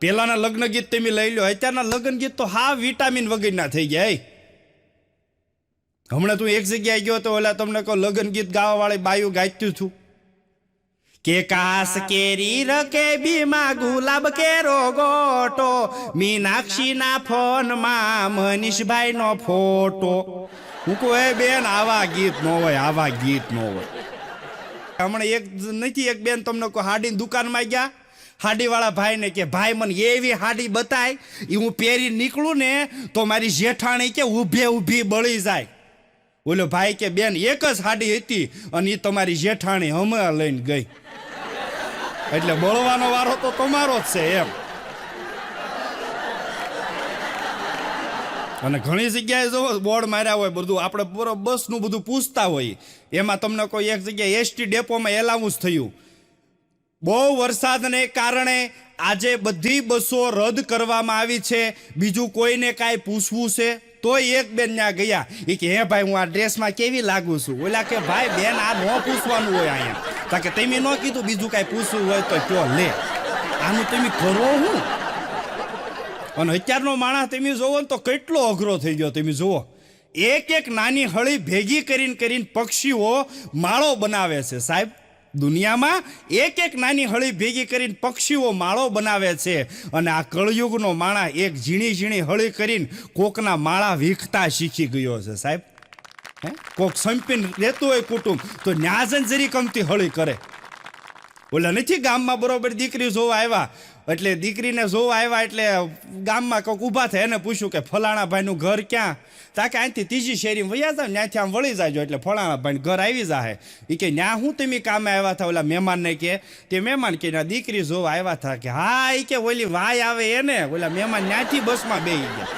પેલાના લગ્ન ગીત તમે લઈ લો, અત્યારના લગ્ન ગીત તો હા વિટામિન વગરના થઈ ગયા. હમણાં તું એક જગ્યાએ ગયો તો ઓલા તમને કહો લગ્ન ગીત ગાવા વાળી બાયું ગાયતું છું કે કાસ કેરી રકે બીમાં ગુલાબ કેરો ગોટો, મીનાક્ષીના ફોનમાં મનીષભાઈ નો ફોટો. હું કહું એ બેન આવા ગીત ન હોય, આવા ગીત ન હોય. હમણાં એક બેન તમને કહો હાડીની દુકાનમાં ગયા, હાડીવાળા ભાઈને કે ભાઈ મને એવી હાડી બતાય એ હું પહેરી નીકળું ને તો મારી જેઠાણી કે ઊભે ઊભી બળી જાય. ઓલો ભાઈ કે બેન એક જ હાડી હતી અને એ તમારી જેઠાણી હમણાં લઈને ગઈ, એટલે બળવાનો વારો તો તમારો જ છે એમ. અને ઘણી જગ્યાએ જો બોર્ડ માર્યા હોય બધું, આપણે પૂરો બસનું બધું પૂછતા હોય, એમાં તમને કોઈ એક જગ્યાએ એસટી ડેપોમાં એલાઉન્સ થયું, બહુ વરસાદને કારણે આજે બધી બસો રદ કરવામાં આવી છે, બીજું કોઈને કાંઈ પૂછવું છે? તો એક બેન ત્યાં ગયા, એ કે હે ભાઈ હું આ ડ્રેસમાં કેવી લાગુ છું? ઓલા કે ભાઈ બેન આ ન પૂછવાનું હોય અહીંયા, કારણ કે તમે ન કીધું બીજું કાંઈ પૂછવું હોય તો કયો લે, આનું તમે કરો હું? અને અત્યારનો માણસ તમે જોવો ને તો કેટલો અઘરો થઈ ગયો. તમે જુઓ એક નાની હળી ભેગી કરીને પક્ષીઓ માળો બનાવે છે સાહેબ. દુનિયામાં એક નાની હળી ભેગી કરીને પક્ષીઓ માળો બનાવે છે, અને આ કળયુગનો માણા એક ઝીણી હળી કરીને કોકના માળા વીખતા શીખી ગયો છે સાહેબ. કોક સંપીને રહેતું હોય કુટુંબ તો ન્યાજન જરી કમતી હળી કરે. ઓલા નથી ગામમાં બરોબર દીકરી જોવા આવ્યા, એટલે દીકરીને જોવા આવ્યા એટલે ગામમાં કોઈક ઊભા થાય, એને પૂછ્યું કે ફલાણા ભાઈનું ઘર ક્યાં? તાકે અહીંથી ત્રીજી શેરીમાં વયા જાવ, ત્યાંથી આમ વળી જાજો એટલે ફલાણા ભાઈનું ઘર આવી જાય. એ કે ન્યા હું તમે કામે આવ્યા હતા? ઓલા મહેમાનને કે તે મહેમાન કે ના દીકરી જોવા આવ્યા હતા. કે હા એ કે ઓલી વાય આવે એને, ઓલા મહેમાન ત્યાંથી બસમાં બેસી ગયા.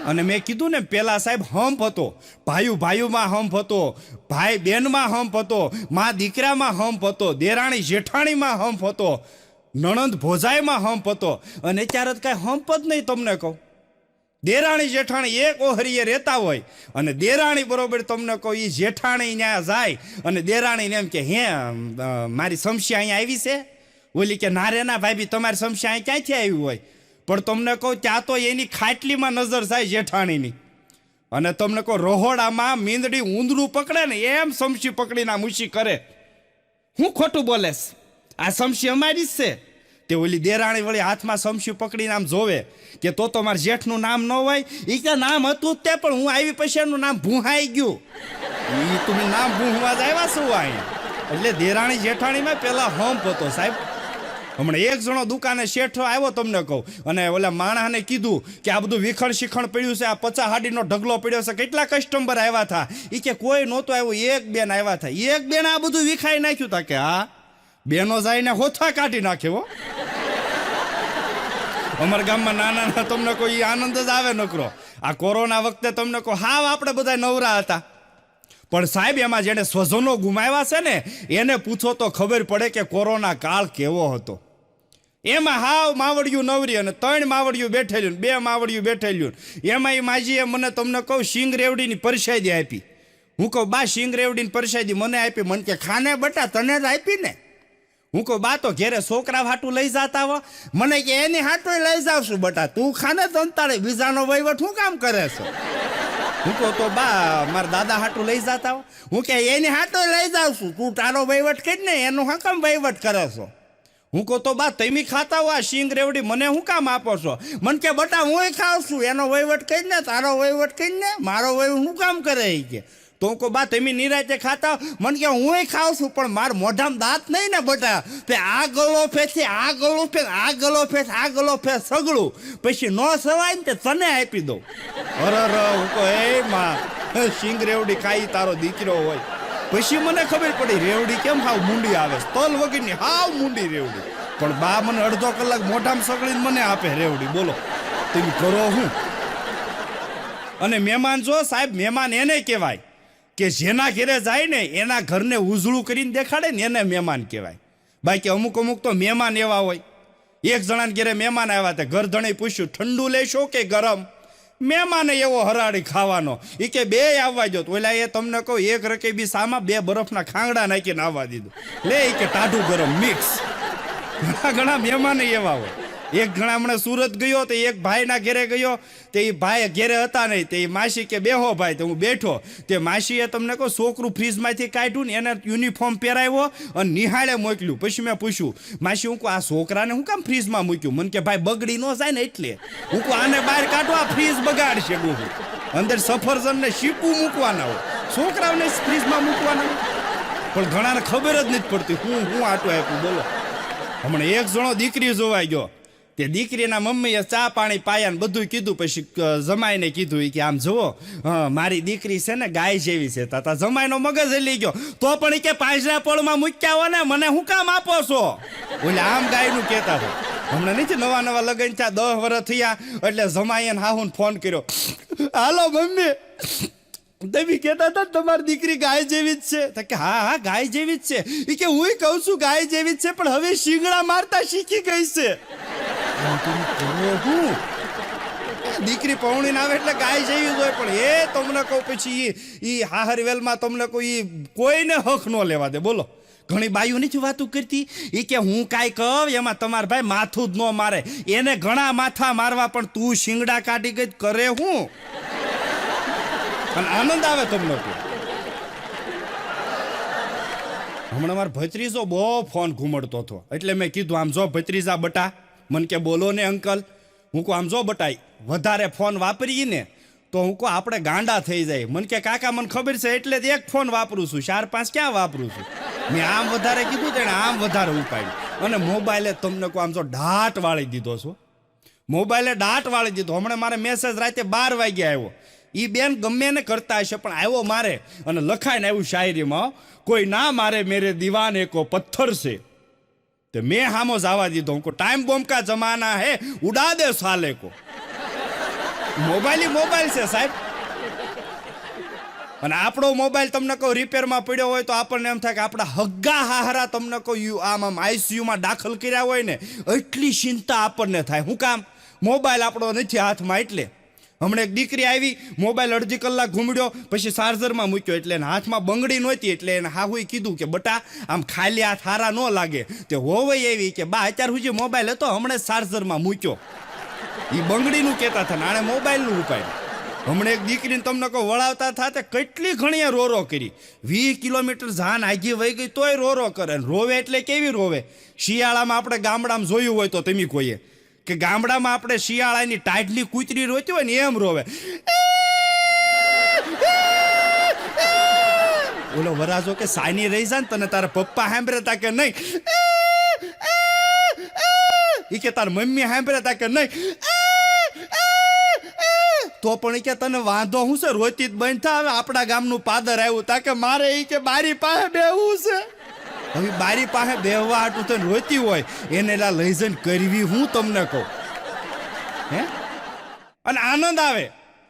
અને મેં કીધું ને પેલા સાહેબ હંપ હતો, ભાઈઓમાં હંપ હતો, ભાઈ બેનમાં હંપ હતો, મા દીકરામાં હંપ હતો, દેરાણી જેઠાણીમાં હંપ હતો, નણંદ ભોજાઈમાં હંપ હતો. અને અત્યારે કાંઈ હંપ જ નહીં. તમને કહું દેરાણી જેઠાણી એક ઓહરીએ રહેતા હોય, અને દેરાણી બરોબર તમને કહું એ જેઠાણી ત્યાં જાય અને દેરાણીને એમ કે હે મારી સમસ્યા અહીંયા આવી છે? ઓલી કે ના રે ના ભાઈ તમારી સમસ્યા અહીં ક્યાંથી આવી હોય? પણ તમને કહું ત્યાં તો એની ખાટલીમાં નજર થાય જેઠાણીની, અને તમને કહું રહોડામાં મીંદડી ઊંધડું પકડે ને એમ સમસી પકડીને મૂછી કરે. હું ખોટું બોલેશ? આ સમસી અમારી જ છે. તે ઓલી દેરાણી વળી હાથમાં સમસી પકડીને આમ જોવે કે તો મારા જેઠનું નામ ન હોય? એ કે નામ હતું તે, પણ હું આવી પછી એનું નામ ભૂહાઈ ગયું. એ તમે નામ ભૂહવા જ આવ્યા શું અહીંયા? એટલે દેરાણી જેઠાણીમાં પેલા હંપ હતો સાહેબ. હમણાં એક જણો દુકાને શેઠો આવ્યો તમને કહું, અને ઓલા માણસને કીધું કે આ બધું વિખણ શીખણ પડ્યું છે, આ 50 હાડીનો ઢગલો પડ્યો છે, કેટલા કસ્ટમર આવ્યા હતા? એ કે કોઈ નહોતું આવ્યું, એક બેન આવ્યા હતા. એક બેન આ બધું વિખાઈ નાખ્યું તા? કે હા બેનો જઈને હોથા કાઢી નાખે હો. અમારા ગામમાં નાના તમને કોઈ આનંદ જ આવે નકરો. આ કોરોના વખતે તમને કહો હાવ આપણે બધા નવરા હતા, પણ સાહેબ એમાં જેને સ્વજનો ગુમાવ્યા છે ને એને પૂછો તો ખબર પડે કે કોરોના કાળ કેવો હતો. એમાં હાવ માવડિયું નવરી અને 3 માવડિયું બેઠેલું, 2 માવડિયું બેઠેલું. એમાં એ માજીએ મને તમને કહું શીંગ રેવડીની પરસાદી આપી. હું કહું બા શીંગ રેવડીની પરસાદી મને આપી? મને કે ખાને બટા તને જ આપી ને. હું કહું બા તો ઘેરે છોકરા હાટું લઈ જતા હો? મને કે એની હાટું લઈ જાવશું બટા, તું ખાને તંતાળે બીજાનો વહીવટ શું કામ કરે છે? હું કહું તો બા મારા દાદા હાટું લઈ જતા હો? હું કે એની હાટું લઈ જાવ છું, તું તારો વહીવટ કરી ને એનું હા કામ વહીવટ કરે છો? હું કહું તો બા તમે ખાતા હો આ શીંગ રેવડી, મને શું કામ આપો છો? મને કે બટા હું ખાઉં છું, એનો વહીવટ કરીને તારો વહીવટ કરીને મારો વહીવટ શું કામ કરે? એ કે તો હું કહું બા તમે નિરાતે ખાતા? મને કે હું ખાઉં છું, પણ મારા મોઢામાં દાંત નહીં ને બટા, તે આ ગળો ફેથી આ ગળો ફેર આ ગળો ફેસ આ ગળો ફેસ સગળું પછી ન સવાય ને તે તને આપી દઉં. અરે હું કહું એ માં શીંગ રેવડી ખાઈ તારો દીકરો હોય. પછી મને ખબર પડી રેવડી કેમ હાવ મૂંડી આવે, તલ વગરની હાવ મૂંડી રેવડી. પણ બા મને અડધો કલાક મોઢામાં સગળીને મને આપે રેવડી. બોલો તમે કરો હું? અને મહેમાન જો સાહેબ, મહેમાન એને કહેવાય કે જેના ઘરે જાય ને એના ઘરને ઉજળું કરીને દેખાડે ને એને મહેમાન કહેવાય. બાકી અમુક તો મહેમાન એવા હોય. એક જણાને ઘરે મહેમાન આવ્યા હતા, ઘરધણે પૂછ્યું ઠંડુ લેશો કે ગરમ? મહેમાને એવો હરાડી ખાવાનો, એ કે બે આવવા જો. ઓલા એ તમને કહું એક રકેબી સામાં 2 બરફના ખાંગડા નાખીને આવવા દીધું. લે એ કે ટાઢું ગરમ મિક્સ. ઘણા મહેમાન એવા હોય. એક ઘણા હમણાં સુરત ગયો તો એક ભાઈના ઘેરે ગયો, તે એ ભાઈ ઘેરે હતા નહીં, તે માસી કે બેહો ભાઈ, તો હું બેઠો. તે માસીએ તમને કહો છોકરું ફ્રીજમાંથી કાઢ્યું ને એને યુનિફોર્મ પહેરાવ્યો અને નિહાળે મોકલ્યું. પછી મેં પૂછ્યું, માસી હું કહું આ છોકરાને હું કામ ફ્રીજમાં મૂક્યું? મને કે ભાઈ બગડી ન જાય ને એટલે. હું કહું આને બહાર કાઢો, આ ફ્રીજ બગાડશે. અંદર સફરજન ને શીકું મૂકવાના હોય, છોકરાઓને ફ્રીજમાં મૂકવાના. પણ ઘણાને ખબર જ નથી પડતી હું આટું આપ્યું. બોલો, હમણાં એક જણો દીકરી જોવાઈ ગયો, તે દીકરીના મમ્મીએ ચા પાણી પાયા ને બધું કીધું. પછી જમાઈને કીધું કે આમ જુઓ મારી દીકરી છે ને ગાય જેવી છે. તાતા જમાઈનો મગજ લઈ ગયો, તો પણ કે પાંજરા પોળમાં મૂક્યા હો ને મને હું કામ આપો છો? ઓલે આમ ગાયનું કહેતા હતા. હમણાં નથી નવા લગ્ન થયા, 10 વર્ષ થયા, એટલે જમાઈએ હાહુને ફોન કર્યો, હાલો મમ્મી તમે કહેતા હતા તમારી દીકરી ગાય જેવી જ છે. કે હા ગાય જેવી જ છે. એ કે હું કહું છું ગાય જેવી જ છે, પણ હવે શીંગડા મારતા શીખી ગઈ છે. દીકરી પૌણીને આવે એટલે ગાય જેવી જ હોય. પણ એ તમને કહું પછી ઈ હાહરવેલમાં તમને કોઈને હક ન લેવા દે. બોલો, ઘણી બાઈઓ નથી વાતું કરતી, એ કે હું કાંઈ કહું એમાં તમારા ભાઈ માથું જ ન મારે. એને ઘણા માથા મારવા, પણ તું શીંગડા કાઢી ગઈ કરે હું? અને આનંદ આવે તમને. હમણાં મારો ભત્રીજો બહુ ફોન ઘૂમડતો હતો, એટલે મેં કીધું આમ જો ભત્રીજા બટા. મને કે બોલો ને અંકલ. હું કહું આમ જો બટાઈ વધારે ફોન વાપરીએ ને તો હું કહું આપણે ગાંડા થઈ જાય. મને કે કાકા મને ખબર છે એટલે જ એક ફોન વાપરું છું, 4-5 ક્યાં વાપરું છું. મેં આમ વધારે કીધું તેને આમ વધારે ઉપાડ્યું. અને મોબાઈલે તમને કહું આમ જો ડાટ વાળી દીધો છો, મોબાઈલે ડાટ વાળી દીધો. હમણાં મારે મેસેજ રાતે 12 વાગે આવ્યો. એ બેન ગમે ને કરતા હશે પણ આવ્યો મારે, અને લખાઈને આવ્યું શાયરીમાં, કોઈ ના મારે મેરે દીવાને કો પથ્થર છે. તો મેં હામો જવા દીધો. હું ટાઈમ બોમ્બ કા જમાના હે, ઉડા દે સાલે કો. મોબાઈલ છે સાહેબ. અને આપણો મોબાઈલ તમને કહું રિપેરમાં પડ્યો હોય તો આપણને એમ થાય કે આપણા હગ્ગા હાહરા તમને કહું આમ આઈસીયુમાં દાખલ કર્યા હોય ને, એટલી ચિંતા આપણને થાય. શું કામ? મોબાઈલ આપણો નથી હાથમાં. એટલે હમણાં એક દીકરી આવી, મોબાઈલ અડધી કલાક ઘૂમડ્યો, પછી ચાર્જરમાં મૂક્યો, એટલે એના હાથમાં બંગડી નહોતી. એટલે એને હાહુએ કીધું કે બટા આમ ખાલી હાથ હારા ન લાગે. તે હોવઈ એવી કે બા અત્યાર સુધી મોબાઈલ હતો, હમણાં ચાર્જરમાં મૂક્યો. એ બંગડીનું કહેતા હતા ને આણે મોબાઈલનું ઉપાય. હમણાં એક દીકરીને તમને કહો વળાવતા થતા કેટલી ઘણી રોરો કરી. 20 કિલોમીટર જાન આગી વહી ગઈ તોય રોરો કરે. રોવે એટલે કેવી રોવે? શિયાળામાં આપણે ગામડામાં જોયું હોય તો તમે કોઈએ કે ગામડામાં આપણે શિયાળાની ટાઢલી કૂતરી રોતી હોય ને એમ રોવે. ઓલો વરાજો કે સાની રહી જાય ને તને તારા પપ્પા સાંભળતા કે નહીં? એ કે તાર મમ્મી સાંભળતા કે નહીં? તો પણ એ કે તને વાંધો હું છે, રોતી જ બંધ થા. હવે આપણા ગામનું પાદર આવ્યું તા કે મારે એ કે બારી પાસે બેહવું છે. હવે બારી પાસે બેહવા હાટું થઈને રોતી હોય એને લા લઈ જઈને કરવી હું તમને કહું હે. અને આનંદ આવે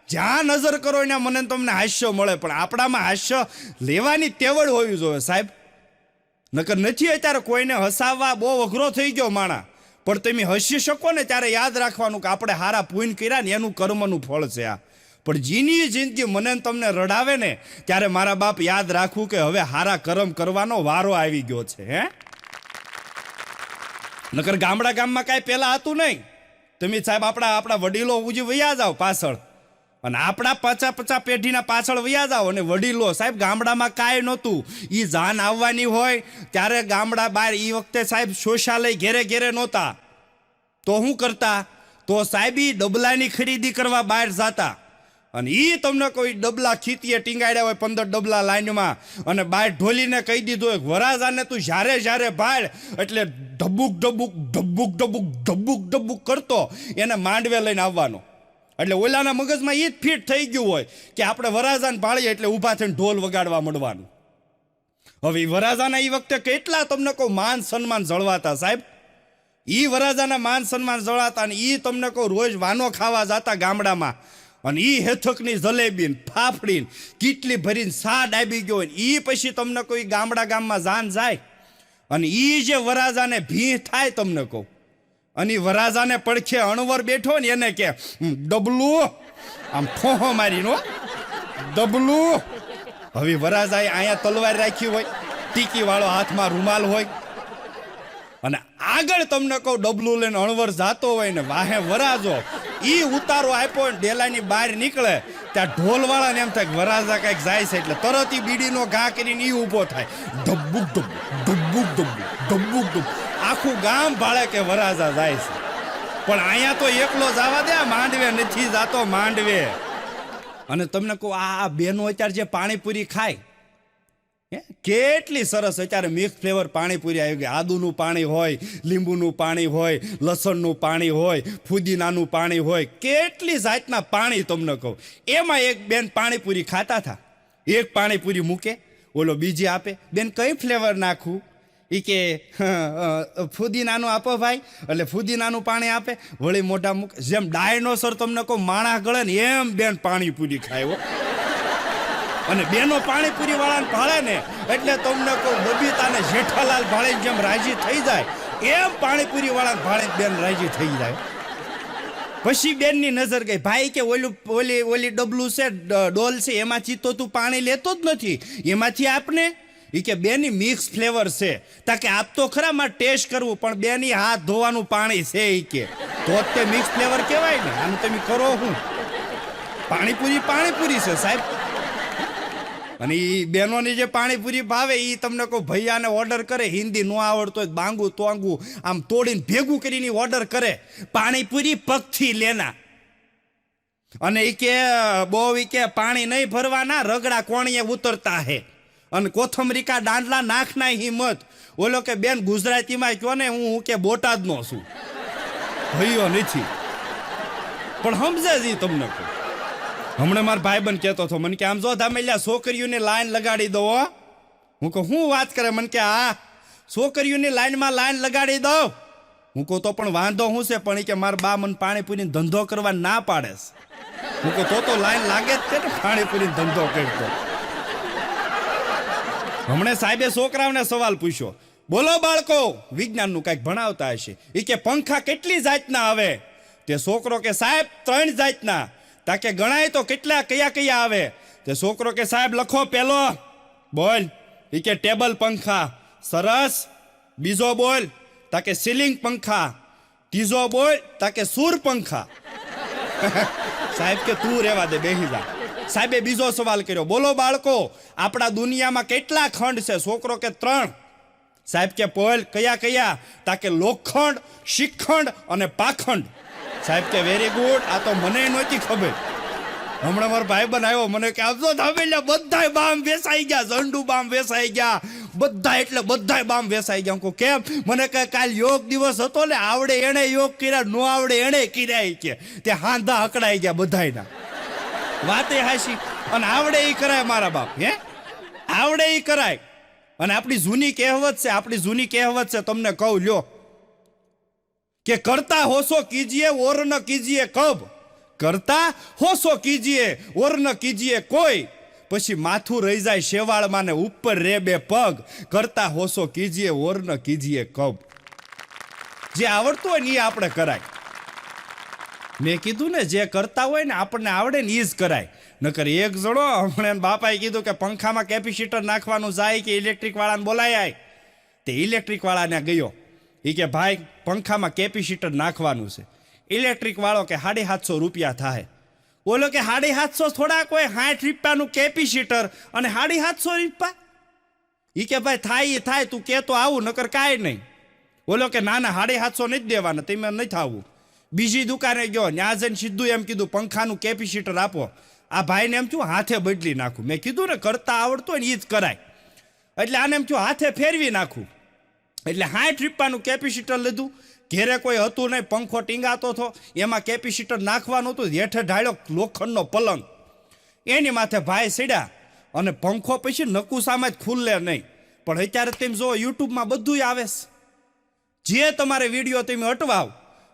જ્યાં નજર કરો ને મને તમને હાસ્ય મળે. પણ આપણામાં હાસ્ય લેવાની તેવડ હોવી જોઈએ સાહેબ. નકર નથી અત્યારે કોઈને હસાવવા બહુ અઘરો થઈ ગયો માણા. પણ તમે હસી શકો ને ત્યારે યાદ રાખવાનું કે આપણે હારા પુણ્ય કર્યા ને એનું કર્મનું ફળ છે આ. પણ જીની જિંદગી મને તમને રડાવે ને ત્યારે મારા બાપ યાદ રાખવું કે હવે હારા કર્મ કરવાનો વારો આવી ગયો છે. હે નકર ગામમાં કાંઈ પહેલા હતું નહીં. તમે સાહેબ આપણા વડીલો ઉજી વયા જાઓ પાછળ, અને આપણા 50 પેઢીના પાછળ વયા જાઓ, અને વડીલો સાહેબ ગામડામાં કાંઈ નહોતું. એ જાન આવવાની હોય ત્યારે ગામડા બહાર એ વખતે સાહેબ શૌચાલય ઘેરે ઘેરે નહોતા. તો શું કરતા? તો સાહેબ એ ડબલાની ખરીદી કરવા બહાર જતા. અને એ તમને કોઈ ડબલા ખીતીએ ટીંગાડ્યા હોય 15 ડબલા લાઈનમાં, અને બહાર ઢોલીને કહી દીધું હોય વરાજાને તું જ્યારે ભાડ એટલે ઢબુક ઢબુક ઢબુક ઢબુક ઢબુક ઢબુક કરતો એને માંડવે લઈને આવવાનો. એટલે ઓલાના મગજમાં એ જ ફિટ થઈ ગયું હોય કે આપણે વરાજાને ભાળીએ એટલે ઊભા થઈને ઢોલ વગાડવા મળવાનું. હવે વરાજાના એ વખતે કેટલા તમને કહું માન સન્માન જળવાતા સાહેબ. એ વરાજાના માન સન્માન જળવાતા, અને એ તમને કહું રોજ વાનો ખાવા જતા ગામડામાં, અને એ હેથકની જલેબી ફાફડી કેટલી ભરીને સા ડાબી ગયો હોય. એ પછી તમને કોઈ ગામમાં જાન જાય, અને એ જે વરાજાને ભી થાય તમને કહું, અને વરાજાને પડખે અણવર બેઠો ને એને કે ડબલું આમ ઠોહો મારીનો ડબલું. હવે વરાજાએ અહીંયા તલવાર રાખી હોય, ટીકી વાળો હાથમાં રૂમાલ હોય, અને આગળ તમને કહું ડબલું લઈને અણવર જાતો હોય ને વાહે વરાજો ઈ ઉતારો આપ્યો ને ડેલાની બહાર નીકળે ત્યાં ઢોલવાળાને એમ થાય કે વરાજા કંઈક જાય છે એટલે તરત ઈ બીડીનો ઘા કરીને ઈ ઊભો થાય ધબ્બુક ધબ્બુક ધબ્બુક ધબ્બુક ધબ્બુક ધબ્બુક આખું ગામ ભાળે કે વરાજા જાય છે. પણ અહીંયા તો એકલો જવા દે, માંડવે નથી જાતો માંડવે. અને તમને કહું આ બેનો અત્યારે જે પાણીપુરી ખાય કેટલી સરસ અત્યારે મિક્સ ફ્લેવર પાણીપુરી આવી ગઈ. આદુનું પાણી હોય, લીંબુનું પાણી હોય, લસણનું પાણી હોય, ફુદીનાનું પાણી હોય, કેટલી જાતના પાણી તમને કહું. એમાં એક બેન પાણીપુરી ખાતા હતા. એક પાણીપુરી મૂકે, ઓલો બીજી આપે, બેન કઈ ફ્લેવર નાખું? એ કે ફુદીનાનું આપો ભાઈ, એટલે ફુદીનાનું પાણી આપે, વળી મોઢા મૂકે. જેમ ડાયનોસર તમને કહું માણસ ગળે ને એમ બેન પાણીપુરી ખાય. અને બેનો પાણીપુરી વાળાને ભાળે ને એટલે તમને કહું બબીતા ને જેઠાલાલ ભાળે જેમ રાજી થઈ જાય એમ પાણીપુરી વાળાને ભાળે બેન રાજી થઈ જાય. પછી બેનની નજર ગઈ, ભાઈ કે ઓલી ડબલું છે ડોલ છે એમાંથી તો તું પાણી લેતો જ નથી, એમાંથી આપને. એ કે બેની મિક્સ ફ્લેવર છે. તાકે આપ તો ખરા મારે ટેસ્ટ કરવું, પણ બેની હાથ ધોવાનું પાણી છે. એ કે તો તે મિક્સ ફ્લેવર કહેવાય ને. આમ તમે કરો હું પાણીપુરી છે સાહેબ. અને એ બહેનોની જે પાણીપુરી ભાવે એ તમને કહું ભૈયાને ઓર્ડર કરે, હિન્દી ન આવડતો હોય બાંગુ તોંગુ આમ તોડીને ભેગું કરીને ઓર્ડર કરે, પાણીપુરી પગથી લેના. અને એ કે બહુ એ કે પાણી નહીં ભરવાના, રગડા કોણીએ ઉતરતા હે, અને કોથમરીકા દાંડલા નાખના હિંમત. ઓલો કે બેન ગુજરાતીમાં કહો ને હું કે બોટાદનો છું, ભૈયો નથી. પણ સમજે જ તમને કહું. હમણાં મારા ભાઈબંધ કહેતો હતો, મને કે આમ જો ધામેલિયા છોકરીઓની લાઈન લગાડી દો. હું કહું શું વાત કરે? મને કે હા છોકરીઓની લાઈનમાં લાઈન લગાડી દો. હું કહું તો પણ વાંધો શું છે? પણ એ કે મારા બા મને પાણીપુરીનો ધંધો કરવા ના પાડે. હું કહું તો લાઈન લાગે જ છે ને પાણીપુરીનો ધંધો કરતો. હમણાં સાહેબે છોકરાઓને સવાલ પૂછ્યો, બોલો બાળકો, વિજ્ઞાનનું કંઈક ભણાવતા હશે. એ કે પંખા કેટલી જાતના આવે? તે છોકરો કે સાહેબ 3 જાતના. તાકે ગણાય તો કેટલા કયા કયા આવે? તે છોકરો કે સાહેબ લખો. પેલો બોલ. એ કે ટેબલ પંખા. સરસ. બીજો બોલ. તાકે સીલિંગ પંખા. ત્રીજો બોલ. તાકે સૂર પંખા. સાહેબ કે તું રહેવા દે, બેહી જા. સાહેબે બીજો સવાલ કર્યો, બોલો બાળકો, આપણા દુનિયામાં કેટલા ખંડ છે? છોકરો કે 3. સાહેબ કે બોલ કયા કયા? તાકે લોખંડ, શિખંડ અને પાખંડ. સાહેબ કે વેરી ગુડ, આ તો મને નહોતી ખબર. હમણાં મારો ભાઈબંધ આવ્યો, મને કે આપજો ધામેલિયા બધાય બામ વેસાઈ ગયા, ઝંડુ બામ વેસાઈ ગયા, બધા એટલે બધાય બામ વેસાઈ ગયા. હું કેમ? મને કે કાલ યોગ દિવસ હતો ને, આવડે એણે યોગ કર્યા, નો આવડે એણે કર્યા. કે તે હાંધા હકડાઈ ગયા બધાયના. વાતે હાશી. અને આવડે એ કરાય મારા બાપ, હે આવડે એ કરાય. અને આપણી જૂની કહેવત છે, તમને કહું લ્યો કે કરતા હોશો કીજીએ ઓર ન કીજીએ કબ, કરતા હોશો કીજીએ ઓર ન કીજીએ કોઈ, પછી માથું રહી જાય શેવાળમાં ને ઉપર રે 2 પગ. કરતા હોશો કીજીએ ઓર ન કીજીએ કબ. જે આવડતું હોય ને એ આપણે કરાય. મેં કીધું ને જે કરતા હોય ને આપણને આવડે ને એ જ કરાય. નકર એક જણો હમણાં બાપાએ કીધું કે પંખામાં કેપેસિટર નાખવાનું જાય કે ઇલેક્ટ્રિક વાળાને બોલાય. તે ઇલેક્ટ્રિક વાળાને ગયો. એ કે ભાઈ પંખામાં કેપેસિટર નાખવાનું છે. ઇલેક્ટ્રિક વાળો કે 750 રૂપિયા થાય. ઓલો કે 750 થોડા, કોઈ 60 રૂપિયાનું કેપેસિટર અને 750 રૂપિયા. એ કે ભાઈ થાય એ થાય, તું કે તો આવું, નકર કાંઈ નહીં. ઓલો કે ના 750 નથી દેવાના, તમે નથી આવું. બીજી દુકાને ગયો, ત્યાં જઈને સીધું એમ કીધું પંખાનું કેપેસિટર આપો. આ ભાઈને એમ થયું હાથે બદલી નાખું. મેં કીધું ને કરતા આવડતું હોય ને એ જ કરાય. એટલે આને એમ થયું હાથે ફેરવી નાખું. એટલે 60 રૂપિયાનું કેપેસિટર લીધું. ઘેરે કોઈ હતું નહીં, પંખો ટીંગાતો હતો, એમાં કેપેસિટર નાખવાનું હતું. હેઠે ઢાળ્યો લોખંડનો પલંગ, એની માથે ભાઈ સીડ્યા. અને પંખો પછી નકુસામાં જ ખુલ્લે નહીં. પણ અત્યારે તેમ જો યુટ્યુબમાં બધું આવે છે. જે તમારે વિડીયો તમે અટવાવ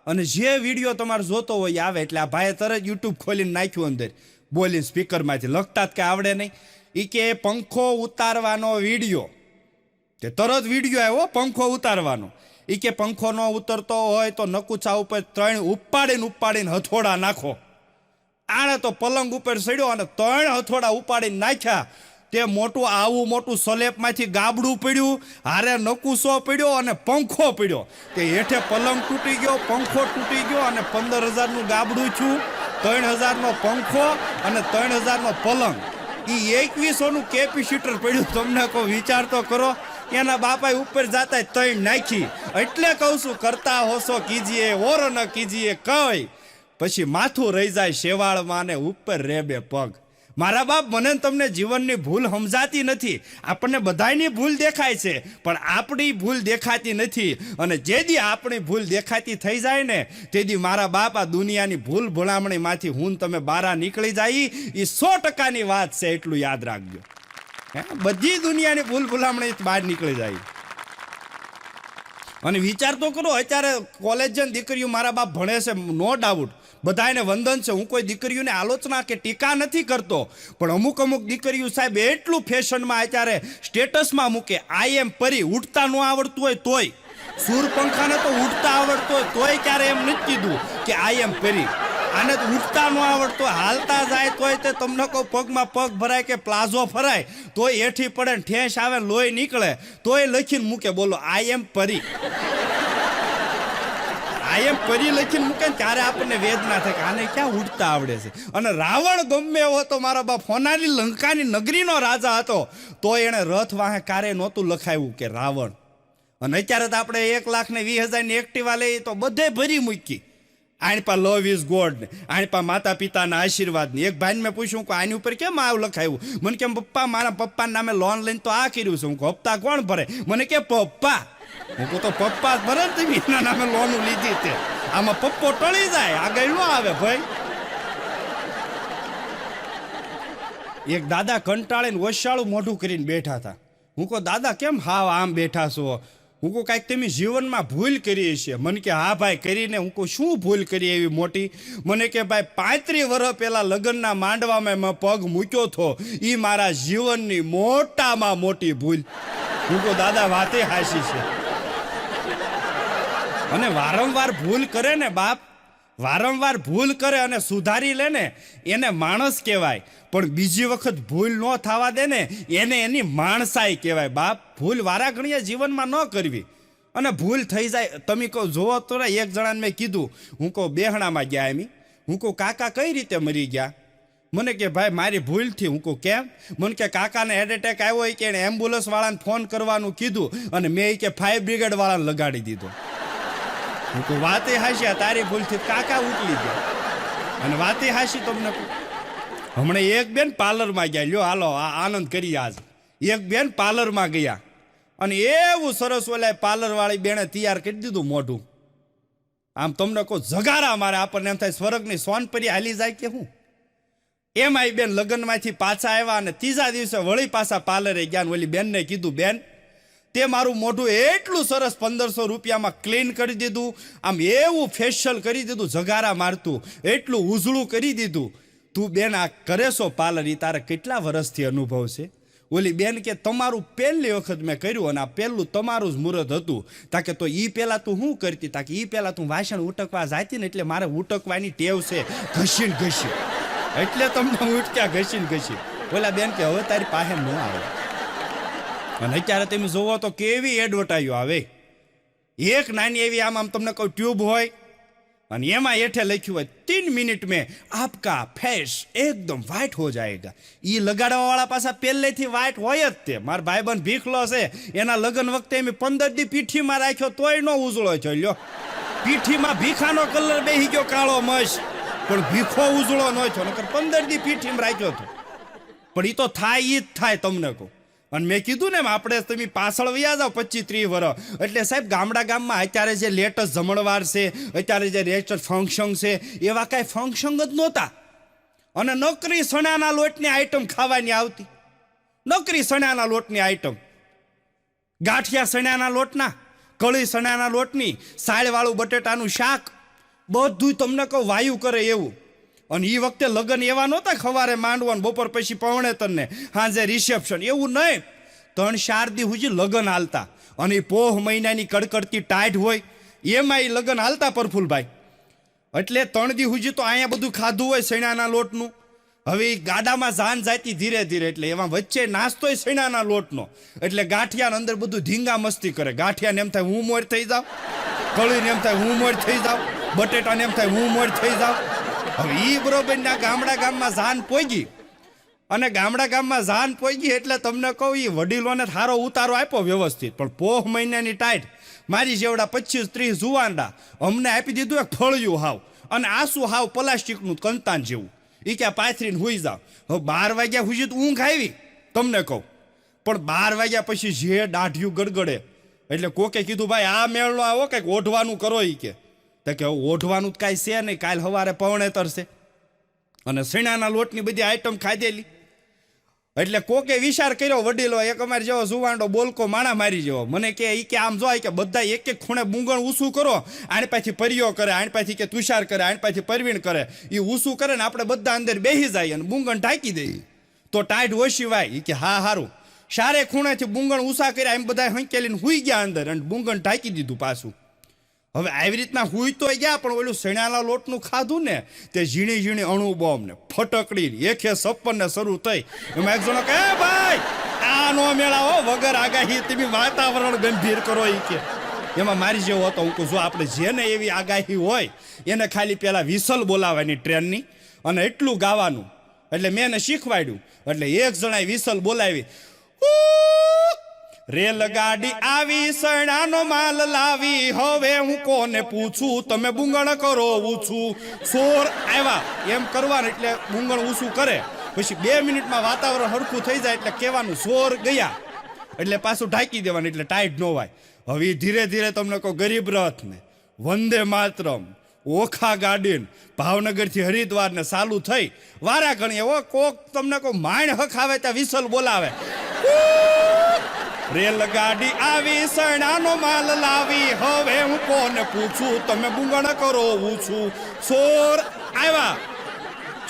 અને જે વિડીયો તમારે જોતો હોય આવે. એટલે આ ભાઈએ તરત યુટ્યુબ ખોલીને નાખ્યું અંદર, બોલીને સ્પીકરમાંથી. લખતા જ કે આવડે નહીં. એ કે પંખો ઉતારવાનો વિડીયો. તે તરત વિડીયો આવ્યો પંખો ઉતારવાનો. એ કે પંખો ન ઉતરતો હોય તો નકુચા ઉપર 3 ઉપાડીને હથોડા નાખો. આણે તો પલંગ ઉપર ચડ્યો અને 3 હથોડા ઉપાડીને નાખ્યા. તે મોટું આવું મોટું સલેપમાંથી ગાબડું પડ્યું, હારે નકુસો પડ્યો અને પંખો પડ્યો. તે હેઠે પલંગ તૂટી ગયો, પંખો તૂટી ગયો અને 15,000નું ગાબડું થયું, 3,000નો પંખો અને 3,000નો પલંગ. એ 2100નું કેપેસિટર પડ્યું. તમને કોઈ વિચાર તો કરો. એના બાપાએ ઉપર જાતા 3 નાખી. એટલે કહું છું, કરતા હોશો કીજીએ ઓર ન કીજીએ કઈ. પછી માથું રહી જાય શેવાળમાં ને ઉપર રેબે પગ. મારા બાપ, મને તમને જીવનની ભૂલ સમજાતી નથી. આપણને બધાની ભૂલ દેખાય છે, પણ આપણી ભૂલ દેખાતી નથી. અને જે દી આપણી ભૂલ દેખાતી થઈ જાય ને, તે દી મારા બાપ આ દુનિયાની ભૂલ ભલામણીમાંથી હું તમે બારા નીકળી જાય. એ 100%ની વાત છે, એટલું યાદ રાખજો. બધી દુનિયાની ભૂલ ભલામણી બહાર નીકળી જાય. અને વિચાર તો કરો, અત્યારે કોલેજ દીકરીઓ મારા બાપ ભણે છે, નો ડાઉટ, બધાને વંદન છે. હું કોઈ દીકરીઓને આલોચના કે ટીકા નથી કરતો, પણ અમુક દીકરીઓ સાહેબ એટલું ફેશનમાં અત્યારે સ્ટેટસમાં મૂકે, આઈ એમ પરી. ઉઠતા ન આવડતું હોય તોય, સૂરપંખાને તો ઉઠતા આવડતું હોય તોય ક્યારે એમ નથી કીધું કે આઈ એમ પરી. આને તો ઉઠતા ન આવડતો, હાલતા જાય તોય તે તમને કોઈ પગમાં પગ ભરાય કે પ્લાઝો ફરાય તોય હેઠી પડે ને ઠેસ આવે, લોહી નીકળે તોય લખીને મૂકે, બોલો આઈ એમ પરી. આઈ એમ પરી લખીને મૂકે ને ત્યારે આપણને વેદના થાય કે આને ક્યાં ઉઠતા આવડે છે. અને રાવણ ગમે એવો તો મારા બાપ હોનાની લંકાની નગરીનો રાજા હતો, તો એણે રથ વાહે કારે નહોતું લખાયું કે રાવણ. અને અત્યારે તો આપણે 1,20,000ની એક્ટિવા લઈએ તો બધે ભરી મૂકી. આની પા લવ ઇઝ ગોડ ને, આની પા માતા પિતાના આશીર્વાદ ને. એક ભાઈને મેં પૂછ્યું કે આની ઉપર કેમ આવું લખાયું? મને કેમ પપ્પા, મારા પપ્પાના નામે લોન લઈને તો આ કર્યું છે. હું હપ્તા કોણ ભરે? મને કે પપ્પા. હું કહું તો પપ્પા જ ભરે ને, તમે એના નામે લોન લીધી તે. આમાં પપ્પો ટળી જાય, આગળ ન આવે ભાઈ. એક દાદા કંટાળીને ઓછાળું મોઢું કરીને બેઠા હતા. હું કહું દાદા કેમ હાવ આમ બેઠા છો? હું કહું કાંઈક તમે જીવનમાં ભૂલ કરી છે. મને કે હા ભાઈ કરીને. હું કહું શું ભૂલ કરી એવી મોટી? મને કે ભાઈ 35 વર્ષ પહેલા લગ્નના માંડવામાં મેં પગ મૂક્યો હતો, એ મારા જીવનની મોટામાં મોટી ભૂલ. હું કહું દાદા વાતે હાસી છે. અને વારંવાર ભૂલ કરે ને બાપ, વારંવાર ભૂલ કરે અને સુધારી લે ને, એને માણસ કહેવાય. પણ બીજી વખત ભૂલ ન થવા દે ને, એને એની માણસાઈ કહેવાય બાપ. ભૂલ વારા ઘણીએ જીવનમાં ન કરવી. અને ભૂલ થઈ જાય, તમે કહો જોવો તો ને, એક જણાને મેં કીધું, હું કહું બેહણામાં ગયા એમ. હું કહું કાકા કઈ રીતે મરી ગયા? મને કે ભાઈ મારી ભૂલથી. હું કહું કેમ? મને કે કાકાને હાર્ટ એટેક આવ્યો હોય કે એને એમ્બ્યુલન્સ વાળાને ફોન કરવાનું કીધું અને મેં કે ફાયર બ્રિગેડ વાળાને લગાડી દીધો. હું કહું વાતે હાશી, તારી ભૂલથી કાકા ઉકલી ગયા. અને વાતે હાશી તમને હમણાં એક બેન પાર્લરમાં ગયા, લ્યો હાલો આનંદ કરી. આજ એક બેન પાર્લરમાં ગયા અને એવું સરસ ઓલા પાર્લર વાળી બેને તૈયાર કરી દીધું મોઢું. આમ તમને કહું જગારા મારે, આપણને એમ થાય સ્વર્ગની સોનપરી હાલી જાય કે હું. એમાં બેન લગ્નમાંથી પાછા આવ્યા અને ત્રીજા દિવસે વળી પાછા પાર્લરે ગયા. ઓલી બેનને કીધું બેન તે મારું મોઢું એટલું સરસ 1500 રૂપિયામાં ક્લીન કરી દીધું, આમ એવું ફેશિયલ કરી દીધું, જગારા મારતું, એટલું ઉજળું કરી દીધું. તું બેન આ કરે છો પાર્લર, એ તારે કેટલા વર્ષથી અનુભવ છે? ઓલી બેન કે તમારું પહેલી વખત મેં કર્યું અને આ પહેલું તમારું જ મુહૂર્ત હતું. તાકે તો એ પહેલાં તું શું કરતી? તાકે એ પહેલાં તું વાસણ ઉટકવા જાતી ને, એટલે મારે ઉટકવાની ટેવ છે, ઘસીને ઘસી, એટલે તમને ઉટક્યા ઘસીને ઘસી. ઓલા બેન કે હવે તારી પાસે ન આવે. અને અત્યારે તમે જોવો તો કેવી એડવર્ટાઈઝો આવે. એક નાની એવી આમ તમને કોઈ ટ્યુબ હોય અને એમાં હેઠે લખ્યું હોય 3 મિનિટ મેં આપકા ફેસ એકદમ વ્હાઇટ હો જાયેગા. એ લગાડવા વાળા પાછા પહેલેથી વ્હાઇટ હોય જ તે. મારા ભાઈબંધ ભીખલો છે, એના લગ્ન વખતે એમ 15 દી પીઠીમાં રાખ્યો તોય નો ઉજળો છે. લ્યો પીઠીમાં ભીખાનો કલર બેસી ગયો કાળો મસ, પણ ભીખો ઉજળો ન થયો. નકર 15 દી પીઠીમાં રાખ્યો હતો. પણ એ તો થાય, ઈ જ થાય તમને કહું. અને મેં કીધું ને એમ આપણે તમે પાછળ વયા જાઓ 25-30 વર્ષ. એટલે સાહેબ ગામમાં અત્યારે જે લેટેસ્ટ જમણવાર છે, અત્યારે જે લેટેસ્ટ ફંક્શન છે, એવા કાંઈ ફંક્શન જ નહોતા. અને નોકરી સણાના લોટની આઈટમ ખાવાની આવતી. નોકરી સણાના લોટની આઈટમ, ગાંઠિયા સણાના લોટના, કળી સણાના લોટની, સાળવાળું બટેટાનું શાક, બધું તમને કહું વાયુ કરે એવું. અને એ વખતે લગ્ન એવા નહોતા સવારે માંડવાનું, બપોર પછી પવણેતરને, સાંજે રિસેપ્શન, એવું નહીં. 3-4 દી સુધી લગ્ન હાલતા. અને એ પોહ મહિનાની કડકડતી ટાઈટ હોય એમાં એ લગ્ન હાલતા પ્રફુલભાઈ. એટલે 3 દી સુધી તો અહીંયા બધું ખાધું હોય સણાના લોટનું. હવે ઈ ગાડામાં જાન જાતી ધીરે ધીરે, એટલે એમાં વચ્ચે નાસ્તોય સણાના લોટનો, એટલે ગાંઠિયા અંદર બધું ધીંગા મસ્તી કરે. ગાંઠિયાને એમ થાય હું મોર થઈ જાઉં, કળીને એમ થાય હું મોર થઈ જાઉં, બટેટાને એમ થાય હું મોર થઈ જાઉં. હવે ઈ બરોબર ના ગામમાં જાન પોગી, અને ગામમાં જાન પોગી એટલે તમને કહું ઈ વડીલોને સારો ઉતારો આપ્યો વ્યવસ્થિત, પણ પોહ મહિનાની ટાઈટ મારી જેવડા 25-30 જુવાંડા અમને આપી દીધું એક ફળિયું હાવ, અને આસુ હાવ પ્લાસ્ટિકનું કંતાન જેવું. એ ક્યાં પાથરીને હુઈ જાવ. હવે 12 વાગ્યા સુધી તો ઊંઘ આવી તમને કહું, પણ 12 વાગ્યા પછી જે દાઢિયું ગડગડે એટલે કોકે કીધું ભાઈ આ મેળનો આવો કંઈક ઓઢવાનું કરો. એ કે ઓઢવાનું જ કાંઈ છે નહીં, કાલ સવારે પવણે તરશે. અને સણાના લોટની બધી આઈટમ ખાધેલી, એટલે કોકે વિચાર કર્યો વડીલો, એક અમારે જેવો જુવાંડો બોલકો માણા મારી જેવો મને કે ઈ કે આમ જોય કે બધા એક એક ખૂણે બુંગણ ઊસું કરો, આણ પાછી પરિયો કરે, આણ પાછી કે તુષાર કરે, આણ પાછી પરવીણ કરે, એ ઊસું કરે ને આપણે બધા અંદર બેસી જાય અને બુંગણ ઢાંકી દઈએ તો ટાઈટ ઓછી વાય. એ કે હા હારું. સારે ખૂણેથી બુંગણ ઊસા કર્યા, એમ બધા હંકેલીને હુઈ ગયા અંદર અને બુંગણ ઢાંકી દીધું પાછું. હવે આવી રીતના હુઈ તો ગયા, પણ ઓલું સણાના લોટનું ખાધું ને તે ઝીણી ઝીણી અણુ બોમ્બ ને ફટકડી 156 ને શરૂ થઈ. એમાં એક જણો કે ભાઈ આ નો મેળાવો વગર આગાહી તમે વાતાવરણ ગંભીર કરો. એ કે એમાં મારી જેવો હતો. હું કહું જો આપણે જેને એવી આગાહી હોય એને ખાલી પેલા વિસલ બોલાવવાની ટ્રેનની અને એટલું ગાવાનું. એટલે મેં એને શીખવાડ્યું. એટલે એક જણાએ વિસલ બોલાવી, રેલગાડી આવી સણાનો માલ લાવી, હવે હું કોને પૂછું, તમે બુંગણ કરો ઊંચું. સોર આવ્યા એમ કરવાનું, એટલે બુંગણ ઊંચું કરે. પછી 2 મિનિટમાં વાતાવરણ હરખું થઈ જાય એટલે કહેવાનું સોર ગયા, એટલે પાછું ઢાંકી દેવાનું, એટલે ટાઈટ ન હોય. હવે ધીરે ધીરે તમને કહો ગરીબ રથ ને વંદે માતરમ ઓખા ગાડીને ભાવનગરથી હરિદ્વાર ને ચાલુ થઈ વારા ઘણી. એવો કોક તમને કહો માણ હક આવે ત્યાં વિસલ બોલાવે, રેલગાડી આવી સણાનો માલ લાવી, હવે હું કોને પૂછું, તમે બુંગણ કરો ઊંચું. ચોર આવ્યા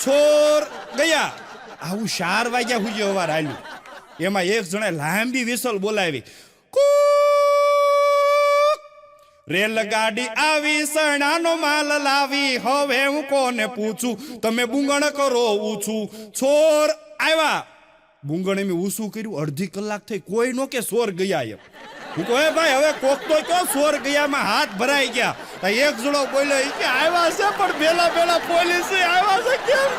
ચોર ગયા. આવું 4 વાગ્યા સુધી અવાર હાલ્યું. એમાં એક જણે લાંબી વિસલ બોલાવી, રેલગાડી આવી સણાનો માલ લાવી, હવે હું કોને પૂછું, તમે બુંગણ કરો ઊંચું. ચોર આવ્યા. બુંગણ એમ ઊંચું કર્યું. 1/2 કલાક થઈ, કોઈ નો કે સોર ગયા. એમ હું કહું ભાઈ હવે કોક તો કયો સોર ગયામાં હાથ ભરાઈ ગયા. એક જણો બોલ્યો કે આવ્યા છે પણ પેલા પોલીસ આવ્યા છે. કેમ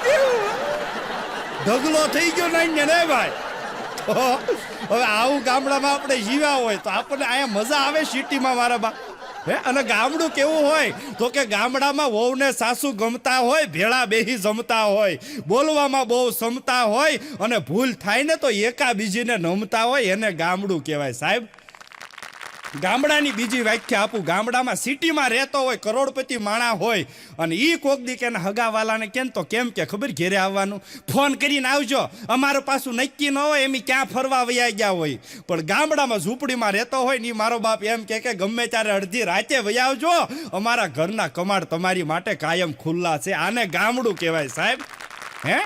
ઢગલો થઈ ગયો નહીં ને ભાઈ. હવે આવું ગામડામાં આપણે જીવ્યા હોય તો આપણને અહીંયા મજા આવે સિટીમાં મારા બા. અને ગામડું કેવું હોય તો કે ગામડામાં વહુને સાસુ ગમતા હોય, ભેળા બેહી જમતા હોય, બોલવામાં બહુ સમતા હોય, અને ભૂલ થાય ને તો એકા બીજીને નમતા હોય, એને ગામડું કહેવાય સાહેબ. ગામડાની બીજી વ્યાખ્યા આપું. ગામડામાં સિટીમાં રહેતો હોય, કરોડપતિ માણા હોય, અને ઈ કોક દી કે હગાવાલાને કેમ તો કેમ કે ખબર ઘેરે આવવાનું, ફોન કરીને આવજો, અમારું પાછું નક્કી ન હોય એમ ક્યાં ફરવા વયા ગયા હોય. પણ ગામડામાં ઝૂંપડીમાં રહેતો હોય ને મારો બાપ એમ કે ગમે ત્યારે અડધી રાતે વયા આવજો, અમારા ઘરના કમાડ તમારી માટે કાયમ ખુલ્લા છે. આને ગામડું કહેવાય સાહેબ. હે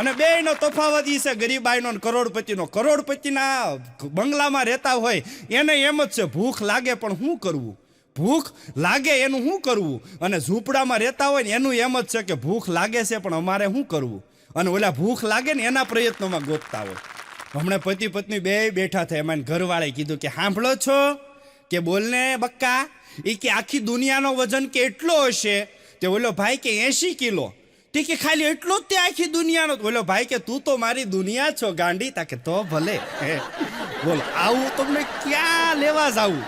અને બેયનો તફાવત ઈ છે ગરીબાઈનો ને કરોડપતિનો. કરોડપતિના બંગલામાં રહેતા હોય એને એમ જ છે ભૂખ લાગે પણ શું કરવું, ભૂખ લાગે એનું શું કરવું. અને ઝૂંપડામાં રહેતા હોય ને એનું એમ જ છે કે ભૂખ લાગે છે પણ અમારે શું કરવું. અને ઓલા ભૂખ લાગે ને એના પ્રયત્નોમાં ગોતતા હોય. હમણાં પતિ પત્ની બે બેઠા થયા. એમાં ઘરવાળાએ કીધું કે સાંભળો છો કે બોલને બક્કા, એ કે આખી દુનિયાનો વજન કેટલો હશે? તે ઓલો ભાઈ કે 80 કિલો. તે કે ખાલી એટલો જ તે આખી દુનિયાનો? બોલો ભાઈ કે તું તો મારી દુનિયા છો ગાંડી. તા કે તો ભલે. બોલો આવું તમને ક્યાં લેવા જાવું?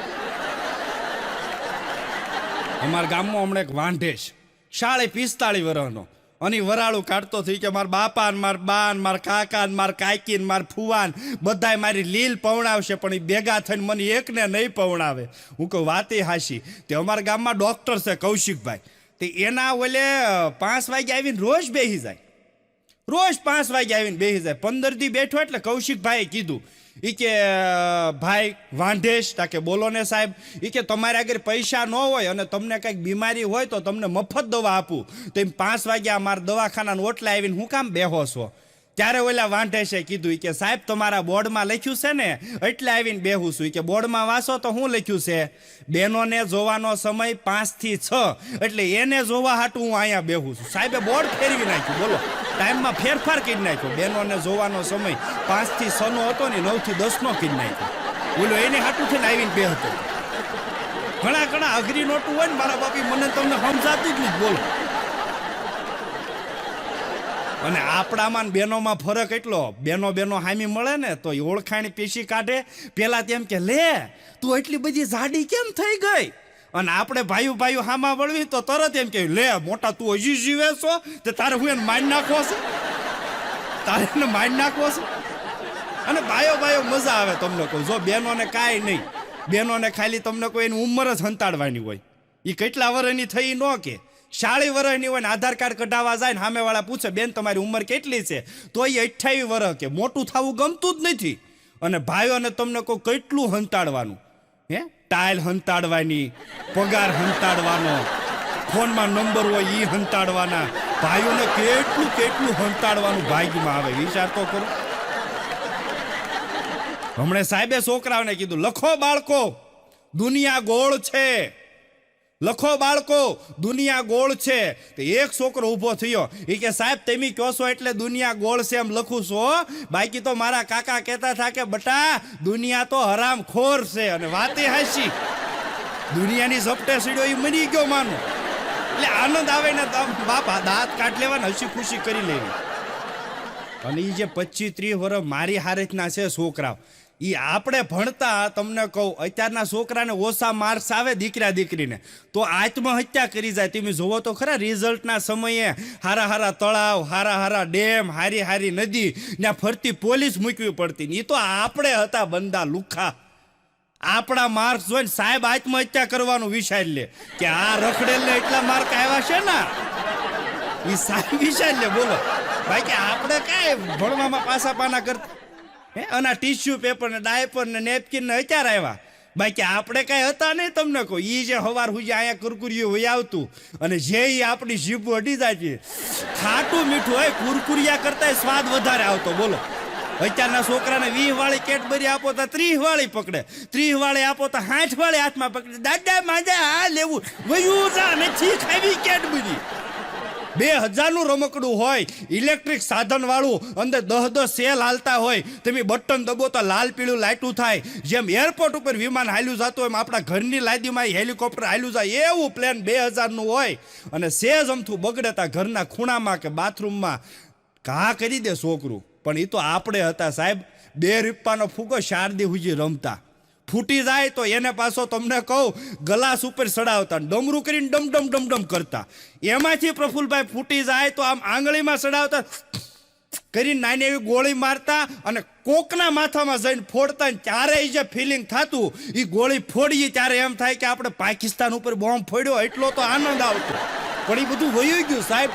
અમારા ગામમાં હમણાં એક વાંઢેશ 45 વર્ષનો અને વરાળું કાઢતો થઈ કે મારા બાપા ને મારા બા ને મારા કાકા ને મારા કાકી ને મારા ફુવા ને બધાય મારી લીલ પવણાવશે, પણ એ ભેગા થઈને મને એકને નહીં પવણાવે. હું કહું વાતે હાશી. તે અમારા ગામમાં ડોક્ટર છે કૌશિકભાઈ. એના ઓલે 5 વાગે આવીને રોજ બેસી જાય, રોજ 5 વાગે આવીને બેસી જાય. 15 દી બેઠો એટલે કૌશિકભાઈએ કીધું, એ કે ભાઈ વાંઢેશ, તાકે બોલો ને સાહેબ, એ કે તમારે આગળ પૈસા ન હોય અને તમને કંઈક બીમારી હોય તો તમને મફત દવા આપું, તો એમ 5 વાગ્યા અમારા દવાખાના ઓટલા આવીને હું કામ બેહો છો? ત્યારે ઓલા વાંઢેશે કીધું કે સાહેબ તમારા બોર્ડમાં લખ્યું છે ને એટલે આવીને બેહું છું. કે બોર્ડમાં વાંચો તો શું લખ્યું છે? બહેનોને જોવાનો સમય 5 થી 6, એટલે એને જોવા હાટું હું અહીંયા બેહું છું. સાહેબે બોર્ડ ફેરવી નાખ્યું. બોલો ટાઈમમાં ફેરફાર કરી નાખ્યો. બહેનોને જોવાનો સમય 5 થી 6 નો હતો ને 9 થી 10 નો કરી નાખ્યો. બોલો એને હાટું થઈને આવીને બે હતો. ઘણા અઘરી નોટું હોય ને મારા બાપી મને તમને સમજાતું જ નહીં. બોલો. અને આપણામાં ને બહેનોમાં ફરક એટલો, બેનો હામી મળે ને તો ઓળખાણ પેશી કાઢે. પેલા તેમ કે લે તું એટલી બધી જાડી કેમ થઈ ગઈ, અને આપણે ભાઈઓ હામાં વળવી તો તરત એમ કે લે મોટા તું હજી જીવે છો તે તારે હું એને મારી નાખવો છે, તારે એને મારી નાખવો છે. અને ભાઈઓ મજા આવે. તમને કહું જો બહેનોને કાંઈ નહીં, બહેનોને ખાલી તમને કોઈ એની ઉંમર જ હંતાડવાની હોય. એ કેટલા વર્ષની થઈ ન કે 40 વર્ષની હોય ને આધાર કાર્ડ કઢાવવા જાય ને સામેવાળા પૂછે બેન તમારી ઉંમર કેટલી છે તો એ 28 વર્ષ કે. મોટું થવું ગમતું જ નથી. અને ભાઈઓને તમને કહું કેટલું હંતાડવાનું, હે ટાઇલ હંતાડવાની, પગાર હંતાડવાનો, ફોનમાં નંબર હોય એ હંતાડવાના. ભાઈઓને કેટલું હંતાડવાનું ભાગ્યમાં આવે. વિચાર તો કરો. હમણે સાહેબે છોકરાઓને કીધું લખો બાળકો દુનિયા ગોળ છે, લખો બાળકો દુનિયા ગોળ છે. તો એક છોકરો ઊભો થયો એ કે સાહેબ તમે કહો છો એટલે દુનિયા ગોળ છે એમ લખું છો, બાકી તો મારા કાકા કહેતા હતા કે બટા દુનિયા તો હરામ ખોર છે. અને વાતે હાસી, દુનિયાની ઝપટે સીડ્યો એ મરી ગયો માનો. એટલે આનંદ આવે ને બાપા દાંત કાઢ લેવાને હસી ખુશી કરી લેવી. અને એ જે 25-30 વર્ષ મારી હારેતના છે છોકરા, એ આપણે ભણતા તમને કહું અત્યારના છોકરાને ઓછા માર્ક્સ આવે દીકરીને તો આત્મહત્યા કરી જાય. તમે જોવો તો ખરા રિઝલ્ટના સમયે હારા તળાવ, હારા ડેમ, હારી નદી ત્યાં ફરતી પોલીસ મૂકવી પડતી. એ તો આપણે હતા બંદા લુખા. આપણા માર્ક્સ જોઈને સાહેબ આત્મહત્યા કરવાનું વિચાર લે કે આ રખડેલને એટલા માર્ક આવ્યા છે ને, એ સાહેબ વિચાર લે. બોલો બાકી આપણે કાંઈ ભણવામાં પાસા પાના કરતા. અને ટીશ્યુ પેપર ને ડાયપર ને નેપકિન ને અત્યારે આવ્યા, બાકી આપણે કઈ હતા નહીં. તમને કહો ઈ જે હવાર હુજી અહીંયા કુરકુરિયું હોય આવતું અને જે આપણી જીભ અડી જાય છે ખાટું મીઠું હોય, કુરકુરિયા કરતા સ્વાદ વધારે આવતો. બોલો અત્યારના છોકરાને 20 વાળી કેડબરી આપો તો 30 વાળી પકડે, 30 વાળી આપો તો 60 વાળી હાથમાં પકડે. દાદા માજા આ લેવું વયું જા નથી ખાવી કેડબરી. 2000 નું રમકડું હોય, ઇલેક્ટ્રિક સાધન વાળું, અંદર 10 સેલ હાલતા હોય, તમે બટન દબો તો લાલ પીળું લાઈટું થાય. જેમ એરપોર્ટ ઉપર વિમાન હાલ્યું જતું હોય એમ આપણા ઘરની લાદીમાં હેલિકોપ્ટર હાલ્યું જાય એવું પ્લેન 2000 નું હોય. અને સેજ અમથું બગડતા ઘરના ખૂણામાં કે બાથરૂમમાં ઘા કરી દે છોકરું. પણ એ તો આપણે હતા સાહેબ. 2 રૂપિયાનો ફૂગો 4 દી સુધી રમતા, ફૂટી જાય તો એને પાછો તમને કહું ગલાસ ઉપર ચડાવતા, ડમરું કરીને ડમ કરતા. એમાંથી પ્રફુલભાઈ ફૂટી જાય તો આમ આંગળીમાં ચડાવતા કરીને નાની એવી ગોળી મારતા અને કોકના માથામાં જઈને ફોડતા. ત્યારે જે ફિલિંગ થતું એ ગોળી ફોડીએ ત્યારે એમ થાય કે આપણે પાકિસ્તાન ઉપર બોમ્બ ફોડ્યો એટલો તો આનંદ આવતો. પણ એ બધું વયું ગયું સાહેબ.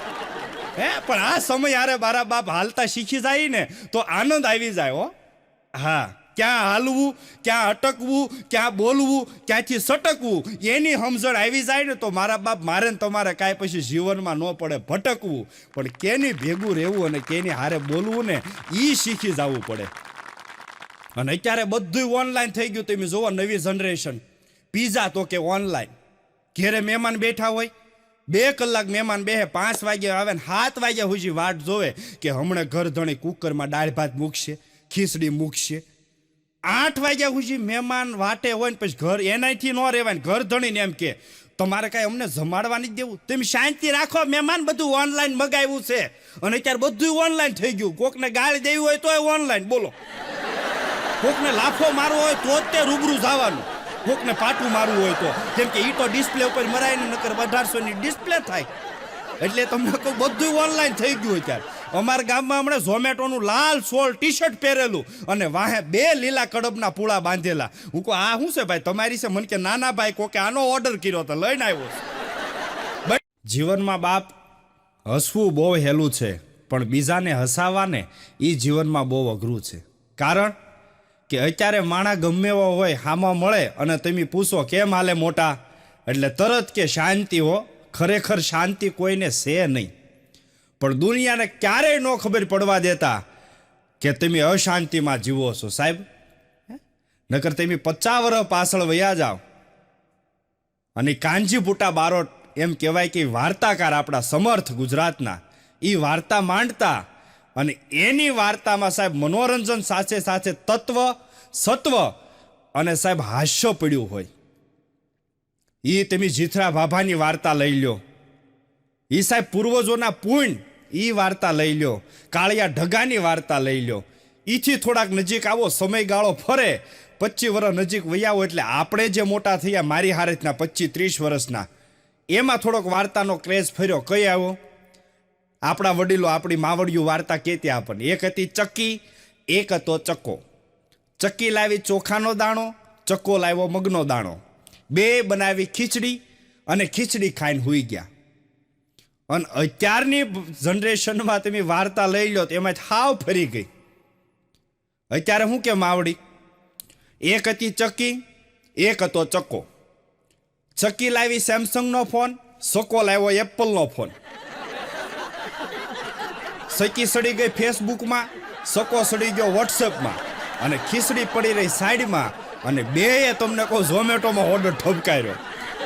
પણ આ સમય અરે મારા બાપ હાલતા શીખી જાય ને તો આનંદ આવી જાય. હો હા, ક્યાં હાલવું, ક્યાં અટકવું, ક્યાં બોલવું, ક્યાંથી સટકવું એની સમજણ આવી જાય ને તો મારા બાપ મારે ને તમારે કાંઈ પછી જીવનમાં ન પડે ભટકવું. પણ કેની ભેગું રહેવું અને કેની હારે બોલવું ને એ શીખી જવું પડે. અને અત્યારે બધું ઓનલાઈન થઈ ગયું. તમે જોવો નવી જનરેશન પીઝા તો કે ઓનલાઈન. ઘેરે મહેમાન બેઠા હોય 2 કલાક મહેમાન બેહે, 5 વાગે આવે ને 7 વાગ્યા સુધી વાટ જોવે કે હમણાં ઘર ધણી કુકરમાં દાળ ભાત મૂકશે, ખીચડી મૂકશે. 8 વાગ્યા સુધી મહેમાન વાટે હોય ને પછી ઘર એનાથી ન રહેવાય. ઘર ધણીને એમ કે તમારે કાંઈ અમને જમાડવાની જ દેવું, તમે શાંતિ રાખો, મહેમાન બધું ઓનલાઈન મગાવ્યું છે. અને અત્યારે બધું ઓનલાઈન થઈ ગયું. કોકને ગાળી દેવી હોય તોય ઓનલાઈન. બોલો કોકને લાફો મારવો હોય તો જ તે રૂબરૂ જવાનું, કોકને પાટું મારવું હોય તો. કેમ કે ઈ તો ડિસ્પ્લે ઉપર મરાય ને નકર 1800 ની ડિસ્પ્લે થાય. એટલે તમને કહું બધું ઓનલાઈન થઈ ગયું. અત્યારે અમારા ગામમાં હમણાં ઝોમેટોનું લાલ સોલ ટી શર્ટ પહેરેલું અને વાહે 2 લીલા કડબના પૂળા બાંધેલા. હું કહું આ શું છે ભાઈ તમારી છે? મને કે નાના ભાઈ કોકે આનો ઓર્ડર કર્યો તો લઈને આવ્યો. જીવનમાં બાપ હસવું બહુ હેલું છે, પણ બીજાને હસાવાને એ જીવનમાં બહુ અઘરું છે. કારણ કે અત્યારે માણા ગમે એવો હોય હામાં મળે અને તમે પૂછો કેમ હાલે મોટા, એટલે તરત કે શાંતિ હો. ખરેખર શાંતિ કોઈને છે નહીં. પણ દુનિયાને ક્યારેય ન ખબર પડવા દેતા કે તમે અશાંતિમાં જીવો છો સાહેબ. નકર તમે 50 વર્ષ પાછળ વયા જાઓ. અને કાનજી બુટા બારોટ એમ કહેવાય કે વાર્તાકાર આપણા સમર્થ ગુજરાતના એ વાર્તા માંડતા અને એની વાર્તામાં સાહેબ મનોરંજન સાથે સાથે તત્વ સત્વ અને સાહેબ હાસ્ય પડ્યું હોય. એ તમે જીથરા ભાભાની વાર્તા લઈ લ્યો, એ સાહેબ પૂર્વજોના પુણ્ય એ વાર્તા લઈ લ્યો, કાળિયા ઢગાની વાર્તા લઈ લ્યો. એથી થોડાક નજીક આવો, સમયગાળો ફરે 25 વર્ષ નજીક વૈયાવો એટલે આપણે જે મોટા થયા મારી હારેતના 25-30 વર્ષના, એમાં થોડોક વાર્તાનો ક્રેઝ ફર્યો. કઈ આવ્યો? આપણા વડીલો આપણી માવડિયું વાર્તા કહેતી આપણને. એક હતી ચક્કી, એક હતો ચક્કો. ચક્કી લાવી ચોખાનો દાણો, ચક્કો લાવ્યો મગનો દાણો. બે બનાવી ખીચડી અને ખીચડી ખાઈને હુઈ ગયા. અને અત્યારની જનરેશનમાં તમે વાર્તા લઈ લો તો એમાં હાવ ફરી ગઈ. અત્યારે શું કે માવડી, એક હતી ચક્કી, એક હતો ચક્કો. ચક્કી લાવી સેમસંગનો ફોન, ચક્કો લાવ્યો એપલનો ફોન. ચક્કી સડી ગઈ ફેસબુકમાં, ચક્કો સડી ગયો વોટ્સએપમાં, અને ખીચડી પડી રહી સાઈડમાં. અને બેએ તમને કહું ઝોમેટોમાં ઓર્ડર ઠપકાર્યો.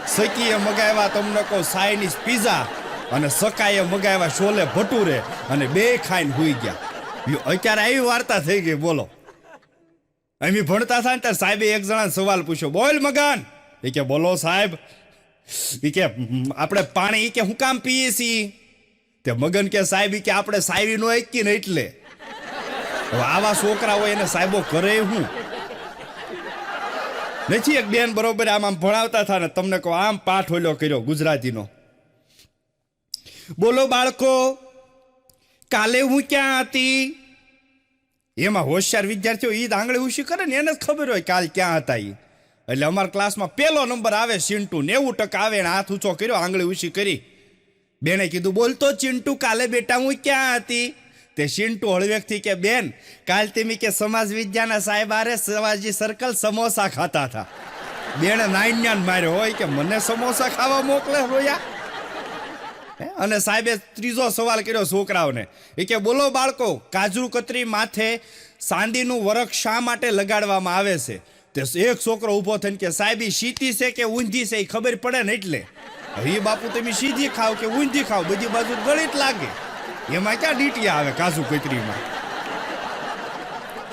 ચક્કીએ મગાવ્યા તમને કહું ચાઇનીઝ પીઝા, અને સકાએ મગાવ્યા છોલે ભટુરે, અને બે ખાઈને હુઈ ગયા. અત્યારે આવી વાર્તા થઈ ગઈ. બોલો, અમે ભણતા હતા ને ત્યારે સાહેબે એક જણાને સવાલ પૂછ્યો, બોલ મગન. એ કે બોલો સાહેબ. એ કે આપણે પાણી એ કે હું કામ પીએ છીએ? તે મગન કે સાહેબ કે આપણે સાહેબી નો એકી ને એટલે. હવે આવા છોકરા હોય એને સાહેબો કરે હું નથી. એક બેન બરોબર આમ ભણાવતા હતા ને તમને કહો આમ પાઠ ઓલ્યો કર્યો ગુજરાતીનો. બોલો બાળકો, કાલે હું ક્યાં હતી? એમાં હોશિયાર વિદ્યાર્થીઓ ઈ આંગળી ઉછી કરે ને એને જ ખબર હોય કાલ ક્યાં હતા ઈ. એટલે અમારા ક્લાસમાં પહેલો નંબર આવે ચિંટુ, 90% આવે. એને હાથ ઊંચો કર્યો, આંગળી ઉછી કરી. બેને કીધું બોલતો ચિંટુ, કાલે બેટા હું ક્યાં હતી? તે ચિંટુ હળવેકથી કે બેન, કાલ તમે કે સમાજ વિદ્યાના સાહેબ આરે શિવાજી સર્કલ સમોસા ખાતા હતા. બેને નાઈન્યાન માર્યો હોય કે મને સમોસા ખાવા મોકલે રોયા. અને સાહેબે ત્રીજો સવાલ કર્યો છોકરાઓને. એ કે બોલો બાળકો, કાજુ કતરી માથે સાંડીનું વરખ શા માટે લગાડવામાં આવે છે? તે એક છોકરો ઊભો થઈને કે સાહેબ ઈ સીધી છે કે ઊંધી છે એ ખબર પડે ને એટલે. હવે બાપુ તમે સીધી ખાવ કે ઊંધી ખાવ, બધી બાજુ ગળિત લાગે, એમાં ક્યાં ડીટિયા આવે કાજુ કતરીમાં?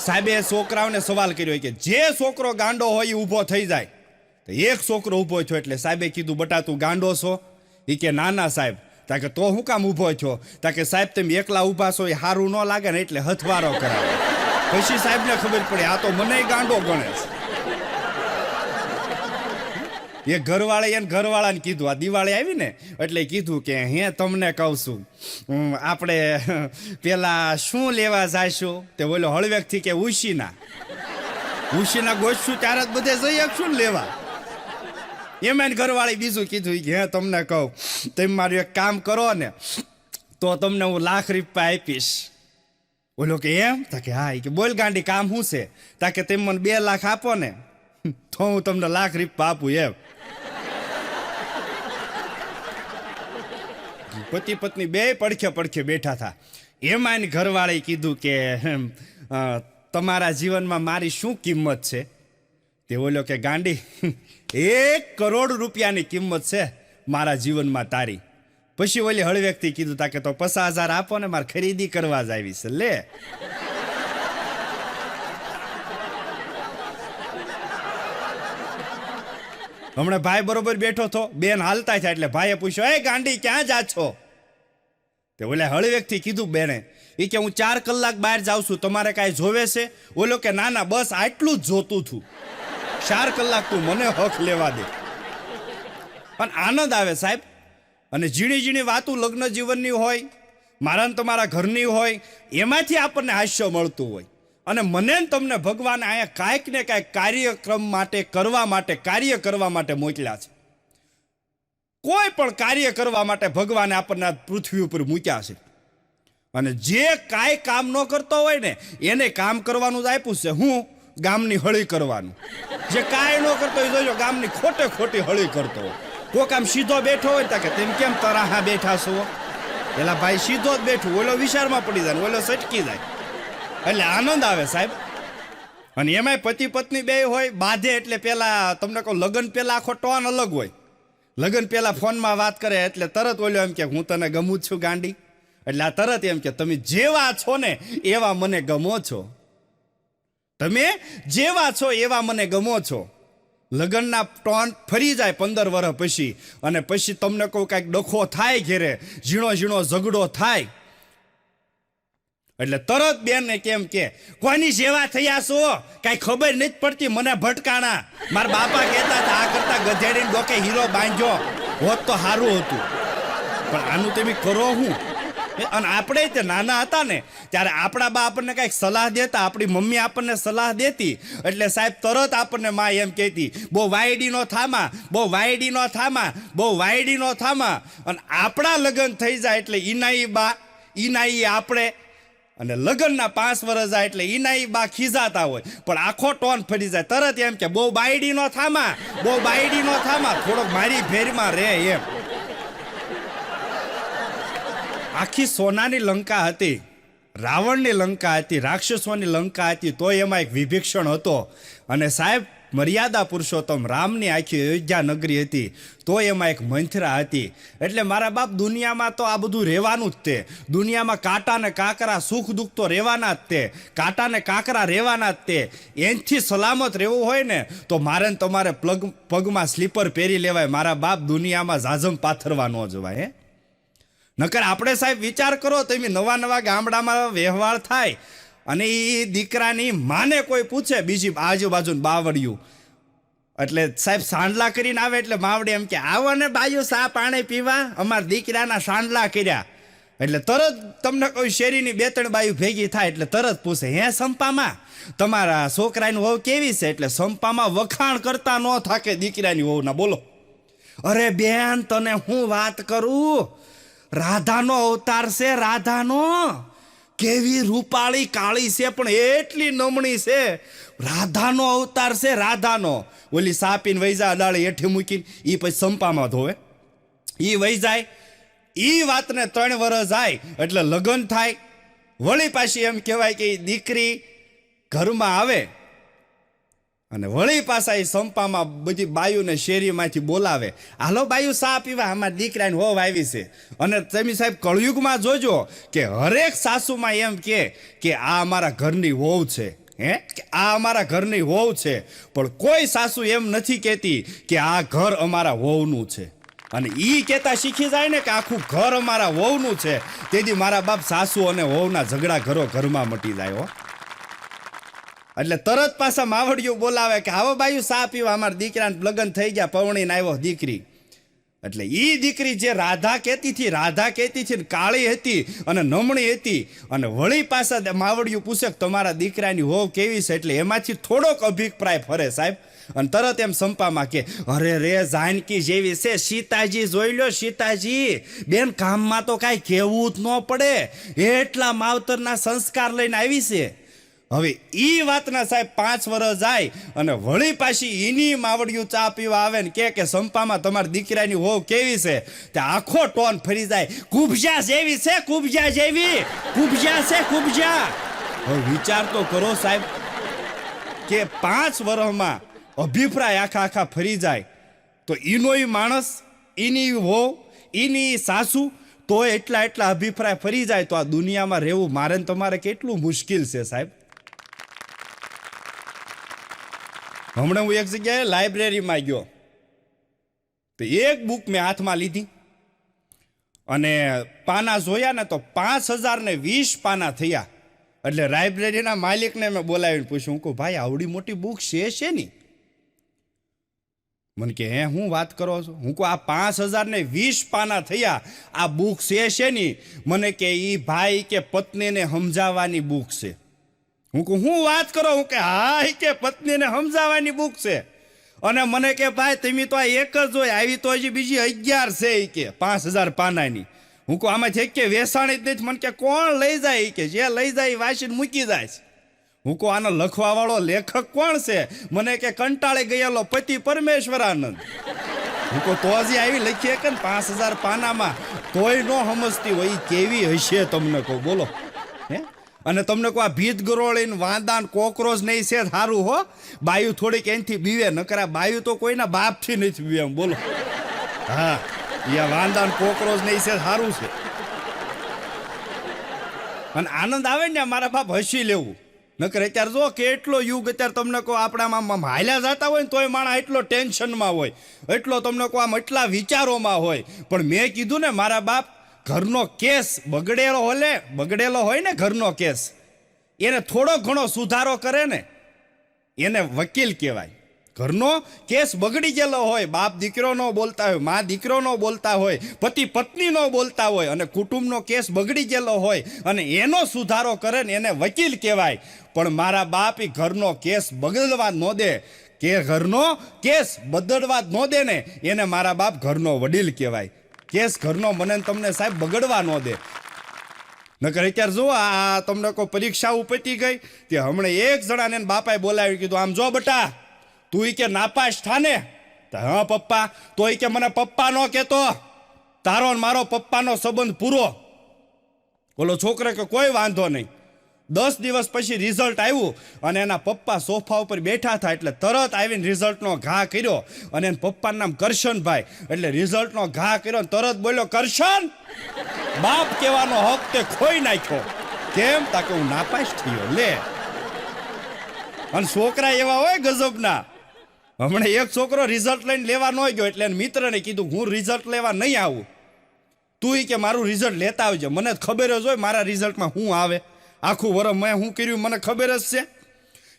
સાહેબે છોકરાઓને સવાલ કર્યો કે જે છોકરો ગાંડો હોય એ ઊભો થઈ જાય. તો એક છોકરો ઊભો થયો એટલે સાહેબે કીધું બટા તું ગાંડો છો? એ કે ના ના સાહેબ. તા કે તો હું કામ ઊભો છો? તા કે સાહેબ તમે એકલા ઊભા છો એ સારું ન લાગે ને એટલે હથવારો કરાવે. પછી સાહેબને ખબર પડી આ તો મને ગાંડો ગણે છે. એ ઘરવાળાને કીધું, આ દિવાળી આવી ને એટલે કીધું કે હે તમને કહું છું, આપણે પેલા શું લેવા જાશું? તે બોલો હળવેકથી કે ઉશીના ગોઠશું ત્યારે જ બધે જઈ શકશું ને લેવા. એમાં ઘરવાળી બીજું કીધું કે હે તમને કહું, તમે મારું એક કામ કરો ને તો તમને હું ₹1,00,000 આપીશ. બોલો કે એમ? તા કે હા. કે બોલ ગાંડી કામ શું છે? તા કે તમે મને 2 લાખ આપો ને તો હું તમને ₹1,00,000 આપું એમ. પતિ પત્ની બે પડખે બેઠા હતા. એમાં એની ઘરવાળાએ કીધું કે તમારા જીવનમાં મારી શું કિંમત છે? તે બોલ્યો કે ગાંડી 1 કરોડ રૂપિયાની કિંમત છે મારા જીવનમાં તારી. પછી ઓલી હળવેકથી કીધું તા કે તો 50,000 આપો ને મારે ખરીદી કરવા જ આવી છે લે. હમણાં ભાઈ બરોબર બેઠો હતો, બેન હાલતા થાય એટલે ભાઈએ પૂછ્યો, એ ગાંડી ક્યાં જા છો? તે ઓલા હળવેકથી કીધું બેને, એ કે હું 4 કલાક બહાર જાઉં છું, તમારે કાંઈ જોવે છે? ઓલો કે ના ના બસ આટલું જ જોતું છું, 4 કલાક તું મને હક લેવા દે. પણ આનંદ આવે સાહેબ. અને ઝીણી ઝીણી વાતું લગ્ન જીવનની હોય, મારા તમારા ઘરની હોય, એમાંથી આપણને હાસ્ય મળતું હોય. અને મને તમને ભગવાન અહીંયા કાંઈક ને કાંઈક કાર્યક્રમ માટે કરવા માટે મોકલ્યા છે. કોઈ પણ કાર્ય કરવા માટે ભગવાને આપણને પૃથ્વી ઉપર મૂક્યા છે. અને જે કાંઈ કામ ન કરતો હોય ને એને કામ કરવાનું જ આપ્યું છે. હું ગામની હળી કરવાનું. જે કાંઈ ન કરતો હોય જોજો ગામની ખોટી હળી કરતો હોય. કોક આમ સીધો બેઠો હોય તો કે તેમ કેમ તરાહા બેઠા છો? પેલા ભાઈ સીધો જ બેઠું, ઓલો વિચારમાં પડી જાય, ઓલો સટકી જાય. એટલે આનંદ આવે સાહેબ. અને એમાંય પતિ પત્ની બે હોય, બાંધે એટલે પેલા તમને કહું લગ્ન પેલા આખો ટોન અલગ હોય. લગ્ન પેલા ફોનમાં વાત કરે એટલે તરત ઓલો એમ કે હું તને ગમું જ છું ગાંડી. એટલે આ તરત એમ કે તમે જેવા છો ને એવા મને ગમો છો, તમે જેવા છો એવા મને ગમો છો. લગ્નના ટોન ફરી જાય 15 વર્ષ પછી, અને પછી તમને કોઈ કાંઈક ડખો થાય ઘેરે, ઝીણો ઝીણો ઝઘડો થાય, એટલે તરત બેનને કેમ કે કોની જેવા થયા છો, કાંઈ ખબર નથી પડતી, મને ભટકાણા. મારા બાપા કહેતા હતા આ કરતા ગધેડીને ડોકે હીરો બાંધ્યો હોત તો સારું હતું, પણ આનું તમે કરો હું. અને આપણે તે નાના હતા ને ત્યારે આપણા બા આપણને કાંઈક સલાહ દેતા, આપણી મમ્મી આપણને સલાહ દેતી, એટલે સાહેબ તરત આપણને માં એમ કહેતી બહુ વાયડી નો થામા, બહુ વાયડી નો થામા, બહુ વાયડી નો થામા. અને આપણા લગ્ન થઈ જાય એટલે ઈનાઈ બા ઈનાઈ આપણે, અને લગ્નના 5 વર્ષ જાય એટલે ઈનાઈ બા ખીજાતા હોય, પણ આખો ટોન ફરી જાય. તરત એમ કે બહુ બાયડી નો થામા, બહુ બાયડી નો થામા, થોડોક મારી ભેરમાં રહે એમ. આખી સોનાની લંકા હતી, રાવણની લંકા હતી, રાક્ષસોની લંકા હતી, તો એમાં એક વિભીષણ હતો. અને સાહેબ મર્યાદા પુરુષોત્તમ રામની આખી અયોધ્યા નગરી હતી, તો એમાં એક મંથરા હતી. એટલે મારા બાપ દુનિયામાં તો આ બધું રહેવાનું જ તે, દુનિયામાં કાંટા ને કાંકરા, સુખ દુઃખ તો રહેવાના જ તે, કાંટા ને કાંકરા રહેવાના જ તે. એનથી સલામત રહેવું હોય ને તો મારે ને તમારે પગમાં સ્લીપર પહેરી લેવાય. મારા બાપ દુનિયામાં ઝાઝમ પાથરવા ન જવાય. નકર આપણે સાહેબ વિચાર કરો, તમે નવા ગામડામાં વ્યવહાર થાય અને એ દીકરાની માને કોઈ પૂછે બીજી આજુબાજુ બાવડિયું, એટલે સાહેબ સાંડલા કરીને આવે એટલે માવડી એમ કે આવો ને બાયું સા પાણી પીવા, અમારા દીકરાના સાંડલા કર્યા. એટલે તરત તમને કોઈ શેરીની 2-3 બાયું ભેગી થાય એટલે તરત પૂછે, હે સંપામાં તમારા છોકરાની વહુ કેવી છે? એટલે સંપામાં વખાણ કરતા ન થાકે દીકરાની વહુના. બોલો, અરે બેન તને હું વાત કરું, રાધાનો અવતાર છે, રાધાનો કેવી રૂપાળી કાળી છે પણ એટલી નમણી છે. રાધાનો અવતાર છે, રાધાનો. ઓલી સાપીને વૈજા અડાળી હેઠી મૂકીને એ પછી સંપામાં ધોવે, એ વહી જાય. એ વાતને 3 વર્ષ જાય એટલે લગ્ન થાય. વળી પાછી એમ કહેવાય કે દીકરી ઘરમાં આવે અને વળી પાછા એ સંપામાં બધી બાયુને શેરીમાંથી બોલાવે, હાલો બાયુ સા પીવા, અમારા દીકરાની હોવ આવી છે. અને તમે સાહેબ કળયુગમાં જોજો કે હરેક સાસુમાં એમ કે આ અમારા ઘરની વહુ છે, આ અમારા ઘરની વહુ છે. પણ કોઈ સાસુ એમ નથી કહેતી કે આ ઘર અમારા વહુનું છે. અને ઈ કહેતા શીખી જાય ને કે આખું ઘર અમારા વહુનું છે, તેથી મારા બાપ સાસુ અને વહુના ઝઘડા ઘરમાં મટી જાય હો. એટલે તરત પાછા માવડિયું બોલાવે કે આવો બાયું સા પીવા, અમારા દીકરાને લગ્ન થઈ ગયા, પવણીને આવ્યો દીકરી. એટલે ઈ દીકરી જે રાધા કહેતી હતી, કાળી હતી અને નમણી હતી. અને વળી પાછા માવડિયું પૂછે કે તમારા દીકરાની વહુ કેવી છે? એટલે એમાંથી થોડોક અભિપ્રાય ફરે સાહેબ. અને તરત એમ સંપામાં કે અરે રે જાનકી જેવી છે, સીતાજી જોઈ લો, સીતાજી બેન કામમાં તો કાંઈ કહેવું જ ન પડે, એટલા માવતરના સંસ્કાર લઈને આવી છે. હવે ઈ વાતના સાહેબ 5 વર્ષ જાય અને વળી પાછી એની માવડિયું ચા પીવા આવે ને કે સંપામાં તમારી દીકરાની વહુ કેવી છે? તે આખો ટોન ફરી જાય, કુબજા જેવી છે, કુબજા જેવી, કુબજા છે, કુબજા. હવે વિચાર તો કરો સાહેબ કે 5 વર્ષમાં અભિપ્રાય આખા ફરી જાય, તો ઈનોય માણસ, એની વહુ, એની સાસુ, તો એટલા અભિપ્રાય ફરી જાય, તો આ દુનિયામાં રહેવું મારે ને તમારે કેટલું મુશ્કેલ છે સાહેબ. હમણાં હું એક જગ્યાએ લાઇબ્રેરીમાં ગયો, તો એક બુક મેં હાથમાં લીધી અને પાના જોયા ને તો 5020 પાના થયા. એટલે લાઇબ્રેરીના માલિકને મેં બોલાવીને પૂછ્યું, હું કહું ભાઈ આવડી મોટી બુક છે ની? મને કે હે હું વાત કરો છો? હું કહું આ 5020 પાના થયા, આ બુક છે ની? મને કે ઈ ભાઈ કે પત્નીને સમજાવવાની બુક છે. હું કહું હું વાત કરો? હું કે હા કે પત્નીને સમજાવવાની બુક છે. અને મને કે ભાઈ તમે તો આ એક જ હોય, આવી તો હજી બીજી 11 છે કે 5000 પાનાની. હું કહું આમાંથી એક કે વેસાણી જ નથી. મને કે કોણ લઈ જાય? કે જે લઈ જાય એ વાંચીને મૂકી જાય. હું કહું આનો લખવા વાળો લેખક કોણ છે? મને કે કંટાળી ગયેલો પતિ પરમેશ્વરાનંદ. હું કહું તો હજી આવી લખીએ કે 5000 પાનામાં તોય ન સમજતી હોય, કેવી હશે તમને કહું, બોલો. હે અને તમને કોઈ આ ભીત ગરોળીને વાંદાન કોકરોચ નહીં છે સારું હો. બાયું થોડીક એનથી બીવે, નકરા બાયું તો કોઈના બાપથી નથી બીવે એમ, બોલો. હા, એ વાંદાન કોકરોચ નહીં છે સારું છે. અને આનંદ આવે ને મારા બાપ હસી લેવું. નકર અત્યારે જો કેટલો યુગ અત્યારે તમને કહો આપણામાં હાલ્યા જતા હોય ને તોય માણસ એટલો ટેન્શનમાં હોય, એટલો તમને કહો આમ એટલા વિચારોમાં હોય. પણ મેં કીધું ને મારા બાપ ઘરનો કેસ બગડેલો હોય ને ઘરનો કેસ, એને થોડો ઘણો સુધારો કરે ને એને વકીલ કહેવાય. ઘરનો કેસ બગડી ગયેલો હોય, બાપ દીકરો ન બોલતા હોય, મા દીકરો ન બોલતા હોય, પતિ પત્ની ન બોલતા હોય અને કુટુંબનો કેસ બગડી ગયેલો હોય અને એનો સુધારો કરે ને એને વકીલ કહેવાય. પણ મારા બાપ એ ઘરનો કેસ બગડવા ન દે, કે ઘરનો કેસ બદલવા ન દે ને એને મારા બાપ ઘરનો વડીલ કહેવાય. કેસ ઘરનો મને તમને સાહેબ બગડવા ન દે. નકર અત્યારે જો આ તમને કોઈ પરીક્ષા ઉપતી ગઈ કે હમણાં એક જણાને બાપાએ બોલાવી કીધું આમ જો બટા તું કે નાપાસ થાને. હા પપ્પા. તો કે મને પપ્પા નો કહેતો, તારો ને મારો પપ્પાનો સંબંધ પૂરો. બોલો છોકરે કે કોઈ વાંધો નહીં. 10 દિવસ પછી રિઝલ્ટ આવ્યું અને એના પપ્પા સોફા ઉપર બેઠા હતા એટલે તરત આવીને રિઝલ્ટનો ઘા કર્યો અને એના પપ્પાનું નામ કરશનભાઈ, એટલે રિઝલ્ટનો ઘા કર્યો ને તરત બોલ્યો કરશન બાપ કહેવાનો હક તે ખોઈ નાખ્યો. કેમ? તાકે હું નાપાસ થયો. લે. અને છોકરા એવા હોય ગજબના. હમણાં એક છોકરો રિઝલ્ટ લઈને લેવા ન ગયો એટલે મિત્રને કીધું હું રિઝલ્ટ લેવા નહીં આવું, તું કે મારું રિઝલ્ટ લેતા આવજે. મને ખબર જ હોય મારા રિઝલ્ટમાં શું આવે, આખું વરસ મેં શું કર્યું મને ખબર જ છે.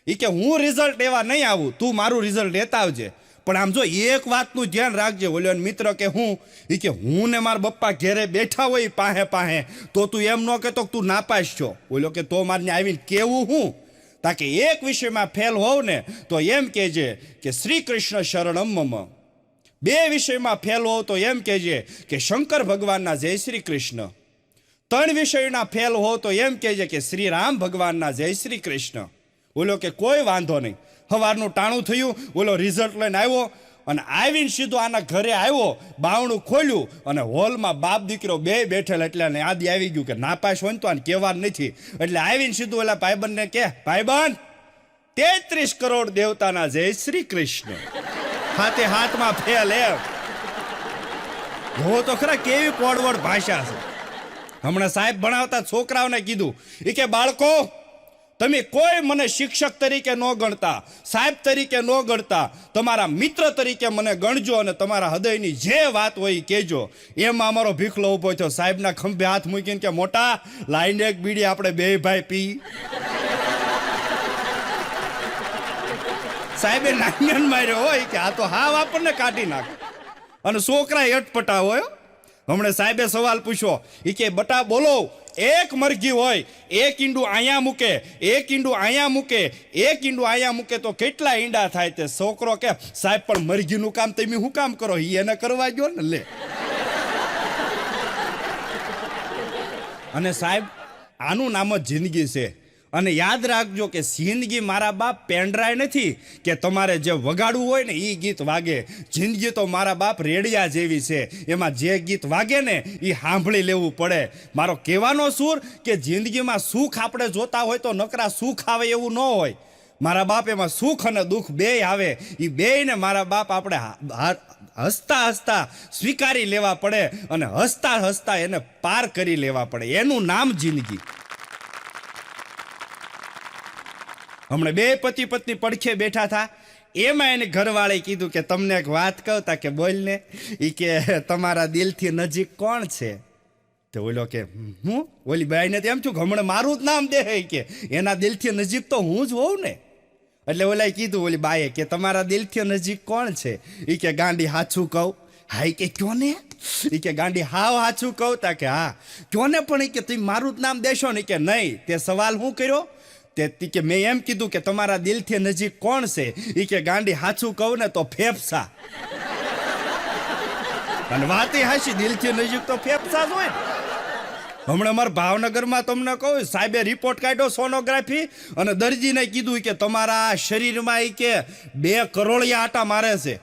એ કે હું રિઝલ્ટ લેવા નહીં આવું, તું મારું રિઝલ્ટ લેતા આવજે. પણ આમ જો એક વાતનું ધ્યાન રાખજે. ઓલો મિત્ર કે હું કે હું ને મારા બપ્પા ઘેરે બેઠા હોય પાહે તો તું એમ ન કહેતો તું નાપાસ છો. ઓલો કે તો મારને આવીને કેવું હું, તાકે એક વિષયમાં ફેલ હોવ ને તો એમ કહેજે કે શ્રી કૃષ્ણ શરણમ મમ. 2 વિષયમાં ફેલ હોવ તો એમ કહેજે કે શંકર ભગવાનના જય શ્રી કૃષ્ણ. 3 વિષયના ફેલ હોવ તો એમ કહેજે કે શ્રી રામ ભગવાનના જય શ્રી કૃષ્ણ. બોલો કે કોઈ વાંધો નહીં. સવારનું ટાણું થયું, બોલો રિઝલ્ટ લઈને આવ્યો અને આવીને સીધો આના ઘરે આવ્યો, બાવણું ખોલ્યું અને હોલમાં બાપ દીકરો બે બેઠેલા એટલે યાદ આવી ગયું કે નાપાસ હોય ને તો આને કહેવાનું નથી. એટલે આવીને સીધું ઓલા ભાઈબંધને કે ભાઈબંધ 33 કરોડ દેવતાના જય શ્રી કૃષ્ણ. હાથમાં ફેલ એમ. જો તો ખરા કેવી પોળવડ ભાષા છે. હમણાં સાહેબ ભણાવતા છોકરાઓને કીધું એ કે બાળકો તમે કોઈ મને શિક્ષક તરીકે ન ગણતા, સાહેબ તરીકે ન ગણતા, તમારા મિત્ર તરીકે મને ગણજો અને તમારા હૃદયની જે વાત હોય એ કહેજો. એમાં અમારો ભીખલો ઊભો થયો, સાહેબના ખંભે હાથ મૂકીને કે મોટા લાઈને એક બીડી આપણે 2 ભાઈ પી. સાહેબે નાંગન માર્યો હોય કે આ તો હાવ આપણને કાઢી નાખે. અને છોકરા અટપટા હોય. હમણાં સાહેબે સવાલ પૂછ્યો એ કે બટા બોલો, એક મરઘી હોય, એક ઈંડું અહીંયા મૂકે, એક ઈંડું અહીંયા મૂકે, એક ઈંડું અહીંયા મૂકે તો કેટલા ઈંડા થાય? તે છોકરો કે સાહેબ પણ મરઘીનું કામ તમે શું કામ કરો? એને કરવા ગયો ને. લે. અને સાહેબ આનું નામ જ જિંદગી છે. અને યાદ રાખજો કે જિંદગી મારા બાપ પેનડ્રાઈવ નથી કે તમારે જે વગાડવું હોય ને એ ગીત વાગે. જિંદગી તો મારા બાપ રેડિયા જેવી છે, એમાં જે ગીત વાગે ને એ સાંભળી લેવું પડે. મારો કહેવાનો સૂર કે જિંદગીમાં સુખ આપણે જોતા હોય તો નકરા સુખ આવે એવું ન હોય. મારા બાપ એમાં સુખ અને દુઃખ બેય આવે. એ બેયને મારા બાપ આપણે હસતા હસતા સ્વીકારી લેવા પડે અને હસતા હસતા એને પાર કરી લેવા પડે. એનું નામ જિંદગી. હમણાં 2 પતિ પત્ની પડખે બેઠા હતા, એમાં એને ઘરવાળે કીધું કે તમને એક વાત કહું તા કે બોલ ને. એ કે તમારા દિલથી નજીક કોણ છે? તો ઓલો કે હું. ઓલી બાઈને તો એમ છું કે હમણાં મારું જ નામ દે કે એના દિલથી નજીક તો હું જ હોઉં ને. એટલે ઓલાએ કીધું ઓલી બાએ કે તમારા દિલથી નજીક કોણ છે? એ કે ગાંડી હાચું કહું. હા એ કે ક્યો ને? એ કે ગાંડી હાવ હાચું કહું તા કે હા. ક્યો ને પણ એ કે તમે મારું જ નામ દેશો ને? કે નહીં. તે સવાલ શું કર્યો? તે કે મેં એમ કીધું કે તમારા દિલથી નજીક કોણ છે? એ કે ગાંડી હાચું કહું ને તો ફેફસા. અને વાત એ હાચી, દિલથી નજીક તો ફેફસા જ હોય. હમણાં અમારા ભાવનગરમાં તમને કહું સાહેબે રિપોર્ટ કાઢ્યો સોનોગ્રાફી અને દર્દીને કીધું કે તમારા શરીરમાં એ કે 2 કરોળિયા આટા મારે છે.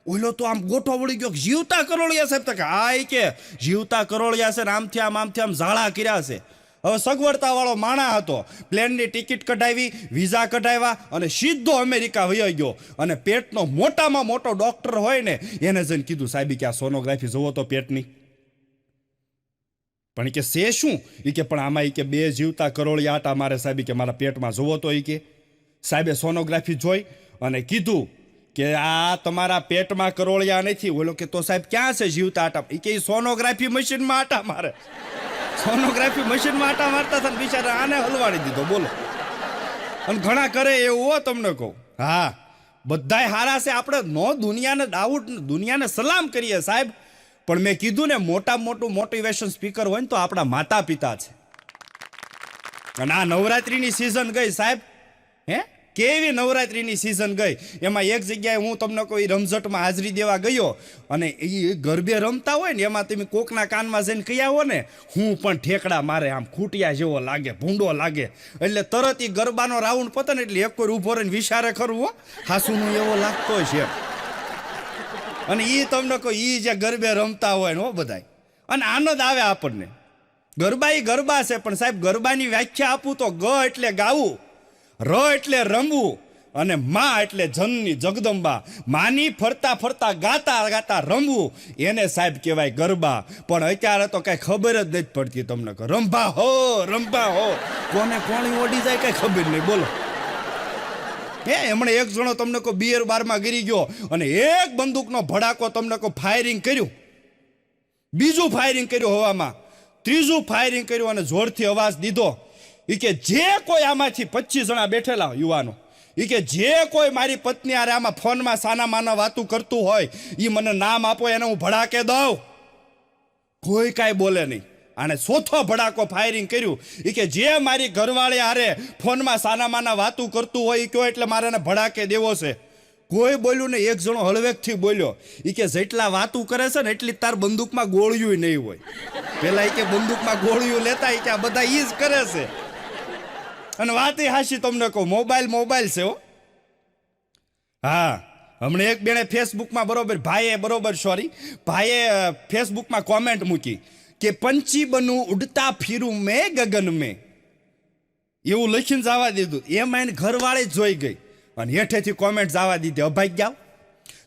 ઓલો તો આમ ગોઠો વળી ગયો, જીવતા કરોળિયા સાહેબ? તો કે હા એ કે જીવતા કરોળિયા છે ને આમથી આમ ઝાડા કર્યા છે. હવે સગવડતા વાળો માણા હતો, પ્લેનની ટિકિટ કઢાવી, વિઝા કઢાવ્યા અને સીધો અમેરિકા વયો ગયો. અને પેટનો મોટામાં મોટો ડોક્ટર હોય ને એને જઈને કીધું સાહેબ કે આ સોનોગ્રાફી જોવો તો પેટની. પણ કે છે શું? એ કે પણ આમાં કે 2 જીવતા કરોળિયા આટા મારે સાહેબ કે મારા પેટમાં જોવો તો. કે સાહેબે સોનોગ્રાફી જોઈ અને કીધું કે આ તમારા પેટમાં કરોળિયા નથી. ઓલો કે તો સાહેબ ક્યાં છે જીવતા આટા? એ કે સોનોગ્રાફી મશીનમાં આટા મારે. સોનોગ્રાફી મશીનમાં આટા મારતા હતા ને બિચારા આને હલવાડી દીધો. બોલો. અને ઘણા કરે એવું હો, તમને કહું. હા, બધાય હારા છે. આપણે નો દુનિયાને ડાઉટ, દુનિયાને સલામ કરીએ સાહેબ, પણ મેં કીધું ને મોટામાં મોટું મોટિવેશન સ્પીકર હોય ને તો આપણા માતા પિતા છે. અને આ નવરાત્રીની સિઝન ગઈ સાહેબ, હે કેવી નવરાત્રીની સિઝન ગઈ. એમાં એક જગ્યાએ હું તમને કોઈ રમઝટમાં હાજરી દેવા ગયો અને એ ગરબે રમતા હોય ને એમાં તમે કોકના કાનમાં જઈને કહી આવો ને, હું પણ ઠેકડા મારે, આમ ખૂટિયા જેવો લાગે, ભૂંડો લાગે. એટલે તરત એ ગરબાનો રાઉન્ડ પતે ને એટલે એક કોઈ ઊભો રહીને વિચારે ખરું હો, હાસુનું એવો લાગતો છે. અને એ તમને કહો એ જે ગરબે રમતા હોય ને હો બધાય, અને આનંદ આવે આપણને. ગરબા એ ગરબા છે, પણ સાહેબ ગરબાની વ્યાખ્યા આપું તો ગ એટલે ગાવું, ર એટલે રમવું, અને મા એટલે જનની જગદંબા. માની ફરતા ફરતા ગાતા ગાતા રમવું, એને સાહેબ કહેવાય ગરબા. પણ અત્યારે તો કઈ ખબર જ નથી પડતી તમને કહો. રંભા હો રંભા હો, કોને કોણી ઓડી જાય કઈ ખબર નહીં. બોલો. હમણાં એક જણો તમને કહો બિયર બારમાં ગીરી ગયો અને એક બંદૂકનો ભડાકો તમને કહો ફાયરિંગ કર્યું, બીજું ફાયરિંગ કર્યું હવામાં, ત્રીજું ફાયરિંગ કર્યું અને જોરથી અવાજ દીધો. એ કે જે કોઈ આમાંથી 25 જણા બેઠેલા યુવાનો, એ કે જે કોઈ મારી પત્ની આરે આમાં ફોનમાં સાના માના વાતું કરતું હોય એ મને નામ આપો, એને હું ભડાકે દઉં. કોઈ કાંઈ બોલે નહીં. આને ચોથો ભડાકો ફાયરિંગ કર્યું. એ કે જે મારી ઘરવાળી આરે ફોનમાં સાના માના વાતું કરતું હોય એ કયો એટલે મારે એને ભડાકે દેવો છે. કોઈ બોલ્યું ને. એક જણો હળવેકથી બોલ્યો. એ કે જેટલા વાતું કરે છે ને એટલી તાર બંદૂકમાં ગોળિયું નહીં હોય. પેલા એ કે બંદૂકમાં ગોળિયું લેતા એ કે આ બધા ઈ જ કરે છે. અને વાત એ હાશી તમને કહું, મોબાઈલ છે હો. હા, હમણાં એક બેને ફેસબુકમાં ભાઈએ ફેસબુકમાં કોમેન્ટ મૂકી કે પંછી બનું ઉડતા ફીરું મેં ગગન મેં, એવું લખીને જવા દીધું. એમાં એને ઘરવાળી જોઈ ગઈ અને હેઠેથી કોમેન્ટ જવા દીધી, અભાગ્યા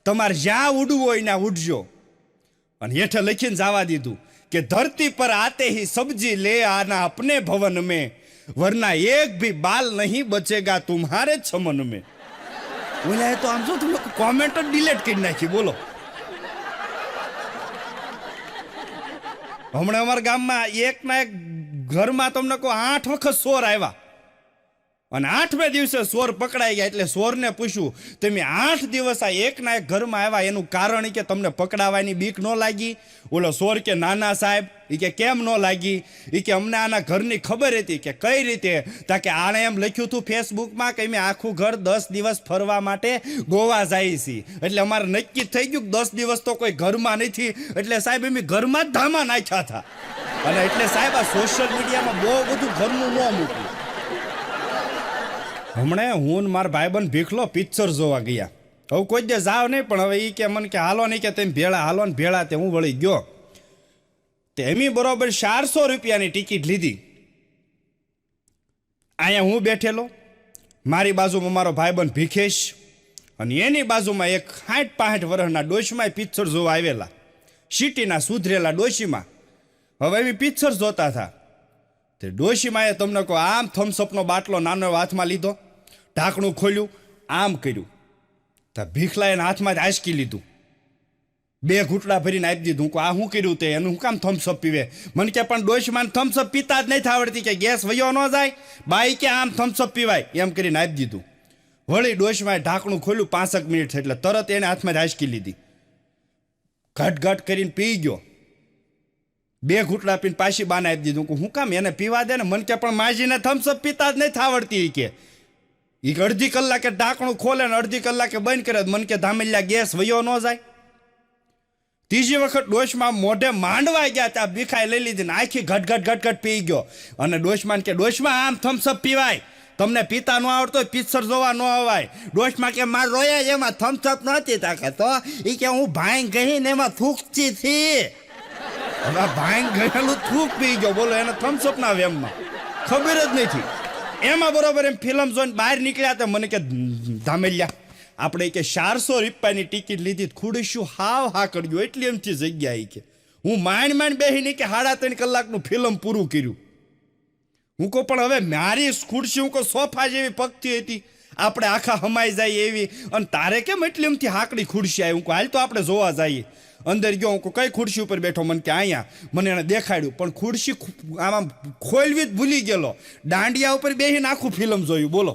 તમારે જ્યાં ઉડવું હોય ત્યાં ઉડજો. અને હેઠે લખીને જવા દીધું કે ધરતી પર આતે ही सब्जी ले आना अपने भवन में, वरना एक भी बाल नहीं बचेगा तुम्हारे चमन में. બોલ્યા તો આમ જો તમે કોમેન્ટ જ ડિલીટ કરી નાખી. બોલો. હમણાં અમારા ગામમાં એકના એક ઘરમાં તમને કહો 8 વખત ચોર આવ્યા અને 8મે દિવસે ચોર પકડાઈ ગયા. એટલે ચોરને પૂછ્યું તમે 8 દિવસ આ એકના એક ઘરમાં આવ્યા, એનું કારણ કે તમને પકડાવાની બીક ન લાગી? ઓલો ચોર કે નાના સાહેબ, એ કે કેમ ન લાગી? એ કે અમને આના ઘરની ખબર હતી. કે કઈ રીતે? તા કે આણે એમ લખ્યું હતું ફેસબુકમાં કે અમે આખું ઘર 10 દિવસ ફરવા માટે ગોવા જાય છે. એટલે અમારે નક્કી થઈ ગયું કે 10 દિવસ તો કોઈ ઘરમાં નથી. એટલે સાહેબ અમે ઘરમાં જ ધામા નાખ્યા હતા. અને એટલે સાહેબ આ સોશિયલ મીડિયામાં બહુ બધું ઘરનું ન મૂક્યું. હમણાં હું ને મારા ભાઈબંધ ભીખલો પિક્ચર જોવા ગયા. હવે કોઈ દે જાવ નહીં, પણ હવે એ કે મને કે હાલો નહીં, કે તેમ ભેળા હાલો ને ભેળા. તે હું વળી ગયો. તે એમી બરોબર 400 રૂપિયાની ટિકિટ લીધી. અહીંયા હું બેઠેલો, મારી બાજુમાં મારો ભાઈબંધ ભીખેશ અને એની બાજુમાં એક 60-65 વર્ષના ડોશીમાં પિક્ચર જોવા આવેલા, સિટીના સુધરેલા ડોશીમાં. હવે એમ પિક્ચર જોતા હતા. તે ડોશીમાએ તમને કહો આમ થમ્સઅપનો બાટલો નાનો હાથમાં લીધો, ઢાંકણું ખોલ્યું, આમ કર્યું. તો ભીખલા એના હાથમાં જ આંચકી લીધું, 2 ઘૂંટડા ભરીને આપી દીધું. આ શું કર્યું? તે એનું શું કામ થમ્સઅપ પીવે? મને કે પણ ડોશીમાને થમ્સઅપ પીતા જ નથી આવડતી, કે ગેસ વયો ન જાય. બાઈ કે આમ થમ્સઅપ પીવાય, એમ કરીને આપી દીધું. વળી ડોશીમાએ ઢાંકણું ખોલ્યું, 5 મિનિટ એટલે તરત એને હાથમાં જ આંચકી લીધી, ઘટ કરીને પી ગયો. 2 ઘૂંટડા પીને પાછી બાને આપી દીધું. હું કામ એને પીવા દે ને. મને કે પણ માજીને થમ્સઅપ પીતા જ નથી આવડતી. કે એ અડધી કલાકે ઢાંકણું ખોલે ને અડધી કલાકે બંધ કરે. મને કે ધામેલિયા ગેસ વયો ન જાય. ત્રીજી વખત ડોશમાં મોઢે માંડવા ગયા, ત્યાં ભીખાઈ લઈ લીધી ને આખી ઘટ પી ગયો. અને ડોશમાં કે ડોશમાં આમ થમ્સઅપ પીવાય, તમને પીતા ન આવડતો પિક્ચર જોવા ન અવાય. ડોશમાં કે મારે રોયા એમાં થમ્સઅપ નહોતી તાકે તો એ કે હું ભાઈ ગઈ ને એમાં થૂકતી હતી. હવે ભાંગ ગયેલું થૂક પી ગયો. બોલો, એને થમ્સઅપ ના વેમમાં ખબર જ નથી. એમાં બરોબર એમ ફિલ્મ જોઈને બહાર નીકળ્યા તો મને કે ધામેલિયા આપણે કે 400 રૂપિયાની ટિકિટ લીધી, ખુડીશું હાવ હા કરજો એટલી એમથી જગ્યા. કે હું માંડ બેહીને કે 3.5 કલાકનું ફિલ્મ પૂરું કર્યું. હું કહું પણ હવે મારી ખુરશી હું કહું સોફા જેવી પગથી હતી, આપણે આખા હમાઈ જાય એવી, અને તારે કેમ એટલી એમથી હાકડી ખુરશી આવી? હું કહું હાલ તો આપણે જોવા જઈએ. અંદર ગયો, હું કહું કઈ ખુરશી ઉપર બેઠો? મને કે અહીંયા. મને એને દેખાડ્યું, પણ ખુરશી આમાં ખોલવી જ ભૂલી ગયેલો. દાંડિયા ઉપર બેસીને આખું ફિલ્મ જોયું. બોલો,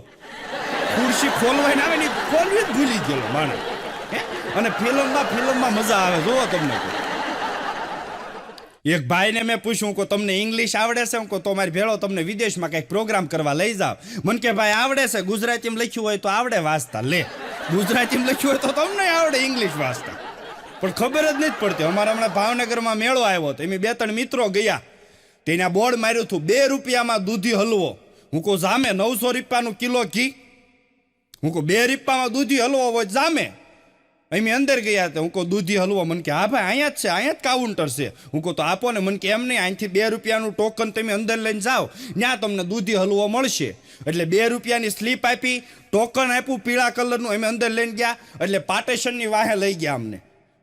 ખુરશી ખોલવાને આવે ને ખોલવી જ ભૂલી ગયેલો માણસ. અને ફિલ્મમાં મજા આવે. જોવો તમને એક ભાઈને મેં પૂછ્યું કે તમને ઇંગ્લિશ આવડે છે? હું કહું તો મારી ભેળો તમને વિદેશમાં કંઈક પ્રોગ્રામ કરવા લઈ જાવ. મને કે ભાઈ આવડે છે, ગુજરાતીમાં લખ્યું હોય તો આવડે વાંચતા. લે, ગુજરાતીમાં લખ્યું હોય તો તમને આવડે ઇંગ્લિશ વાંચતા? પણ ખબર જ નથી પડતી. અમારા હમણાં ભાવનગરમાં મેળો આવ્યો હતો, એમ 2-3 મિત્રો ગયા. તેને બોર્ડ માર્યું હતું 2 રૂપિયામાં દૂધી હલવો. હું કહું જામે 900 રૂપિયાનું કિલો ઘી. હું કહું 2 રૂપિયામાં દૂધી હલવો હોય જામે. અમે અંદર ગયા હતા. હું કહું દૂધી હલવો. મને કે હા ભાઈ અહીંયા જ છે, અહીંયા જ કાઉન્ટર છે. હું કહું તો આપો ને. મને કે એમ નહીં, અહીંથી 2 રૂપિયાનું ટોકન તમે અંદર લઈને જાઓ, ત્યાં તમને દૂધી હલવો મળશે. એટલે 2 રૂપિયાની સ્લીપ આપી, ટોકન આપ્યું પીળા કલરનું. અમે અંદર લઈને ગયા, એટલે પાર્ટેશનની વાહે લઈ ગયા અમને.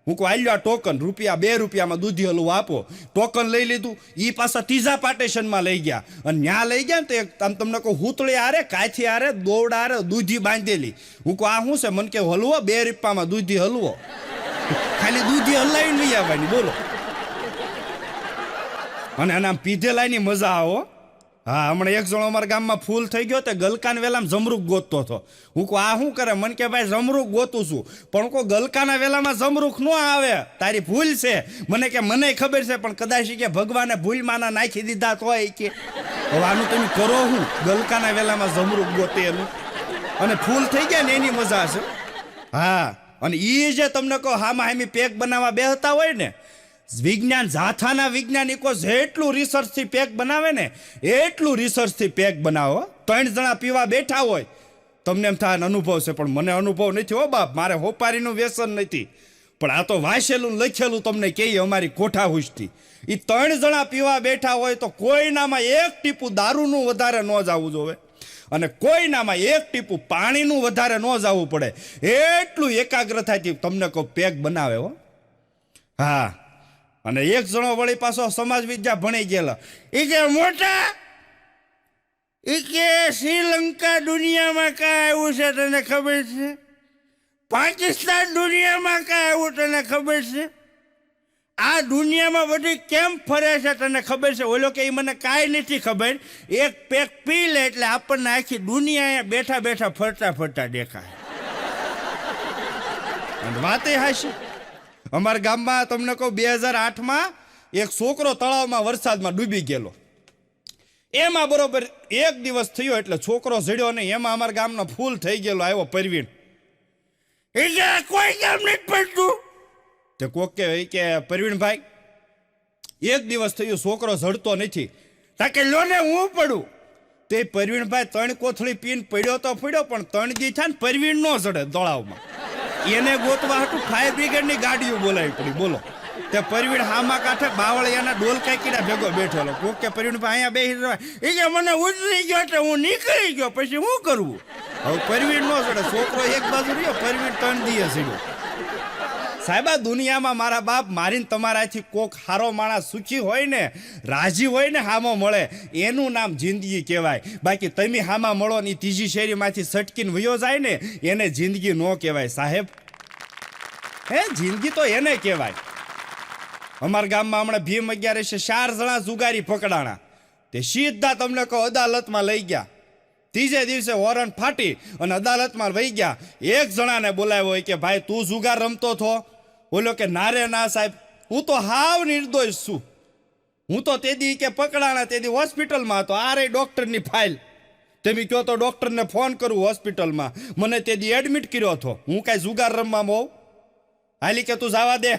હું કહું આલ્યો આ ટોકન, 2 રૂપિયામાં દૂધી હલવો આપો. ટોકન લઈ લીધું. એ પાછા ત્રીજા પાર્ટેશનમાં લઈ ગયા, અને ત્યાં લઈ ગયા ને તો એક તમને કહું હુતળી આરે, કાથી આરે, દોરડા આરે દૂધી બાંધેલી. હું કહું આ શું છે? મને કે હલવો 2 રૂપિયામાં દૂધી હલવો. ખાલી દૂધી હલાવીને લઈ આવવાની. બોલો, અને આમ પીધેલાની મજા આવો. હા, હમણાં એક જણો અમારા ગામમાં ફૂલ થઈ ગયો તે ગલકાન વેલામાં જમરૂક ગોતતો હતો. હું કહું આ શું કરે? મને કે ભાઈ જમરૂક ગોતું છું. પણ કોઈ ગલકાના વેલામાં જમરૂક ન આવે, તારી ભૂલ છે. મને કે મને ખબર છે, પણ કદાચ કે ભગવાને ભૂલમાંના નાખી દીધા તો કે હવે આનું તમે કરો હું? ગલકાના વેલામાં જમરૂક ગોતે એનું, અને ફૂલ થઈ ગયા ને એની મજા છે. હા, અને એ જે તમને કહો હામાં હામી પેક બનાવવા બેહતા હોય ને, વિજ્ઞાન જાથાના વૈજ્ઞાનિકો જેટલું રિસર્ચથી પેક બનાવે ને એટલું રિસર્ચથી પેક બનાવો. 3 જણા પીવા બેઠા હોય, તમને એમ થાય અનુભવ છે, પણ મને અનુભવ નથી હો બાપ, મારે હોપારીનું વ્યસન નથી. પણ આ તો વાંચેલું લખેલું તમને કહીએ અમારી કોઠા હુસથી. એ 3 જણા પીવા બેઠા હોય તો કોઈનામાં 1 ટીપું દારૂનું વધારે ન જવું જોવે, અને કોઈનામાં 1 ટીપું પાણીનું વધારે ન જવું પડે. એટલું એકાગ્રતાથી તમને કહો પેક બનાવે હો. હા, અને એક જણો વળી પાછો સમાજ વિદ્યા ભણી ગયેલો. એ કે મોટા, એ કે શ્રીલંકા દુનિયામાં કાંઈ આવ્યું છે તને ખબર છે? પાકિસ્તાન દુનિયામાં કાંઈ આવ્યું તને ખબર છે? આ દુનિયામાં બધી કેમ ફરે છે તને ખબર છે? ઓલો કે મને કાંઈ નથી ખબર, એક પેક પી લે એટલે આપણને આખી દુનિયા બેઠા બેઠા ફરતા દેખાય. અને વાતે હાશી. અમારા ગામમાં તમને કહું 2008માં એક છોકરો તળાવમાં વરસાદમાં ડૂબી ગયેલો. એમાં બરોબર 1 દિવસ થયો એટલે છોકરો જડ્યો નહીં. એમાં અમારા ગામનો ફૂલ થઈ ગયેલો આવ્યો પરવીણ. એ કોઈ કામ નથી પડતું. તે કોક કે પરવીણભાઈ 1 દિવસ થયો છોકરો જડતો નથી, તાકે લોને હું પડું. તે પરવીણભાઈ 3 કોથળી પીને પડ્યો તો પડ્યો, પણ 3 દી થાય ને પરવીણ ન જડે તળાવમાં. એને ગોતવા હતું ફાયર બ્રિગેડની ગાડીઓ બોલાવી પડી. બોલો, તે પરવીણ હામા કાંઠે બાવળિયાના ડોલ કાંકીડા ભેગો બેઠેલો. કોક કે પરવીણભાઈ અહીંયા બેસી રહેવા. એ કે મને ઉતરી ગયો એટલે હું નીકળી ગયો, પછી શું કરવું? હવે પરવીણ ન ચડે, છોકરો એક બાજુ રહ્યો, પરવીણ 3 દિવસ ચડ્યો. સાહેબા, દુનિયામાં મારા બાપ મારીને તમારાથી કોક હારો માણસ સુખી હોય ને, રાજી હોય ને, હામો મળે, એનું નામ જિંદગી કહેવાય. બાકી તમે હામા મળો ને ત્રીજી શેરીમાંથી સટકીને વયો જાય ને, એને જિંદગી ન કહેવાય સાહેબ. જિંદગી તો એને કહેવાય. અમારા ગામમાં હમણાં ભીમ 11 4 જણા જુગારી પકડાણા. તે સીધા તમને કહો અદાલતમાં લઈ ગયા. ત્રીજે દિવસે વોરંટ ફાટી અને અદાલતમાં વહી ગયા. એક જણાને બોલાવ્યો હોય કે ભાઈ તું જુગાર રમતો થો? બોલો કે નારે ના સાહેબ, હું તો હાવ નિર્દોષ છું. હું તો તેદી કે પકડાણા તેદી હોસ્પિટલમાં હતો. આ રે ડોક્ટરની ફાઇલ. તમે કહો તો ડોક્ટરને ફોન કરું હોસ્પિટલમાં. મને તેદી એડમિટ કર્યો હતો. હું કાંઈ જુગાર રમવામાં હોઉં? હાલી કે તું જવા દે.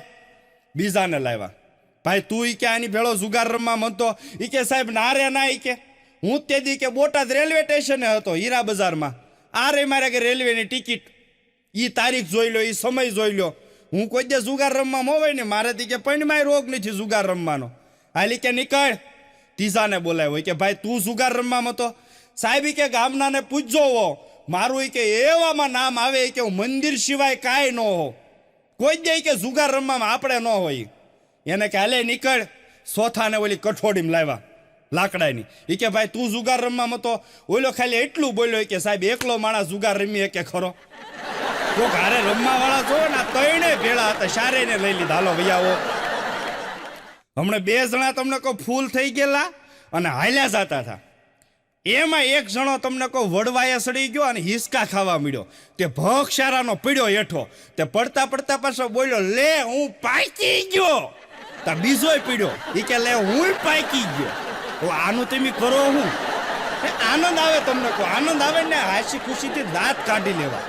બીજાને લાવ્યા. ભાઈ તું ઈ કે આની ભેળો જુગાર રમવામાં હતો? ઈ કે સાહેબ નારે ના. ઈ કે હું તેદી કે બોટાદ રેલવે સ્ટેશને હતો, હીરા બજારમાં. આ રે મારે કે રેલવેની ટિકિટ, ઈ તારીખ જોઈ લો, ઈ સમય જોઈ લો. હું કોઈ દે જુગાર રમવામાં હોય ને, મારેથી કે પૈણમાં રોગ નથી જુગાર રમવાનો. હાલી કે નીકળ. ત્રીજાને બોલાવ્યો કે ભાઈ તું જુગાર રમવામાં હતો? સાહેબ કે ગામનાને પૂછજો હો, મારું કે એવામાં નામ આવે કે હું મંદિર સિવાય કાંઈ ન હો. કોઈ દે કે જુગાર રમવામાં આપણે ન હોય. એને કે હાલે નીકળ, સોથાને ઓલી કઠોડીમાં લાવ્યા લાકડાની. એ કે ભાઈ તું જુગાર રમવામાં તો ઓલો ખાલી એટલું બોલ્યો કે સાહેબ એકલો માણસ જુગાર રમી કે ખરો? કોક હારે રમવા વાળા જો ને ત્રણે ભેળા હતા, સારેને લઈ લીધા, હાલો વૈયાઓ. હમણાં 2 જણા તમને કહો ફૂલ થઈ ગયેલા અને હાલ્યા જતા હતા. એમાં એક જણો તમને કહો વડવાયા સડી ગયો અને હિસકા ખાવા મળ્યો. તે ભક્ષારાનો પીડ્યો હેઠો. તે પડતા પડતા પાછો બોલ્યો, લે હું પાકી ગયો. તા બીજોય પીડ્યો, એ કે લે હું પાકી ગયો. આનું તમે કરો હું? આનંદ આવે તમને કહો, આનંદ આવે ને હાસી ખુશીથી દાંત કાઢી લેવા.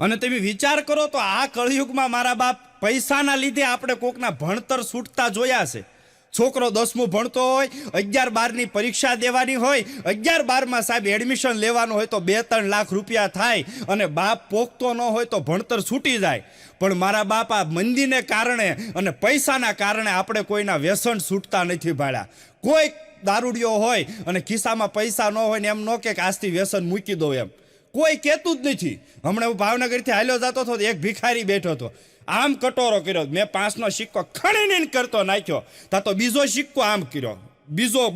અને તમે વિચાર કરો તો આ કળયુગમાં મારા બાપ પૈસાના લીધે આપણે કોકના ભણતર છૂટતા જોયા છે. છોકરો 10મું ભણતો હોય, 11-12ની પરીક્ષા દેવાની હોય, 11-12માં સાહેબ એડમિશન લેવાનું હોય તો 2-3 લાખ રૂપિયા થાય અને બાપ પોખતો ન હોય તો ભણતર છૂટી જાય. પણ મારા બાપ આ મંદીને કારણે અને પૈસાના કારણે આપણે કોઈના વ્યસન છૂટતા નથી ભાડ્યા. કોઈ દારૂડિયો હોય અને ખિસ્સામાં પૈસા ન હોય ને એમ ન કે આજથી વ્યસન મૂકી દો એમ કોઈ કહેતું જ નથી. હમણાં હું ભાવનગરથી હાલ્યો જતો હતો, એક ભિખારી બેઠો હતો, આમ કટોરો કર્યો, મેં 5નો સિક્કો ખણીને કરતો નાખ્યો, તા તો બીજો સિક્કો આમ કર્યો,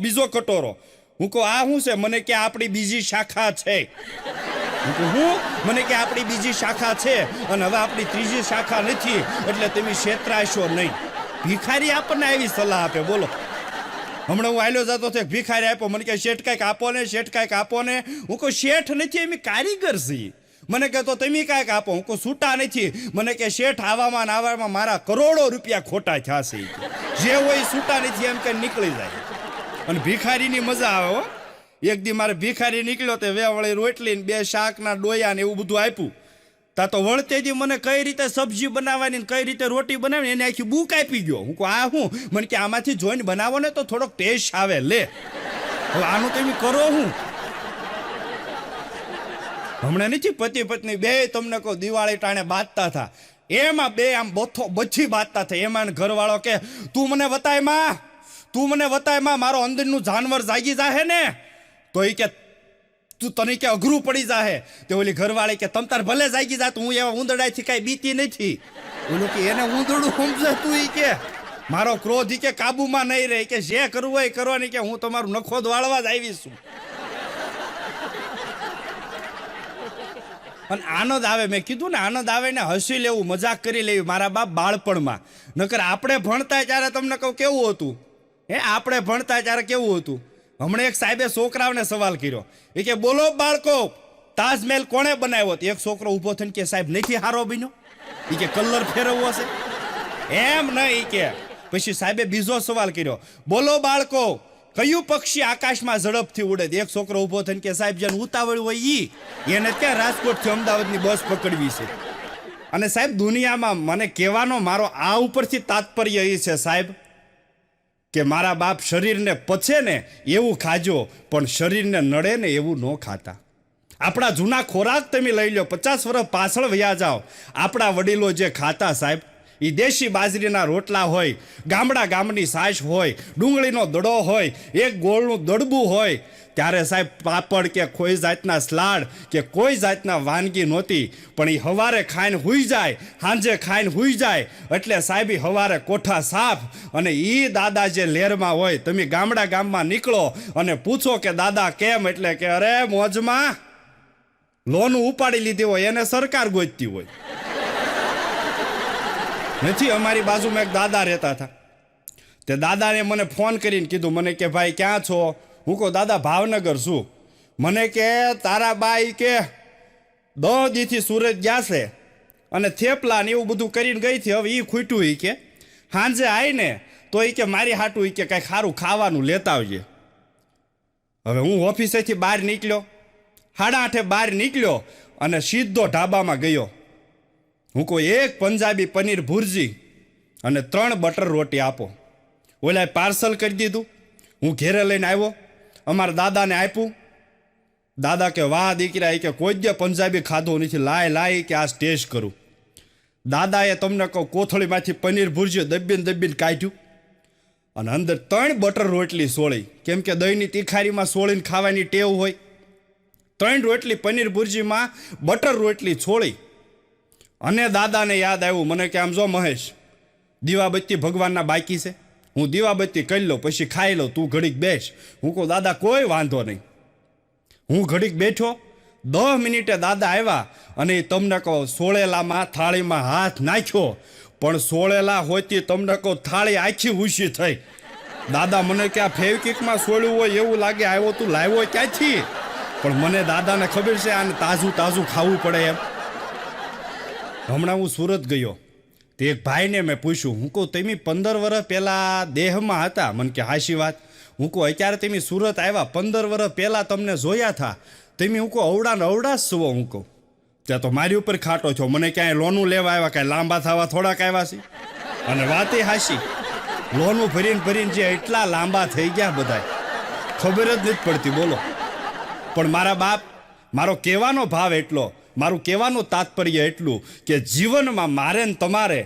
બીજો કટોરો. હું કહું આ શું છે? મને કે આપણી બીજી શાખા છે. હું કહું હું? મને કે આપણી બીજી શાખા છે અને હવે આપણી ત્રીજી શાખા નથી, એટલે તમે છેતરાશો નહીં. ભિખારી આપણને આવી સલાહ આપે, બોલો. હમણાં હું હાલ્યો જતો હતો, ભિખારી આપ્યો, મને કે શેઠ કાંઈક આપો ને, શેઠ કાંઈક આપો ને. હું કહું શેઠ નથી, એમ કારીગર છીએ. મને કહે તો તમે કાંઈક આપો. હું કહું છૂટા નથી. મને કે શેઠ આવામાં ને આવામાં મારા કરોડો રૂપિયા ખોટા થયા છે, જે હોય છૂટા નથી એમ કે નીકળી જાય. અને ભિખારીની મજા આવે હો. એક દી મારે ભિખારી નીકળ્યો તે વેવળી રોટલી ને 2 શાકના ડોયા ને એવું બધું આપ્યું. તા તો વળતેથી મને કઈ રીતે સબ્જી બનાવવાની ને કઈ રીતે રોટી બનાવવાની એને આખી બુક આપી ગયો. હું કહું આ હું? મને કે આમાંથી જોઈને બનાવો ને તો થોડોક ટેસ્ટ આવે. લે હવે આનું તમે કરો હું? હમણાં નથી પતિ પત્ની બે તમને કહો દિવાળી ટાણે બાંધતા હતા, એમાં બે આમ બચ્છી બાંધતા હતા. એમાં ઘરવાળો કે તું મને વતાય માં, મારો અંદરનું જાનવર જાગી જાહે ને તો એ કે તું તને કે અઘરું પડી જાહે. તે ઓલી ઘરવાળી કે તમ તાર ભલે જાગી જા, હું એવા ઉંદરડાથી કાંઈ બીતી નથી. ઓલું કે એને ઉંદરડું સમજે તું? ઈ કે મારો ક્રોધ ઈ કે કાબુમાં નહીં રહે, કે જે કરવું હોય કરવાની, કે હું તમારું નખોદ વાળવા જ આવી છું. અને આનંદ આવે, મેં કીધું ને આનંદ આવે ને હસી લેવું, મજાક કરી લેવી. મારા બાપ બાળપણમાં, નકર આપણે ભણતા ત્યારે તમને કહું કેવું હતું, આપણે ભણતા ત્યારે કેવું હતું. હમણાં એક સાહેબે છોકરાઓને સવાલ કર્યો, એ કે બોલો બાળકો તાજમહેલ કોણે બનાવ્યો? એક છોકરો ઊભો થઈને કે સાહેબ નથી હારો બન્યો, એ કે કલર ફેરવવો છે એમ નહીં કે. પછી સાહેબે બીજો સવાલ કર્યો, બોલો બાળકો કયું પક્ષી આકાશમાં ઝડપથી ઉડે? એક છોકરો ઊભો થઈને કે સાહેબ જેને ઉતાવળ હોય એને ક્યાં રાજકોટથી અમદાવાદની બસ પકડવી છે. અને સાહેબ દુનિયામાં મને કહેવાનો મારો આ ઉપરથી તાત્પર્ય એ છે સાહેબ કે મારા બાપ શરીરને પચે ને એવું ખાજો, પણ શરીરને નડે ને એવું ન ખાતા. આપણા જૂના ખોરાક તમે લઈ લો, 50 વર્ષ પાછળ વયા જાઓ, આપણા વડીલો જે ખાતા સાહેબ, એ દેશી બાજરીના રોટલા હોય, ગામની છાશ હોય, ડુંગળીનો દડો હોય, એક ગોળનું દડબું હોય. ત્યારે સાહેબ પાપડ કે કોઈ જાતના સલાડ કે કોઈ જાતના વાનગી નહોતી, પણ એ હવારે ખાઈને હુઈ જાય, સાંજે ખાઈને હુઈ જાય. એટલે સાહેબ હવારે કોઠા સાફ, અને એ દાદા જે લેરમાં હોય, તમે ગામમાં નીકળો અને પૂછો કે દાદા કેમ? એટલે કે અરે મોજમાં, લોન ઉપાડી લીધી હોય એને સરકાર ગોતતી હોય. નથી, અમારી બાજુમાં એક દાદા રહેતા હતા. તે દાદાને મને ફોન કરીને કીધું, મને કે ભાઈ ક્યાં છો? હું કહું દાદા ભાવનગર છું. મને કે તારા બાઈ કે 10 દીથી સુરત ગયા છે અને થેપલા ને એવું બધું કરીને ગઈ હતી, હવે એ ખૂટ્યું. એ કે સાંજે આવીને તો એ કે મારી હાટું કે કાંઈ સારું ખાવાનું લેતા આવજે. હવે હું ઓફિસેથી બહાર નીકળ્યો, 8:30 બહાર નીકળ્યો અને સીધો ઢાબામાં ગયો. હું કોઈ એક પંજાબી પનીર ભુરજી અને 3 બટર રોટી આપો. ઓલા પાર્સલ કરી દીધું. હું ઘેરે લઈને આવ્યો, અમારા દાદાને આપ્યું. દાદા કે વાહ દીકરા, કે કોઈ જ પંજાબી ખાધું નથી, લાય કે આ ટેસ્ટ કરું. દાદાએ તમને કહું કોથળીમાંથી પનીર ભુરજી દબીને કાઢ્યું અને અંદર 3 બટર રોટલી સોળી, કેમ કે દહીંની તીખારીમાં સોળીને ખાવાની ટેવ હોય. 3 રોટલી પનીર ભુરજીમાં બટર રોટલી છોડી. અને દાદાને યાદ આવ્યું, મને કે આમ જો મહેશ, દીવાબત્તી ભગવાનના બાકી છે, હું દીવાબત્તી કરી લઉં પછી ખાઈ લઉં, તું ઘડીક બેસ. હું કહું દાદા કોઈ વાંધો નહીં. હું ઘડીક બેઠો, 10 મિનિટે દાદા આવ્યા અને તમને કહો સોળેલામાં થાળીમાં હાથ નાખ્યો, પણ સોળેલા હોયતી તમને કહો થાળી આખી ઊંચી થઈ. દાદા મને કે આ ફેવિકિકમાં સોળ્યું હોય એવું લાગે, આવ્યો તું લાવ્યો ક્યાંથી? પણ મને દાદાને ખબર છે આને તાજું તાજું ખાવું પડે એમ. હમણાં હું સુરત ગયો, તે એક ભાઈને મેં પૂછ્યું, હું કહું તમે 15 વર્ષ પહેલાં દેહમાં હતા? મને કે હાશી વાત. હું કહું અત્યારે તમે સુરત આવ્યા, 15 વર્ષ પહેલાં તમને જોયા હતા, તમે હું કહું અવડા ને અવડા જ સુવો. હું કહું ત્યાં તો મારી ઉપર ખાટો છો, મને ક્યાંય લોનું લેવા આવ્યા, કાંઈ લાંબા થવા થોડાક આવ્યા છે? અને વાત એ હાશી, લોનું ભરીને ભરીને જે એટલા લાંબા થઈ ગયા બધા, ખબર જ નથી પડતી બોલો. પણ મારા બાપ, મારો કહેવાનો ભાવ એટલો, મારું કહેવાનું તાત્પર્ય એટલું કે જીવનમાં મારે ને તમારે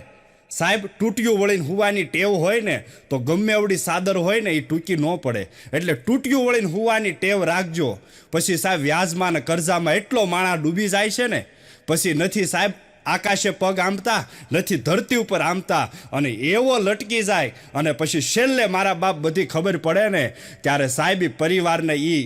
સાહેબ તૂટિયું વળીને હુવાની ટેવ હોય ને તો ગમે એવડી સાદર હોય ને એ ટૂંકી ન પડે. એટલે તૂટિયું વળીને હુવાની ટેવ રાખજો. પછી સાહેબ વ્યાજમાં ને કરજામાં એટલો માણા ડૂબી જાય છે ને, પછી નથી સાહેબ આકાશે પગ આંબતા, નથી ધરતી ઉપર આંબતા, અને એવો લટકી જાય અને પછી છેલ્લે મારા બાપ બધી ખબર પડે ને ત્યારે સાહેબ પરિવારને એ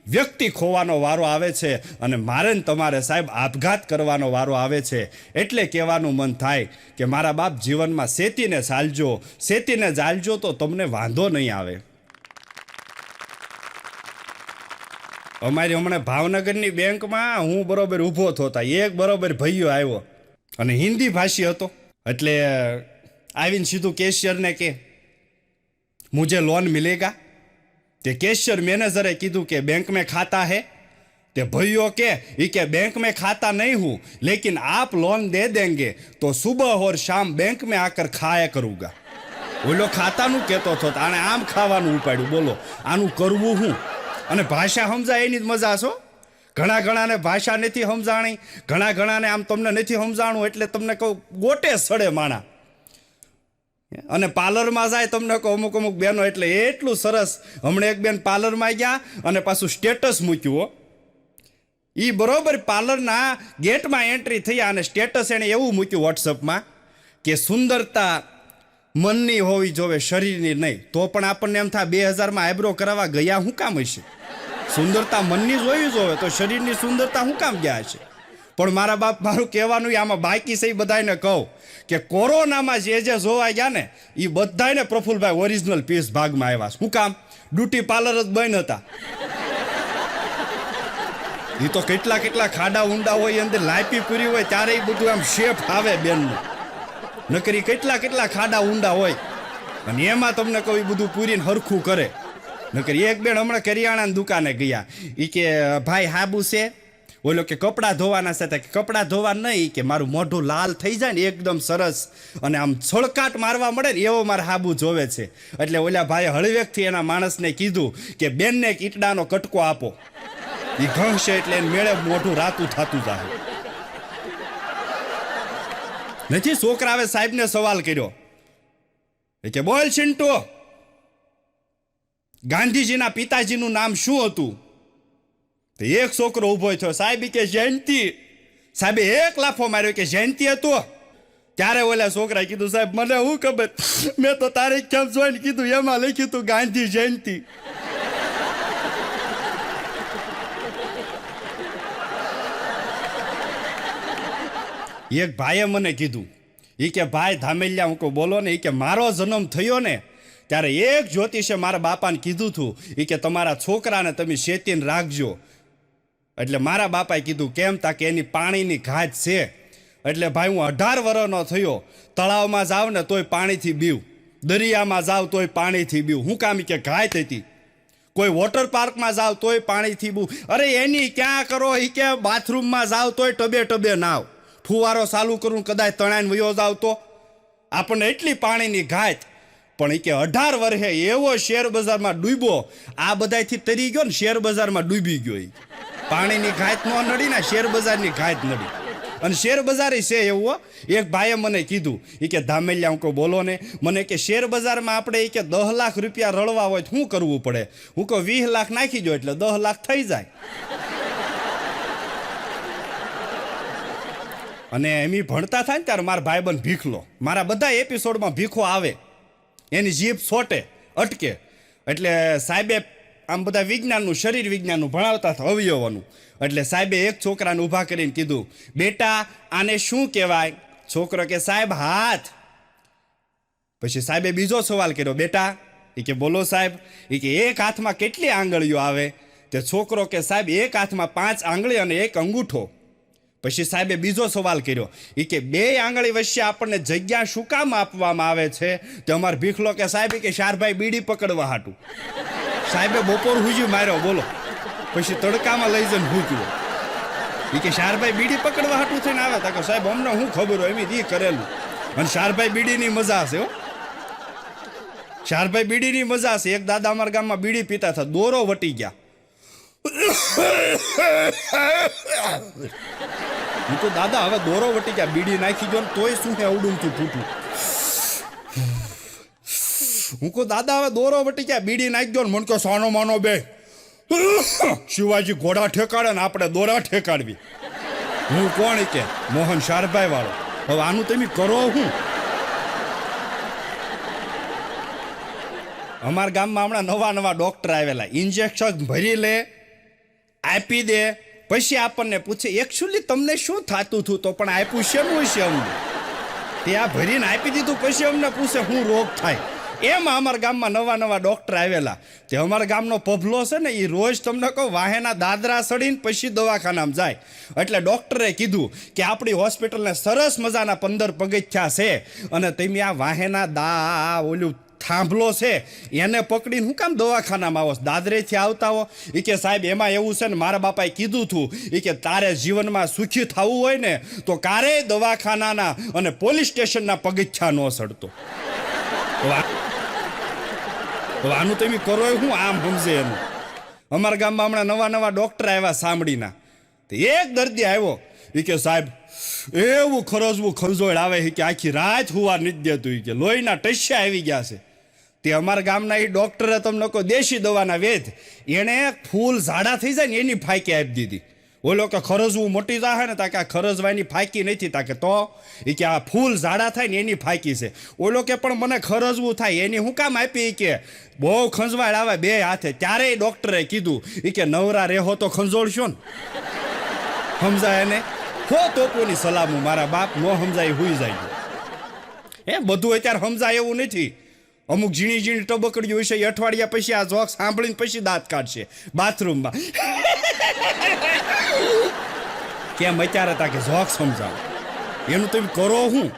વ્યક્તિ ખોવાનો વારો આવે છે અને મારે ને તમારે સાહેબ આપઘાત કરવાનો વારો આવે છે. એટલે કહેવાનું મન થાય કે મારા બાપ જીવનમાં શેતીને ચાલજો, શેતીને ચાલજો તો તમને વાંધો નહીં આવે. અમારી હમણાં ભાવનગરની બેંકમાં હું બરોબર ઊભો થતા, એક બરોબર ભાઈઓ આવ્યો અને હિન્દી ભાષી હતો. એટલે આવીને સીધું કેશિયરને કે મુझे लोन मिलेगा? તે કેશિયર મેનેજરે કીધું કે बैंक में खाता है? તે ભાઈઓ કે बैंक में खाता नहीं हूँ, लेकिन आप लोन दे देंगे तो सुबह और शाम बैंक में आकर खाया करूँगा. ઓલો ખાતાનું કહેતો હતો, આણે આમ ખાવાનું ઉપાડ્યું. બોલો આનું કરવું હું? અને ભાષા સમજાય એની જ મજા છો. ઘણાને ભાષા નથી સમજાણી, ઘણાને આમ તમને નથી સમજાણું એટલે તમને કહું ગોટે સડે માણા. અને પાર્લરમાં જાય તમને કહું અમુક બેનો એટલે એટલું સરસ. હમણાં એક બેન પાર્લરમાં ગયા અને પાછું સ્ટેટસ મૂક્યું. એ બરોબર પાર્લરના ગેટમાં એન્ટ્રી થયા અને સ્ટેટસ એણે એવું મૂક્યું વોટ્સઅપમાં કે સુંદરતા મનની હોવી જોવે, શરીરની નહીં. તો પણ આપણને એમ થાય 2000માં આઈબ્રો કરાવવા ગયા શું કામ હશે? સુંદરતા મનની જ હોવી જોવે, તો શરીરની સુંદરતા શું કામ ગયા હશે? પણ મારા બાપ, મારું કહેવાનું આમાં બાકી છે. બધાને કહું કે કોરોનામાં જે જોવા ગયા ને એ બધાને પ્રફુલભાઈ ઓરિજિનલ પીસ ભાગમાં આવ્યા. શું કામ? ડ્યુટી પાર્લર જ બંધ હતા. એ તો કેટલા ખાડા ઊંડા હોય, અંદર લાપી પૂરી હોય ત્યારે એ બધું આમ શેપ આવે બેનનું. નકરી કેટલા ખાડા ઊંડા હોય અને એમાં તમને કહું એ બધું પૂરીને હરખું કરે. નકરી એક બેન હમણાં કરિયાણાની દુકાને ગયા, એ કે ભાઈ હાબુ છે? ઓલો કે કપડાં ધોવાના છે. કે કપડાં ધોવા નહીં, કે મારું મોઢું લાલ થઈ જાય ને એકદમ સરસ અને આમ છળકાટ મારવા મળે ને એવો મારે હાબુ જોવે છે. એટલે ઓલા ભાઈ હળવેકથી એના માણસને કીધું કે બેનને એક ઈંટડાનો કટકો આપો, એ ઘણશે એટલે એને મેળે મોઢું રાતું થતું જાય. નથી છોકરાએ સાહેબને સવાલ કર્યો કે બોલ ચિંટુ, ગાંધીજીના પિતાજીનું નામ શું હતું? એક છોકરો ઉભો થયો, સાહેબ કે જયંતિ. સાહેબે એક લાફો માર્યો કે જયંતિ હતું? ત્યારે ઓલા છોકરાએ કીધું સાહેબ મને શું ખબર, મેં તો તારીખ કેમ જોઈને કીધું એમાં લખ્યું તું ગાંધી જયંતિ. એક ભાઈએ મને કીધું, એ કે ભાઈ ધામેલિયા, હું કહું બોલો ને. એ કે મારો જન્મ થયો ને ત્યારે એક જ્યોતિષે મારા બાપાને કીધું હતું, એ કે તમારા છોકરાને તમે શેતીને રાખજો. એટલે મારા બાપાએ કીધું કેમ? તા કે એની પાણીની ઘાટ છે. એટલે ભાઈ હું 18 વર્ષનો થયો, તળાવમાં જાવ ને તોય પાણીથી બીવ, દરિયામાં જાવ તોય પાણીથી બીવ. શું કામ? કે ઘાટ હતી. કોઈ વોટર પાર્કમાં જાવ તોય પાણીથી બીવ. અરે એની ક્યાં કરો? એ કે બાથરૂમમાં જાવ તોય ટબે નાવ, ફુવારો ચાલુ કરું કદાચ તણાઈને વયો જાવ તો. આપણને એટલી પાણીની ઘાટ. પણ એ કે 18 વર્ષે એવો શેર બજારમાં ડૂબ્યો, આ બધાથી તરી ગયો ને શેર બજારમાં ડૂબી ગયો. પાણીની ઘાટ ન નડી ને શેર બજારની ઘાટ નડી. અને શેર બજાર છે એવું. એક ભાઈએ મને કીધું, એ કે ધામેલિયા, હું કહું બોલો ને. મને કે શેર બજારમાં આપણે એ કે 10 લાખ રૂપિયા રળવા હોય તો શું કરવું પડે? હું કહું 20 લાખ નાખી દો એટલે 10 લાખ થઈ જાય. અને એમ ભણતા થાય ને ત્યારે મારા ભાઈબંધ ભીખલો, મારા બધા એપિસોડમાં ભીખો આવે, એની જીભ સોટે અટકે. એટલે સાહેબે આમ બધા વિજ્ઞાનનું, શરીર વિજ્ઞાનનું ભણાવતા હતા, અવયવોનું. એટલે સાહેબે એક છોકરાને ઊભા કરીને કીધું, બેટા આને શું કહેવાય? છોકરો કે સાહેબ હાથ. પછી સાહેબે બીજો સવાલ કર્યો, બેટા? એ કે બોલો સાહેબ. એ કે એક હાથમાં કેટલી આંગળીઓ આવે? તે છોકરો કે સાહેબ એક હાથમાં 5 આંગળી અને 1 અંગૂઠો. પછી સાહેબે બીજો સવાલ કર્યો, એ કે 2 આંગળી વચ્ચે આપણને જગ્યા શું કામ આપવામાં આવે છે? તો અમારો ભીખલો કે સાહેબ કે શારભાઈ બીડી પકડવા હાટું. સાહેબે બપોર હુજી માર્યો, બોલો. પછી તડકામાં લઈ જઈને ભૂક્યો. એ કે શારભાઈ બીડી પકડવા હાટું થઈને આવે? તા કે સાહેબ અમને શું ખબર હોય, એમ ઈ કરેલું. અને શારભાઈ બીડીની મજા છે હો, શારભાઈ બીડીની મજા છે. એક દાદા અમારા ગામમાં બીડી પીતા હતા, દોરો વટી ગયા. હું તો દાદા હવે દોરો વટી ગયા, બીડી નાખી ગયો તોય શું હે અવડું છું ફૂટું. હું કહું દાદા હવે દોરો વટી ગયા, બીડી નાખી ગયો. મને કહો સોનો માનો બે શિવાજી ઘોડા ઠેકાડે ને આપણે દોરા ઠેકાડવી. હું કોણ? કે મોહન શારભાઈ વાળો. હવે આનું તમે કરો હું? અમારા ગામમાં હમણાં નવા ડોક્ટર આવેલા, ઇન્જેક્શન ભરી લે, આપી દે, પછી આપણને પૂછે એકચ્યુઅલી તમને શું થતું હતું? તો પણ આપ્યું શેનું હશે અમને? તે આ ભરીને આપી દીધું, પછી અમને પૂછે શું રોગ થાય. એમ અમારા ગામમાં નવા ડોક્ટર આવેલા. તે અમારા ગામનો પભલો છે ને, એ રોજ તમને કહું વાહેના દાદરા સડીને પછી દવાખાનામાં જાય. એટલે ડોક્ટરે કીધું કે આપણી હોસ્પિટલને સરસ મજાના 15 પગથિયા છે, અને તમે આ વાહેના ઓલું થાંભલો છે એને પકડીને હું કામ દવાખાનામાં આવો? દાદરેથી આવતા હો. એ કે સાહેબ એમાં એવું છે ને, મારા બાપાએ કીધું હતું, એ કે તારે જીવનમાં સુખી થવું હોય ને તો ક્યારેય દવાખાનાના અને પોલીસ સ્ટેશનના પગથિયા ન સડતો. આનું તમે કરો હું આમ સમજે એનું. અમારા ગામમાં હમણાં નવા ડોક્ટર આવ્યા સાંભળીના. એક દર્દી આવ્યો, એ કે સાહેબ એવું ખરજવું ખંજોળ આવે કે આખી રાત હુવા નથી દેતું, કે લોહીના ટસ્યા આવી ગયા છે. તે અમારા ગામના એ ડોક્ટરે તમને કોઈ દેશી દવાના વેદ, એણે ફૂલ ઝાડા થઈ જાય ને એની ફાંકી આપી દીધી. ઓલો કે ખરજવું મોટી જાય ને, તાકે આ ખરજવાની ફાંકી નથી. તાકે તો એ કે આ ફૂલ ઝાડા થાય ને એની ફાંકી છે. ઓલો કે પણ મને ખરજવું થાય એની હું કામ આપી? કે બહુ ખંજવાળ આવે 2 હાથે. ત્યારે ડોક્ટરે કીધું, એ કે નવરા રેહો તો ખંજોળશો ને. સમજાય ને? હો તોપોની સલામું મારા બાપ, નો સમજાય હુઈ જાય. એ બધું અત્યારે સમજાય એવું નથી. અમુક ઝીણી ટબકડીઓ છે, અઠવાડિયા પછી આ જોક સાંભળીને પછી દાંત કાઢશે બાથરૂમમાં. કેમ અત્યારે તા કે જોક સમજાવ? એનું તમે કરો હું?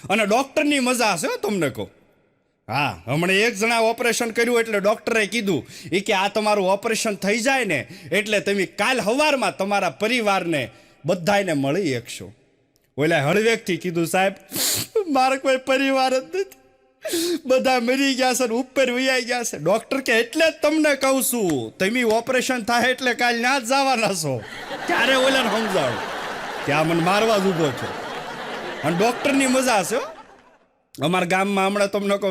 અને ડોક્ટરની મજા છે તમને કહું. હા, હમણાં એક જણા ઓપરેશન કર્યું એટલે ડોક્ટરે કીધું, એ કે આ તમારું ઓપરેશન થઈ જાય ને એટલે તમે કાલ સવારમાં તમારા પરિવારને બધાને મળી શકશો. ઓલા હળવેકથી કીધું, સાહેબ મારે કોઈ પરિવાર જ નથી, બધા મરી ગયા છે, ઉપર વૈયા ગયા છે. ડોક્ટર કે એટલે જ તમને કહું છું, તમે ઓપરેશન થાય એટલે કાલ ના જ જવાના છો. ત્યારે ઓલાને સમજાવો ત્યાં મને મારવા જ ઊભો છો. અને ડોક્ટરની મજા છે. અમારા ગામમાં હમણાં તમને કહો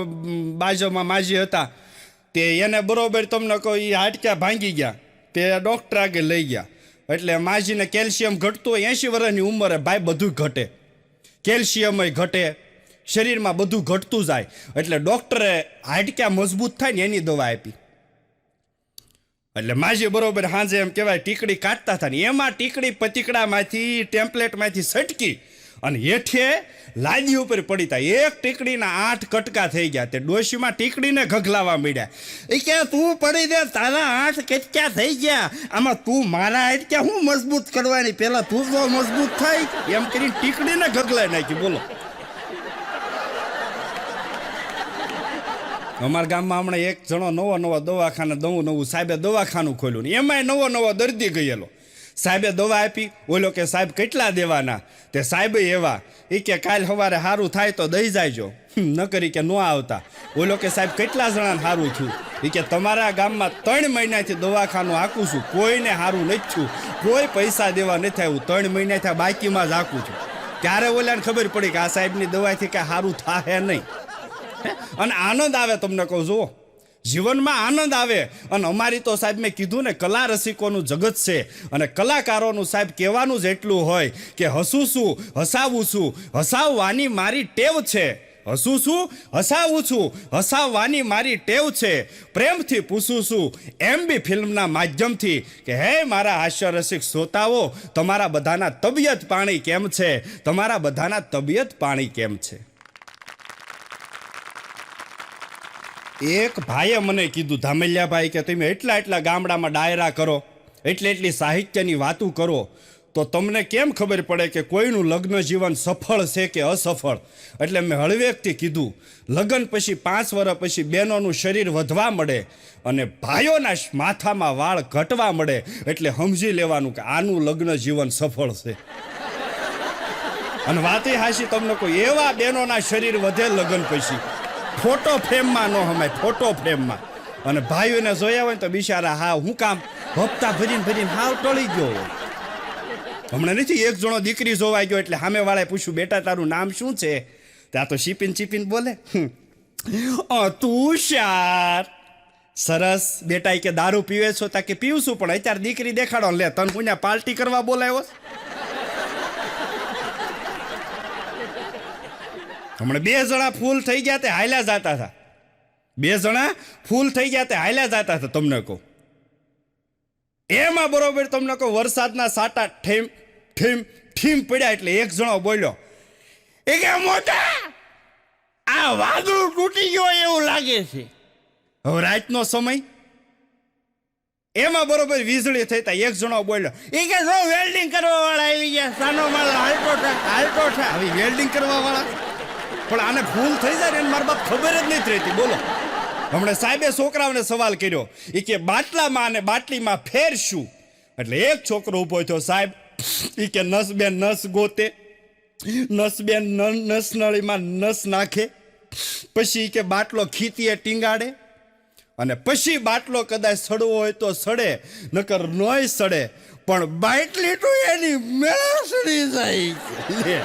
બાજુમાં માજી હતા, તે એને બરોબર તમને કહો એ હાડક્યા ભાંગી ગયા, તે ડોક્ટર આગળ લઈ ગયા. એટલે માજીને કેલ્શિયમ ઘટતું હોય, 80 વર્ષની ઉંમરે ભાઈ બધું ઘટે, કેલ્શિયમ ઘટે, શરીરમાં બધું ઘટતું જાય. એટલે ડોક્ટરે હાડક્યા મજબૂત થાય ને એની દવા આપી. એટલે માજી બરોબર સાંજે એમ કહેવાય ટીકડી કાઢતા હતા ને એમાં ટીકડી પતીકડામાંથી ટેમ્પલેટમાંથી સટકી અને હેઠે લાદી ઉપર પડી તા. એક ટીકડીના 8 કટકા થઈ ગયા. તે ડોશીમાં ટીકડીને ઘગલાવા મળ્યા. એ કે તું પડી દે, તારા 8 કટકા થઈ ગયા, આમાં તું મારા હાડક્યા હું મજબૂત કરવાની, પેલા તું તો મજબૂત થાય. એમ કરીને ટીકડીને ઘગલાઈ નાખી. બોલો. અમારા ગામમાં હમણાં એક જણો નવો દવાખાને નવું સાહેબે દવાખાનું ખોલ્યું ને એમાંય નવો દર્દી ગયેલો. સાહેબે દવા આપી. ઓલો કે સાહેબ કેટલા દેવાના? તે સાહેબ એવા, એ કે કાલ સવારે સારું થાય તો દઈ જાયજો, ન કરી કે ન આવતા. ઓલો કે સાહેબ કેટલા જણાને સારું થયું? એ કે તમારા ગામમાં 3 મહિનાથી દવાખાનું હાંકું છું, કોઈને સારું નથી થયું, કોઈ પૈસા દેવા નથી આવ્યું, 3 મહિનાથી બાકીમાં જ હાંકું છું. ત્યારે ઓલાને ખબર પડી કે આ સાહેબની દવાથી કાંઈ સારું થાય નહીં. અને આનંદ આવે તમને કહું, જુઓ જીવનમાં આનંદ આવે. અને અમારી તો સાહેબ મેં કીધું ને, કલા રસિકોનું જગત છે. અને કલાકારોનું સાહેબ કહેવાનું જ એટલું હોય કે હસું છું, હસાવું છું, હસાવવાની મારી ટેવ છે. હસું છું, હસાવું છું, હસાવવાની મારી ટેવ છે. પ્રેમથી પૂછું છું MB ફિલ્મના માધ્યમથી કે હે મારા હાસ્યરસિક શ્રોતાઓ, તમારા બધાના તબિયત પાણી કેમ છે? તમારા બધાના તબિયત પાણી કેમ છે? એક ભાઈએ મને કીધું, ધામેલિયાભાઈ, કે તમે એટલા ગામડામાં ડાયરા કરો, એટલી સાહિત્યની વાતો કરો, તો તમને કેમ ખબર પડે કે કોઈનું લગ્ન જીવન સફળ છે કે અસફળ? એટલે મેં હળવેકથી કીધું, લગ્ન પછી 5 વર્ષ પછી બહેનોનું શરીર વધવા મળે અને ભાઈઓના માથામાં વાળ ઘટવા મળે, એટલે સમજી લેવાનું કે આનું લગ્ન જીવન સફળ છે. અને વાતે હાશી, તમને કોઈ એવા બહેનોના શરીર વધે લગ્ન પછી, ફોટો ફ્રેમમાં ન હમાય, ફોટો ફ્રેમમાં. અને ભાઈઓને જોયા હોય તો બિચારા હા હું કામ હપ્તા ભરીને હાવ ટળી ગયો. હમણાં નથી એક જણો દીકરી જોવા ગયો, એટલે સામે વાળાએ પૂછ્યું, બેટા તારું નામ શું છે? ત્યાં તો ચીપીન બોલે, તુષાર. સરસ બેટા, કે દારૂ પીવે છો? તા કે પીવું છું, પણ અત્યારે દીકરી દેખાડો. લે તને પુણ્યા પાર્ટી કરવા બોલાવ્યો? હમણાં 2 જણા ફૂલ થઈ ગયા તે હાલ્યા જતા હતા. 2 જણા ફૂલ થઈ ગયા તે હાલ્યા જતા હતા. તમને કહું એમાં બરોબર તમને કહું વરસાદના સાટા ઠેમ ઠીમ ઠીમ પડ્યા, એટલે એક જણો બોલ્યો, એ કે મોટા આ વાદળું તૂટી ગયો એવું લાગે છે. હવે રાતનો સમય, એમાં બરોબર વીજળી થઈ. એક જણો બોલ્યો, એ કે જો વેલ્ડિંગ કરવા વાળા આવી ગયા, સાનો માલ હાલતો થા. આવી વેલ્ડિંગ કરવા વાળા, પણ આને ભૂલ થઈ જાય ને મારા બાપ ખબર જ નથી રહેતી. બોલો, હમણાં સાહેબે છોકરાઓને સવાલ કર્યો, એ કે બાટલામાં અને બાટલીમાં ફેર શું? એટલે એક છોકરો ઉભો થયો, સાહેબ એ કે નસબેન નસ ગોતે, નસબેન નસ નળીમાં નસ નાખે, પછી કે બાટલો ખીતીએ ટીંગાડે, અને પછી બાટલો કદાચ સડવો હોય તો સડે, નકર નોય સડે, પણ બાટલી તો એની મેળસડી જાય.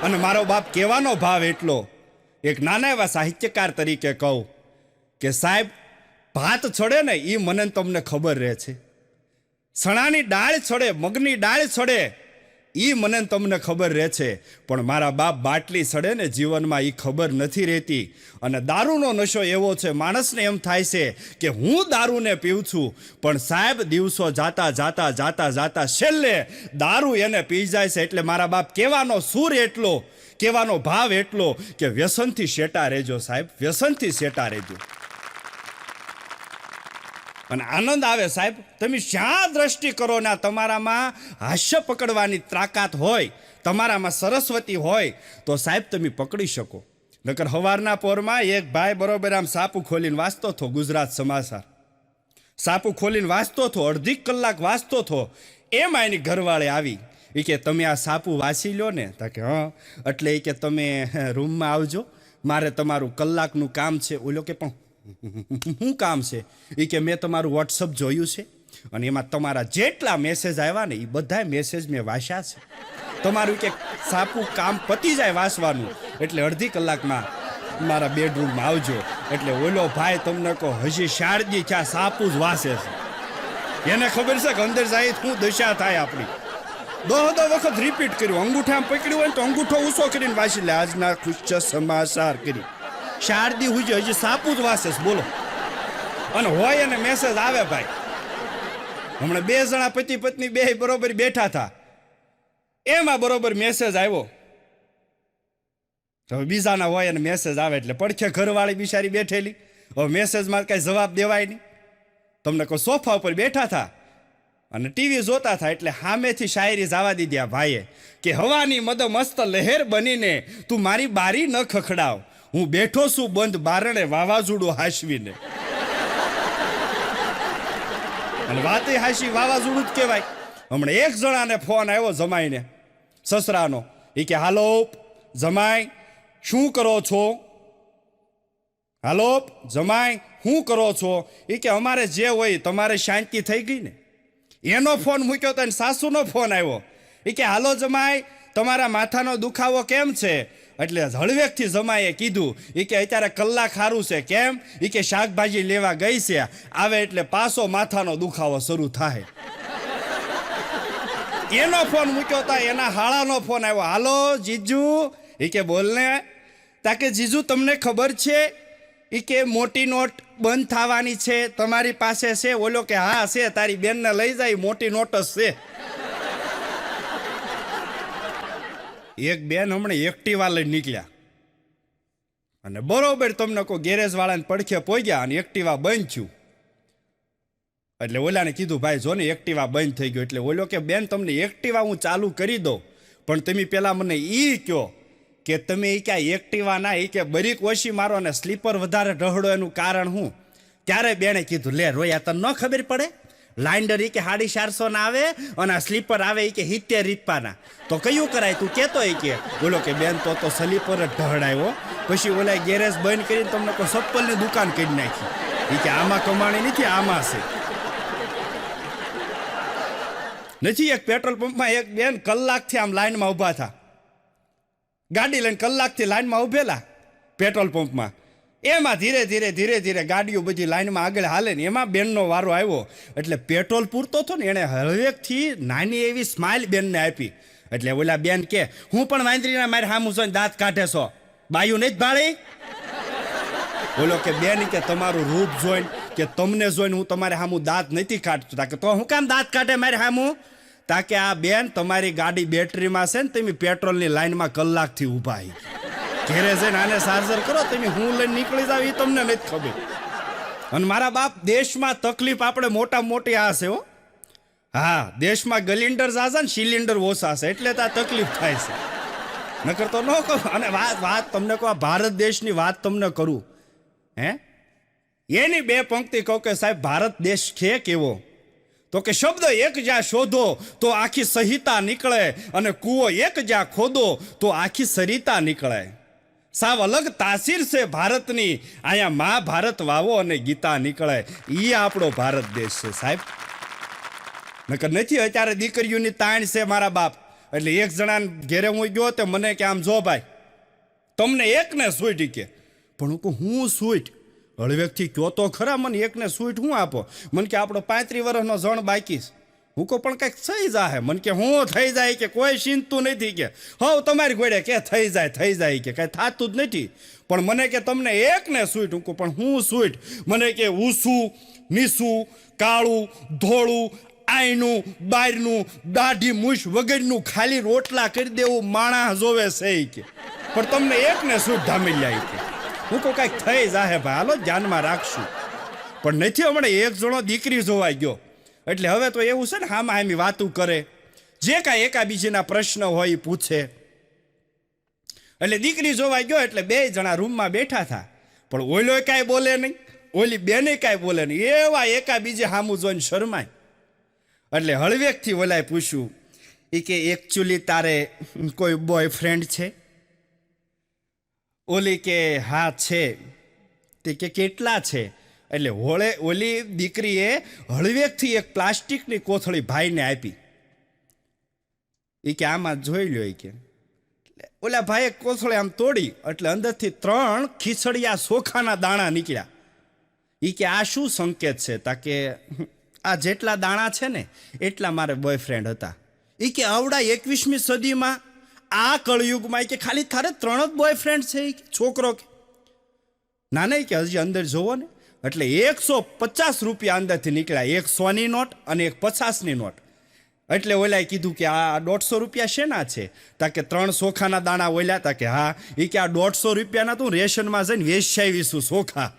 અને મારો બાપ કહેવાનો ભાવ એટલો, એક નાના એવા સાહિત્યકાર તરીકે કહું કે સાહેબ ભાત છડે ને એ મને તમને ખબર રહે છે, સણાની ડાળ છડે, મગની ડાળ છડે એ મને તમને ખબર રહે છે, પણ મારા બાપ બાટલી છડે ને જીવનમાં એ ખબર નથી રહેતી. અને દારૂનો નશો એવો છે, માણસને એમ થાય છે કે હું દારૂને પીવું છું, પણ સાહેબ દિવસો જાતા છેલ્લે દારૂ એને પી જાય છે. એટલે મારા બાપ કહેવાનો સૂર એટલો, કહેવાનો ભાવ એટલો કે વ્યસનથી શેટા રહેજો સાહેબ, વ્યસનથી શેટા રહેજો. અને આનંદ આવે સાહેબ, તમે જ્યાં દ્રષ્ટિ કરો ને તમારામાં હાસ્ય પકડવાની તાકાત હોય, તમારામાં સરસ્વતી હોય તો સાહેબ તમે પકડી શકો. નકર હવારના પોરમાં એક ભાઈ બરોબર આમ સાપુ ખોલીને વાંચતો હતો ગુજરાત સમાચાર, સાપુ ખોલીને વાંચતો હતો, અડધી કલાક વાંચતો હતો. એમાં એની ઘરવાળી આવી, એ કે તમે આ સાપુ વાંચી લો ને? તા કે હા. એટલે એ કે તમે રૂમમાં આવજો, મારે તમારું કલાકનું કામ છે. ઓલો કે પણ શું કામ છે? એ કે મેં તમારું વોટ્સઅપ જોયું છે અને એમાં તમારા જેટલા મેસેજ આવ્યા ને એ બધા મેસેજ મેં વાંચ્યા છે. તમારું કે સાપુ કામ પતી જાય વાંચવાનું, એટલે અડધી કલાકમાં મારા બેડરૂમમાં આવજો. એટલે ઓલો ભાઈ તમને કહો હજી 4 દી ક્યાં સાપુ જ વાંચે છે. એને ખબર છે કે અંદર જાય શું દશા થાય આપણી. 10 વખત રિપીટ કર્યું, અંગૂઠામાં પકડ્યું હોય તો અંગૂઠો ઊંચો કરીને વાંચી લે, આજના ખુશ સમાચાર કરી. 4 દી હજી સાપુ જ વાંચે છે. બોલો. અને હોય અને મેસેજ આવે ભાઈ. હમણાં 2 જણા પતિ પત્ની બે બરોબર બેઠા હતા, એમાં બરોબર મેસેજ આવ્યો. હવે બીજાના હોય અને મેસેજ આવે એટલે પડખે ઘરવાળી બિચારી બેઠેલી, હવે મેસેજમાં કઈ જવાબ દેવાય નહીં. તમને કોઈ સોફા ઉપર બેઠા હતા અને ટીવી જોતા હતા, એટલે સામેથી શાયરી જવા દીધી આ ભાઈએ કે હવાની મદ મસ્ત લહેર બનીને તું મારી બારી ન ખખડાવ, હું બેઠો છું બંધ બારણે વાવાઝોડું હાશવીને. અને વાતે હાશી વાવાઝોડું જ કહેવાય. હમણાં એક જણાને ફોન આવ્યો જમાઈને, સસરાનો. એ કે હાલો જમાઈ શું કરો છો? હાલો જમાઈ શું કરો છો? એ કે અમારે જે હોય તમારે શાંતિ થઈ ગઈ ને. એનો ફોન મૂક્યો તો સાસુનો ફોન આવ્યો. એ કે હાલો જમાઈ તમારા માથાનો દુખાવો કેમ છે? એટલે હળવેકથી જમાઈએ કીધું એ કે અત્યારે કલાક સારું છે, કેમ? એ કે શાકભાજી લેવા ગઈ છે, આવે એટલે પાછો માથાનો દુખાવો શરૂ થાય. એનો ફોન મૂક્યો તા, એના હાળાનો ફોન આવ્યો. હાલો જીજુ. એ કે બોલને. તાકે જીજુ તમને ખબર છે એ કે મોટી નોટ બંધ થવાની છે, તમારી પાસે છે? ઓલો કે હા છે, તારી બેનને લઈ જાય, મોટી નોટ જ છે. એક બેન હમણાં એક્ટિવા લઈને નીકળ્યા અને બરોબર તમને કોઈ ગેરેજ વાળાને પડખે પહોંચ્યા અને એક્ટિવા બંધ થયું. એટલે ઓલાને કીધું ભાઈ જો ને એક્ટિવા બંધ થઈ ગયું. એટલે ઓલો કે બેન તમને એક્ટિવા હું ચાલુ કરી દઉં, પણ તમે પેલા મને ઈ કહો કે તમે એ ક્યાં એક્ટિવા ના એ કે બ્રેક ઓછી મારો અને સ્લીપર વધારે ઢહડો, એનું કારણ હું? ત્યારે બેને કીધું લે રોયા તને ન ખબર પડે? લાઇન્ડર એ કે 450 ના આવે અને આ સ્લીપર આવે એ કે 70 રૂપિયાના, તો કયું કરાય તું કેતો? એ કે બોલો કે બેન તો સ્લીપર જ ઢહડાયો. પછી ઓલા ગેરેજ બંધ કરીને તમને કોઈ ચપ્પલની દુકાન કરી નાખી. એ કે આમાં કમાણી નથી, આમાં છે નથી. એક પેટ્રોલ પંપમાં એક બેન કલાકથી આમ લાઈનમાં ઊભા હતા, ગાડી લઈને કલાકથી લાઈનમાં ઊભેલા પેટ્રોલ પંપમાં. એમાં ધીરે ધીરે ગાડીઓ બધી લાઈનમાં આગળ હાલે ને એમાં બેનનો વારો આવ્યો. એટલે પેટ્રોલ પૂરતો હતો ને એણે હળવેકથી નાની એવી સ્માઇલ બેનને આપી. એટલે ઓલા બેન કે હું પણ વાંદરીના મારે હામું જોઈને દાંત કાઢે છો, બાયું નહીં જ ભાળી? બોલો કે બેન કે તમારું રૂપ જોઈને કે તમને જોઈને હું તમારે હામું દાંત નથી કાઢતો. તાકે તો હું કામ દાંત કાઢે મારે હામું? તાકે આ બેન તમારી ગાડી બેટરીમાં છે ને, તમે પેટ્રોલની લાઈનમાં કલાકથી ઊભા. ઘેરે જઈને આને ચાર્જર કરો, તમે હું લઈને નીકળી જાવ એ તમને નથી ખબર. અને મારા બાપ દેશમાં તકલીફ આપણે મોટા મોટી આ છે હો. હા, દેશમાં ગલિન્ડર જાજા ને સિલિન્ડર ઓછા છે એટલે તો આ તકલીફ થાય છે, નકર તો ન કહું. અને વાત તમને કહું, ભારત દેશની વાત તમને કરું એની બે પંક્તિ કહું કે સાહેબ ભારત દેશ છે કેવો? તો કે શબ્દ એક જ્યાં શોધો તો આખી સંહિતા નીકળે, અને કૂવો એક જ્યાં ખોદો તો આખી સરિતા નીકળે. સાવ અલગ તાસીર છે ભારતની, અહીંયા મહાભારત વાવો અને ગીતા નીકળે. એ આપણો ભારત દેશ છે સાહેબ, નકર નથી. અત્યારે દીકરીઓની તાણ છે મારા બાપ. એટલે એક જણાને ઘેરે હું ગયો તો મને કે આમ જો ભાઈ તમને એકને સ્વીટ કે, પણ હું કહું હું સ્વીટ? હળવેકથી કયો તો ખરા, મને એકને સ્વીટ હું આપો? મને કે આપણો 35 વર્ષનો જણ બાકી છે. હું કહું પણ કંઈક થઈ જાય. મને કે હું થઈ જાય કે કોઈ ચિંતું નથી કે હવ તમારી ગોળે કે થઈ જાય કે કંઈ થતું જ નથી. પણ મને કે તમને એકને સ્વીટ. હું કહું પણ હું સ્વીટ? મને કે ઊસું નીસું કાળું ધોળું આઈનું બાયરનું દાઢી મૂછ વગરનું ખાલી રોટલા કરી દેવું માણસ જોવે છે કે, પણ તમને એકને સ્વીટ ધામી જાય કે. હું કહું કાંઈક થઈ જાય ભાઈ, હાલો ધ્યાનમાં રાખશું. પણ નથી. હમણાં એક જણો દીકરી જોવા ગયો એટલે હવે તો એવું છે ને હામાં હામી વાતું કરે, જે કાંઈ એકાબીજીના પ્રશ્ન હોય એ પૂછે. એટલે દીકરી જોવા ગયો એટલે બે જણા રૂમમાં બેઠા હતા, પણ ઓલો કાંઈ બોલે નહીં, ઓલી બેને કાંઈ બોલે નહીં. એવા એકાબીજે હામું જોઈને શરમાય. એટલે હળવેકથી ઓલાએ પૂછ્યું એ કે એકચ્યુઅલી તારે કોઈ બોયફ્રેન્ડ છે? ઓલી કે હા છે. તે કે કેટલા છે? એટલે ઓલી દીકરીએ હળવેકથી એક પ્લાસ્ટિકની કોથળી ભાઈને આપી. એ કે આમાં જોઈ લો. એ કે ઓલા ભાઈએ કોથળી આમ તોડી એટલે અંદરથી 3 ખીચડિયા ચોખાના દાણા નીકળ્યા. એ કે આ શું સંકેત છે? તાકે આ જેટલા દાણા છે ને એટલા મારે બોયફ્રેન્ડ હતા. એ કે આવડા 21મી સદીમાં આ કળયુગમાં કે ખાલી તારે 3 જ બોયફ્રેન્ડ છે? છોકરો કે ના નહીં કે હજી અંદર જોવો ને. એટલે 150 રૂપિયા અંદરથી નીકળ્યા, એક 100ની નોટ અને એક 50ની નોટ. એટલે ઓલાએ કીધું કે આ 150 રૂપિયા શેના છે? તાકે 3 ચોખાના દાણા ઓલ્યા. તાકે હા. એ કે આ 150 રૂપિયાના તું રેશનમાં જઈને વેચાવીશું ચોખા.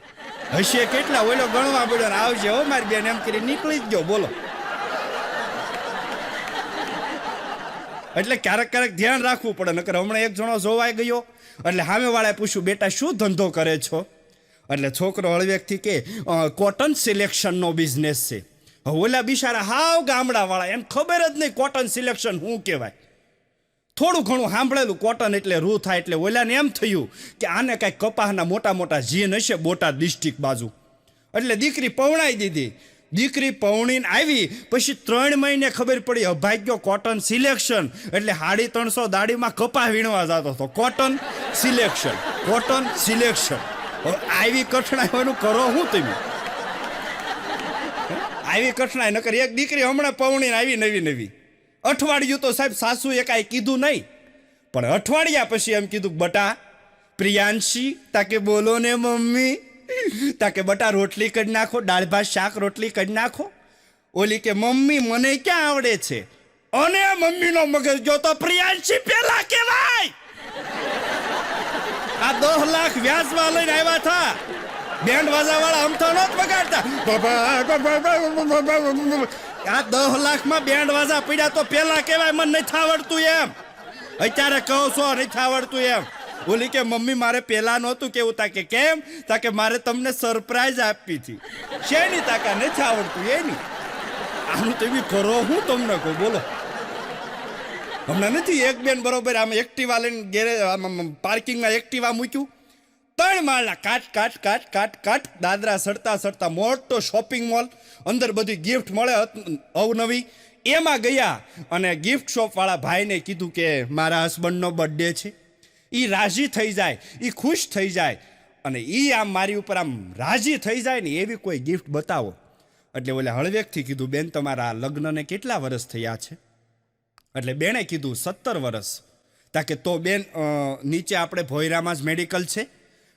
હશે કેટલા? ઓલો ગણવા બોલ્યો આવજે હો મારી બેન એમ કરી નીકળી જ ગયો. બોલો. એટલે ક્યારેક ધ્યાન રાખવું પડે, નકર હમણાં એક જણો જોવાઈ ગયો એટલે સામેવાળાએ પૂછ્યું બેટા શું ધંધો કરે છો? એટલે છોકરો હળવેકથી કે કોટન સિલેક્શનનો બિઝનેસ છે. ઓલા બિચારા હાવ ગામડાવાળા, એમ ખબર જ નહીં કોટન સિલેક્શન શું કહેવાય. થોડું ઘણું સાંભળેલું કોટન એટલે રૂ થાય. એટલે ઓલાને એમ થયું કે આને કાંઈક કપાસના મોટા મોટા જીન હશે બોટાદ ડિસ્ટ્રિક્ટ બાજુ. એટલે દીકરી પવણાઈ દીધી. દીકરી પૌણીને આવી પછી 3 મહિને ખબર પડી અભાગ્યો કોટન સિલેક્શન, એટલે 350 દાડીમાં કપા વીણવા જતો હતો. Cotton selection, cotton selection. આવી કઠણાઈઓનું કરો હું તમે? આવી કઠણાઈ નકર. એક દીકરી હમણાં પૌણીને આવી નવી, અઠવાડિયું તો સાહેબ સાસુએ કાંઈ કીધું નહીં, પણ અઠવાડિયા પછી એમ કીધું, બટા પ્રિયાંશી તાકે બોલો ને મમ્મી, તાકે બટા રોટલી કરી નાખો, દાળ ભાત શાક રોટલી કરી નાખો. ઓલી કે મમ્મી મને ક્યાં આવડે છે, અને મમ્મીનો મગજ જો તો પ્રિયાંશી પેલા કહેવાય. આ 10 લાખ વ્યાજમાં લઈને આવ્યા હતા, બેન્ડ વાજા વાળા અમથો નત વગાડતા. આ 10 લાખમાં બેન્ડ વાજા પડ્યા તો પેલા કહેવાય મને નથી આવડતું એમ. અત્યારે કહો છો નથી આવડતું એમ. બોલી કે મમ્મી મારે પેલા નહોતું કેવું. તાકે કેમ? તાકે મારે તમને સરપ્રાઈઝ આપી હતી. શેની તાકા નથી આવડતું એની. આનું તમે કરો હું તમને કહું, બોલો. હમણાં નથી એક બેન બરોબર આમ એક્ટિવા લઈને ગેરેજ પાર્કિંગમાં એક્ટિવા મૂક્યું, 3 માળના કાટ દાદરા સડતા મોટો શોપિંગ મોલ, અંદર બધી ગિફ્ટ મળે અવનવી. એમાં ગયા અને ગિફ્ટ શોપ વાળા ભાઈને કીધું કે મારા હસબન્ડનો બર્થડે છે, એ રાજી થઈ જાય, એ ખુશ થઈ જાય અને એ આમ મારી ઉપર આમ રાજી થઈ જાય ને એવી કોઈ ગિફ્ટ બતાવો. એટલે ઓલે હળવેકથી કીધું, બેન તમારા લગ્નને કેટલા વર્ષ થયા છે? એટલે બેણે કીધું 17 વર્ષ. તાકે તો બેન નીચે આપણે ભોયરામાં જ મેડિકલ છે,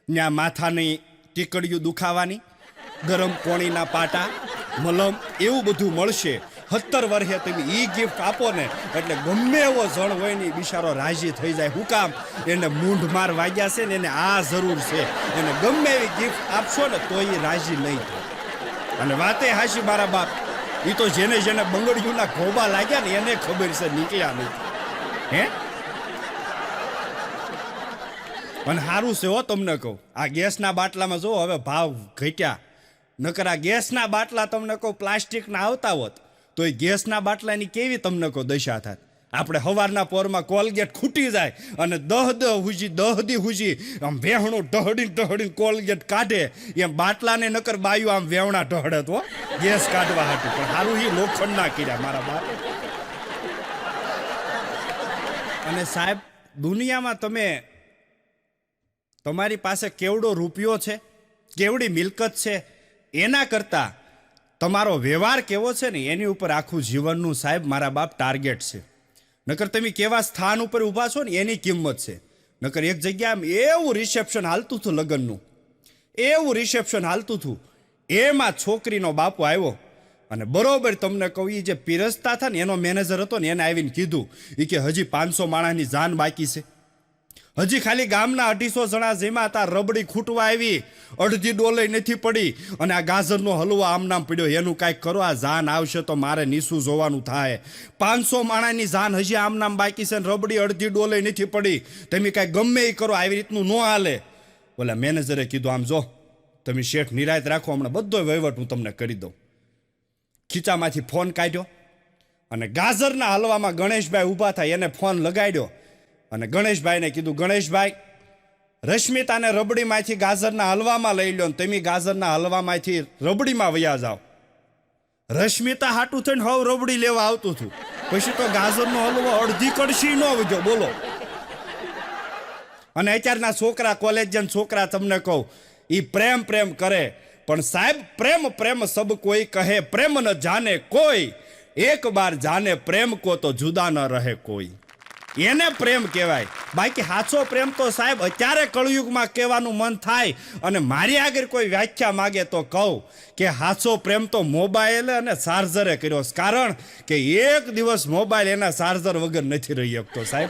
ત્યાં માથાની ટીકડીઓ દુખાવાની, ગરમ પોણીના પાટા, મલમ એવું બધું મળશે. 17 વર્ષે તમે એ ગિફ્ટ આપો ને એટલે ગમે એવો જણ હોય ને બિચારો રાજી થઈ જાય. હું કામ? એને મૂંઢ માર વાગ્યા છે ને એને આ જરૂર છે, એને ગમે એવી ગિફ્ટ આપશો ને તો એ રાજી નહીં થાય. અને વાતે હાશી મારા બાપ, એ તો જેને બંગડીઓના ખોબા લાગ્યા ને એને ખબર છે, નીકળ્યા નહીં. હે અને સારું છે હો તમને કહું, આ ગેસના બાટલામાં જો હવે ભાવ ઘટ્યા. નકર આ ગેસના બાટલા તમને કહું પ્લાસ્ટિકના આવતા હોત તો એ ગેસના બાટલાની કેવી તમને કહું દશા થાત. આપણે સવારના પોરમાં કોલગેટ ખૂટી જાય અને 10 દી હુજી આમ વેહણું ઢહડીને કોલગેટ કાઢે, એમ બાટલાને નકર બાયું આમ વેવણા ઢહડે તો ગેસ કાઢવા હાટું. પણ સારું એ લોખંડના કર્યા મારા બાપ. અને સાહેબ દુનિયામાં તમારી પાસે કેવડો રૂપિયો છે, કેવડી મિલકત છે, એના કરતાં તમારો વ્યવહાર કેવો છે ને એની ઉપર આખું જીવનનું સાહેબ મારા બાપ ટાર્ગેટ છે. નકર તમે કેવા સ્થાન ઉપર ઊભા છો ને એની કિંમત છે. નકર એક જગ્યાએ એવું રિસેપ્શન હાલતું હતું, લગ્નનું એવું રિસેપ્શન હાલતું હતું, એમાં છોકરીનો બાપો આવ્યો અને બરોબર તમને કહું એ જે પીરસતા હતા ને એનો મેનેજર હતો ને એને આવીને કીધું એ કે હજી 500 માણસની જાન બાકી છે, હજી ખાલી ગામના 250 જણા જેમાં હતા, રબડી ખૂટવા આવી, અડધી ડોલે નથી પડી અને આ ગાજરનો હલવો આમ નામ પડ્યો, એનું કાંઈક કરો, આ જાન આવશે તો મારે નીસું જોવાનું થાય. 500 માણસની જાન હજી આમ નામ બાકી છે ને રબડી અડધી ડોલે નથી પડી, તમે કાંઈ ગમે એ કરો, આવી રીતનું ન હાલે. ઓલા મેનેજરે કીધું આમ જો તમે શેઠ નિરાયત રાખો, હમણાં બધો વહીવટ હું તમને કરી દઉં. ખીચામાંથી ફોન કાઢ્યો અને ગાજરના હલવામાં ગણેશભાઈ ઊભા થાય એને ફોન લગાડ્યો અને ગણેશભાઈને કીધું, ગણેશભાઈ રશ્મિતાને રબડીમાંથી ગાજરના હલવામાં લઈ લો ને તમે ગાજરના હલવામાંથી રબડીમાં વયા જાઓ. રશ્મિતા હાટું થઈને હવે રબડી લેવા આવતું હતું, પછી તો ગાજરનો હલવો અડધી કડશી ન વધ્યો, બોલો. અને અત્યારના છોકરા, કોલેજના છોકરા તમને કહું એ પ્રેમ કરે, પણ સાહેબ પ્રેમ સબ કોઈ કહે, પ્રેમ ન જાને કોઈ, એક બાર જાને પ્રેમ કો તો જુદા ન રહે કોઈ, એને પ્રેમ કહેવાય. બાકી સાચો પ્રેમ તો સાહેબ અત્યારે કળયુગમાં કહેવાનું મન થાય અને મારી આગળ કોઈ વ્યાખ્યા માગે તો કહું કે સાચો પ્રેમ તો મોબાઈલ અને ચાર્જરે કર્યો, કારણ કે એક દિવસ મોબાઈલ એના ચાર્જર વગર નથી રહી શકતો સાહેબ.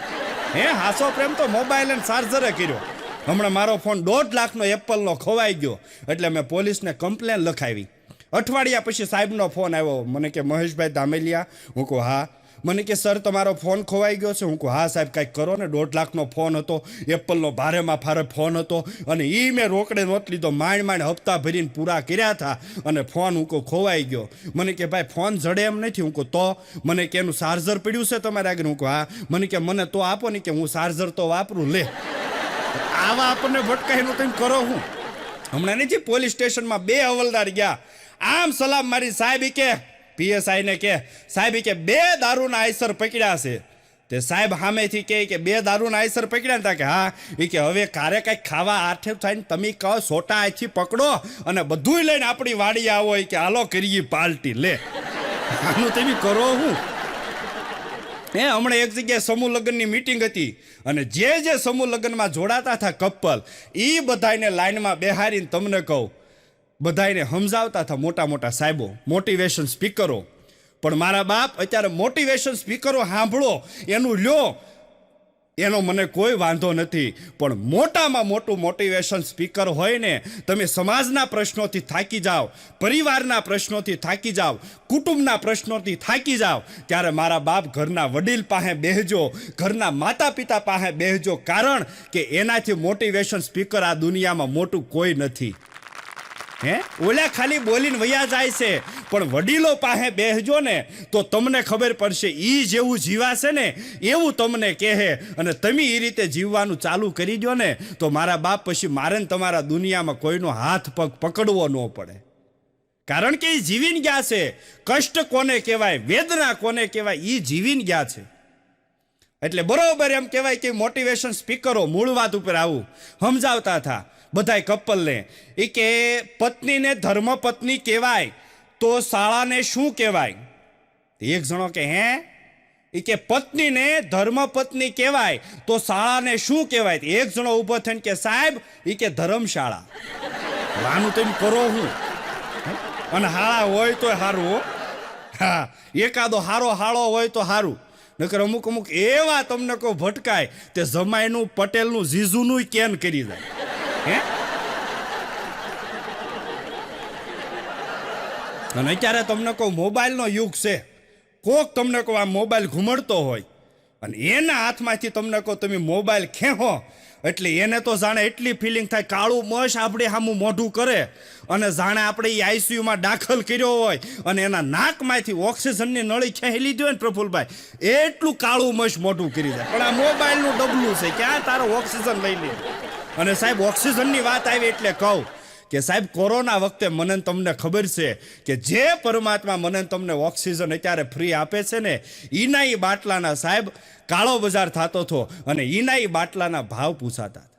સાચો પ્રેમ તો મોબાઈલ અને ચાર્જરે કર્યો. હમણાં મારો ફોન 1.5 લાખનો એપલનો ખોવાઈ ગયો એટલે મેં પોલીસને કમ્પ્લેન લખાવી. અઠવાડિયા પછી સાહેબનો ફોન આવ્યો, મને કે મહેશભાઈ ધામેલિયા. હું કહું હા. મને કે સર તમારો ફોન ખોવાઈ ગયો છે. હું કહું હા સાહેબ કાંઈક કરો ને, 1.5 લાખનો ફોન હતો, એપલનો ભારેમાં ભારે ફોન હતો અને એ મેં રોકડે નહોત લીધો, માંડ હપ્તા ભરીને પૂરા કર્યા હતા અને ફોન હું કહું ખોવાઈ ગયો. મને કે ભાઈ ફોન જડે એમ નથી. હું કહું તો? મને કે એનું ચાર્જર પડ્યું છે તમારે આગળ. હું કહું હા. મને કે મને તો આપો ને, કે હું ચાર્જર તો વાપરું. લે આવા આપણને ભટકાઈનું કંઈ કરો. હું હમણાં નથી પોલીસ સ્ટેશનમાં 2 હવલદાર ગયા, આમ સલામ મારી સાહેબ કે પીએસઆઈ ને કે સાહેબ કે 2 દારૂના આઈસર પકડ્યા છે. તે સાહેબ સામેથી કે 2 દારૂના આઈસર પકડ્યા હતા કે હા. એ કે હવે કારે કંઈક ખાવા આઠે થાય ને તમે કહો સોટા આથી પકડો અને બધું લઈને આપણી વાડી આવો કે હાલો કરીએ પાર્ટી લે. આનું તમે કરો હું હમણાં એક જગ્યાએ સમૂહ લગ્નની મીટિંગ હતી અને જે સમૂહ લગ્નમાં જોડાતા હતા કપલ એ બધાને લાઈનમાં બેહારીને તમને કહું બધાને સમજાવતા હતા મોટા મોટા સાહેબો મોટિવેશન સ્પીકરો. પણ મારા બાપ અત્યારે મોટિવેશન સ્પીકરો સાંભળો એનું લ્યો એનો મને કોઈ વાંધો નથી, પણ મોટામાં મોટું મોટિવેશન સ્પીકર હોય ને તમે સમાજના પ્રશ્નોથી થાકી જાઓ, પરિવારના પ્રશ્નોથી થાકી જાઓ, કુટુંબના પ્રશ્નોથી થાકી જાઓ ત્યારે મારા બાપ ઘરના વડીલ પાસે બેહજો, ઘરના માતા પિતા પાસે બેહજો, કારણ કે એનાથી મોટિવેશન સ્પીકર આ દુનિયામાં મોટું કોઈ નથી. ઓલા ખાલી બોલીને વયા જાય છે, પણ વડીલો પાસે બેહજો ને તો તમને ખબર પડશે ઈ જેવું જીવાશે ને એવું તમને કહે અને તમે એ રીતે જીવવાનું ચાલુ કરી દો ને તો મારા બાપ પછી મારે ને તમારા દુનિયામાં કોઈનો હાથ પગ પકડવો ન પડે, કારણ કે એ જીવીને ગયા છે. કષ્ટ કોને કહેવાય, વેદના કોને કહેવાય, એ જીવીને ગયા છે. એટલે બરોબર એમ કહેવાય કે મોટિવેશન સ્પીકરો મૂળ વાત ઉપર આવું સમજાવતા હતા બધાય કપલને. એ કે પત્નીને ધર્મપત્ની કહેવાય તો શાળાને શું કહેવાય? એક જણો કે એ કે પત્નીને ધર્મપત્ની કહેવાય તો શાળાને શું કહેવાય? એક જણો ઊભો થઈને કે સાહેબ એ કે ધર્મશાળા. વાનું તેમ કરો હું અને હાળા હોય તો સારું. હા, એકાદો હારો હાળો હોય તો સારું, નકર અમુક અમુક એવા તમને કોઈ ભટકાય તે જમાઈનું પટેલનું જીજુનું કેન કરી જાય. અને અત્યારે તમને કહું મોબાઈલનો યુગ છે. કોક તમને કહું આ મોબાઈલ ઘુમડતો હોય અને એના હાથમાંથી તમને કહું તમે મોબાઈલ ખેંચો એટલે એને તો જાણે એટલી ફિલિંગ થાય કાળું મશ આપણે સામું મોઢું કરે અને જાણે આપણે એ આઈસીયુમાં દાખલ કર્યો હોય અને એના નાકમાંથી ઓક્સિજનની નળી ખેંચી લીધી હોય ને પ્રફુલભાઈ, એટલું કાળું મશ મોઢું કરી જાય. પણ આ મોબાઈલનું ડબલું છે, ક્યાં તારો ઓક્સિજન લઈ લે. અને સાહેબ ઓક્સિજનની વાત આવી એટલે કહું કે સાહેબ કોરોના વખતે મને તમને ખબર છે કે જે પરમાત્મા મને તમને ઓક્સિજન અત્યારે ફ્રી આપે છે ને ઈના એ બાટલાના સાહેબ કાળો બજાર થતો હતો અને ઈના એ બાટલાના ભાવ પૂછાતા હતા.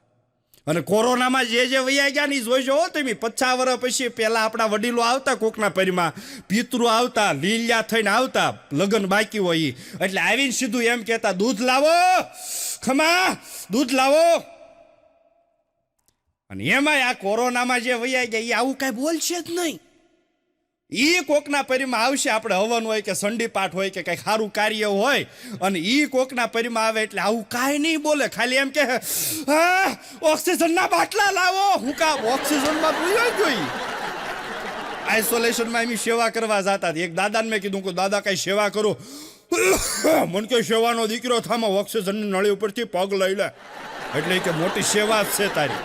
અને કોરોનામાં જે વૈયા ગયા ને જોઈજો તમે 50 વર્ષ પછી પહેલા આપણા વડીલો આવતા કોકના પરિમાં, પિતૃ આવતા, લીલિયા થઈને આવતા, લગ્ન બાકી હોય એટલે આવીને સીધું એમ કહેતા દૂધ લાવો ખમા, દૂધ લાવો. અને એમાં આ કોરોનામાં જે વૈયા ગયા એ આવું કઈ બોલશે જ નહીં. ઈ કોકના પરિમાં આવશે, આપણે હવન હોય કે સંડી પાઠ હોય કે કઈ સારું કાર્ય હોય અને ઈ કોકના પરિમાં આવે એટલે આવું કાંઈ નહીં બોલે, ખાલી એમ કે ઓક્સિજનના બાટલા લાવો. હું કા ઓક્સિજનમાં પીવા જોઈ. આઇસોલેશનમાં એમની સેવા કરવા જતા એક દાદાને મેં કીધું કે દાદા કઈ સેવા કરો. મને કે સેવાનો દીકરો થામાં ઓક્સિજનની નળી ઉપરથી પગ લઈ લે એટલે કે મોટી સેવા જ છે તારી.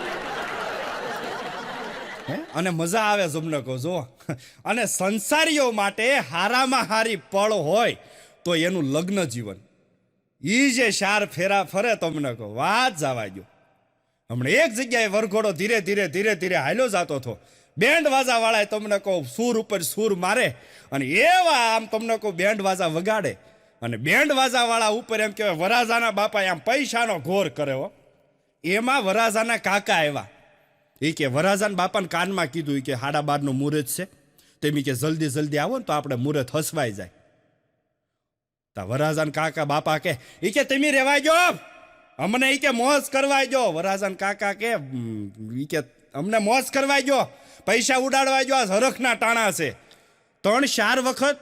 અને મજા આવે તમને કહો જો. અને સંસારીઓ માટે હારામાં હારી પળ હોય તો એનું લગ્ન જીવન. ઈ જે 4 ફેરા ફરે તમને કહો વાત જવા ગયો. હમણાં એક જગ્યાએ વરઘોડો ધીરે ધીરે ધીરે ધીરે હાલ્યો જતો હતો. બેન્ડ વાજા વાળા તમને કહો સૂર ઉપર સૂર મારે અને એવા આમ તમને કહો બેન્ડ વાજા વગાડે અને બેન્ડ વાજા વાળા ઉપર એમ કહેવાય વરાજાના બાપા આમ પૈસાનો ઘોર કરે હો. એમાં વરાજાના કાકા આવ્યા. એ કે વરાજાન બાપાને કાનમાં કીધું કે 12:30 મુહૂર્ત છે, તેમ કે જલ્દી જલ્દી આવો ને તો આપણે મુહૂર્ત હસવાઈ જાય. તા વરાજાન કાકા બાપા કે તમે રેવાય જો અમને કે મોજ કરવાય જો. વરાજાન કાકા કે અમને મોજ કરવાય જો, પૈસા ઉડાડવા જો, આ હરખના ટાણા છે. 3-4 વખત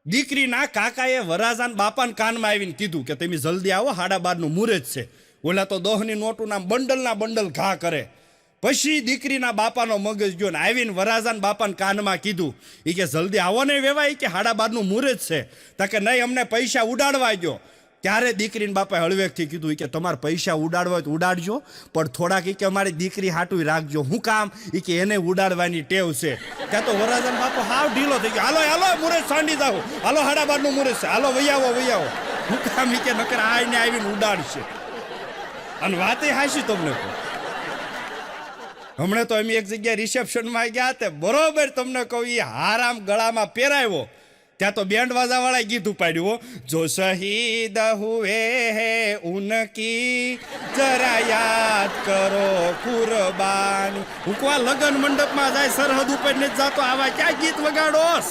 દીકરીના કાકાએ વરાજાન બાપાને કાનમાં આવીને કીધું કે તમે જલ્દી આવો 12:30 મુહૂર્ત છે. ઓલા તો 10ની નોટોના બંડલના બંડલ ઘા કરે. પછી દીકરીના બાપાનો મગજ ગયો ને આવીને વરાજાન બાપાને કાનમાં કીધું એ કે જલ્દી આવો ને વેવાય કે 12:30 મુહૂર્ત છે. તા કે નહીં અમને પૈસા ઉડાડવા ગયો. ત્યારે દીકરીના બાપાએ હળવેકથી કીધું કે તમારે પૈસા ઉડાડવા હોય તો ઉડાડજો, પણ થોડાક કે અમારી દીકરી હાટું રાખજો. હું કામ કે એને ઉડાડવાની ટેવ છે. ત્યાં તો વરાજાન બાપો હાવ ઢીલો થઈ ગયો. હાલો હાલો મુહૂર્ત સાંડી જાવ, હાલો 12:30 મુહૂર્ત છે, હાલો વૈયાવો વૈયાવો. હું કામ કે નકર આવીને ઉડાડશે. અને વાતે હાશી તમને કહું હમણાં તો અમે એક જગ્યાએ રિસેપ્શનમાં ગયા તે બરોબર તમને કહું એ હારામ ગળામાં પહેરાવ્યો ત્યાં તો બેન્ડ વાજાવાળાએ ગીત ઉપાડ્યું હો. જો શહીદ હુએ હે ઉનકી જરા યાદ કરો કુરબાની. હું કો આ લગન મંડપમાં જાય સરહદ ઉપર નથી જાતો આવા ક્યાં ગીત વગાડોસ?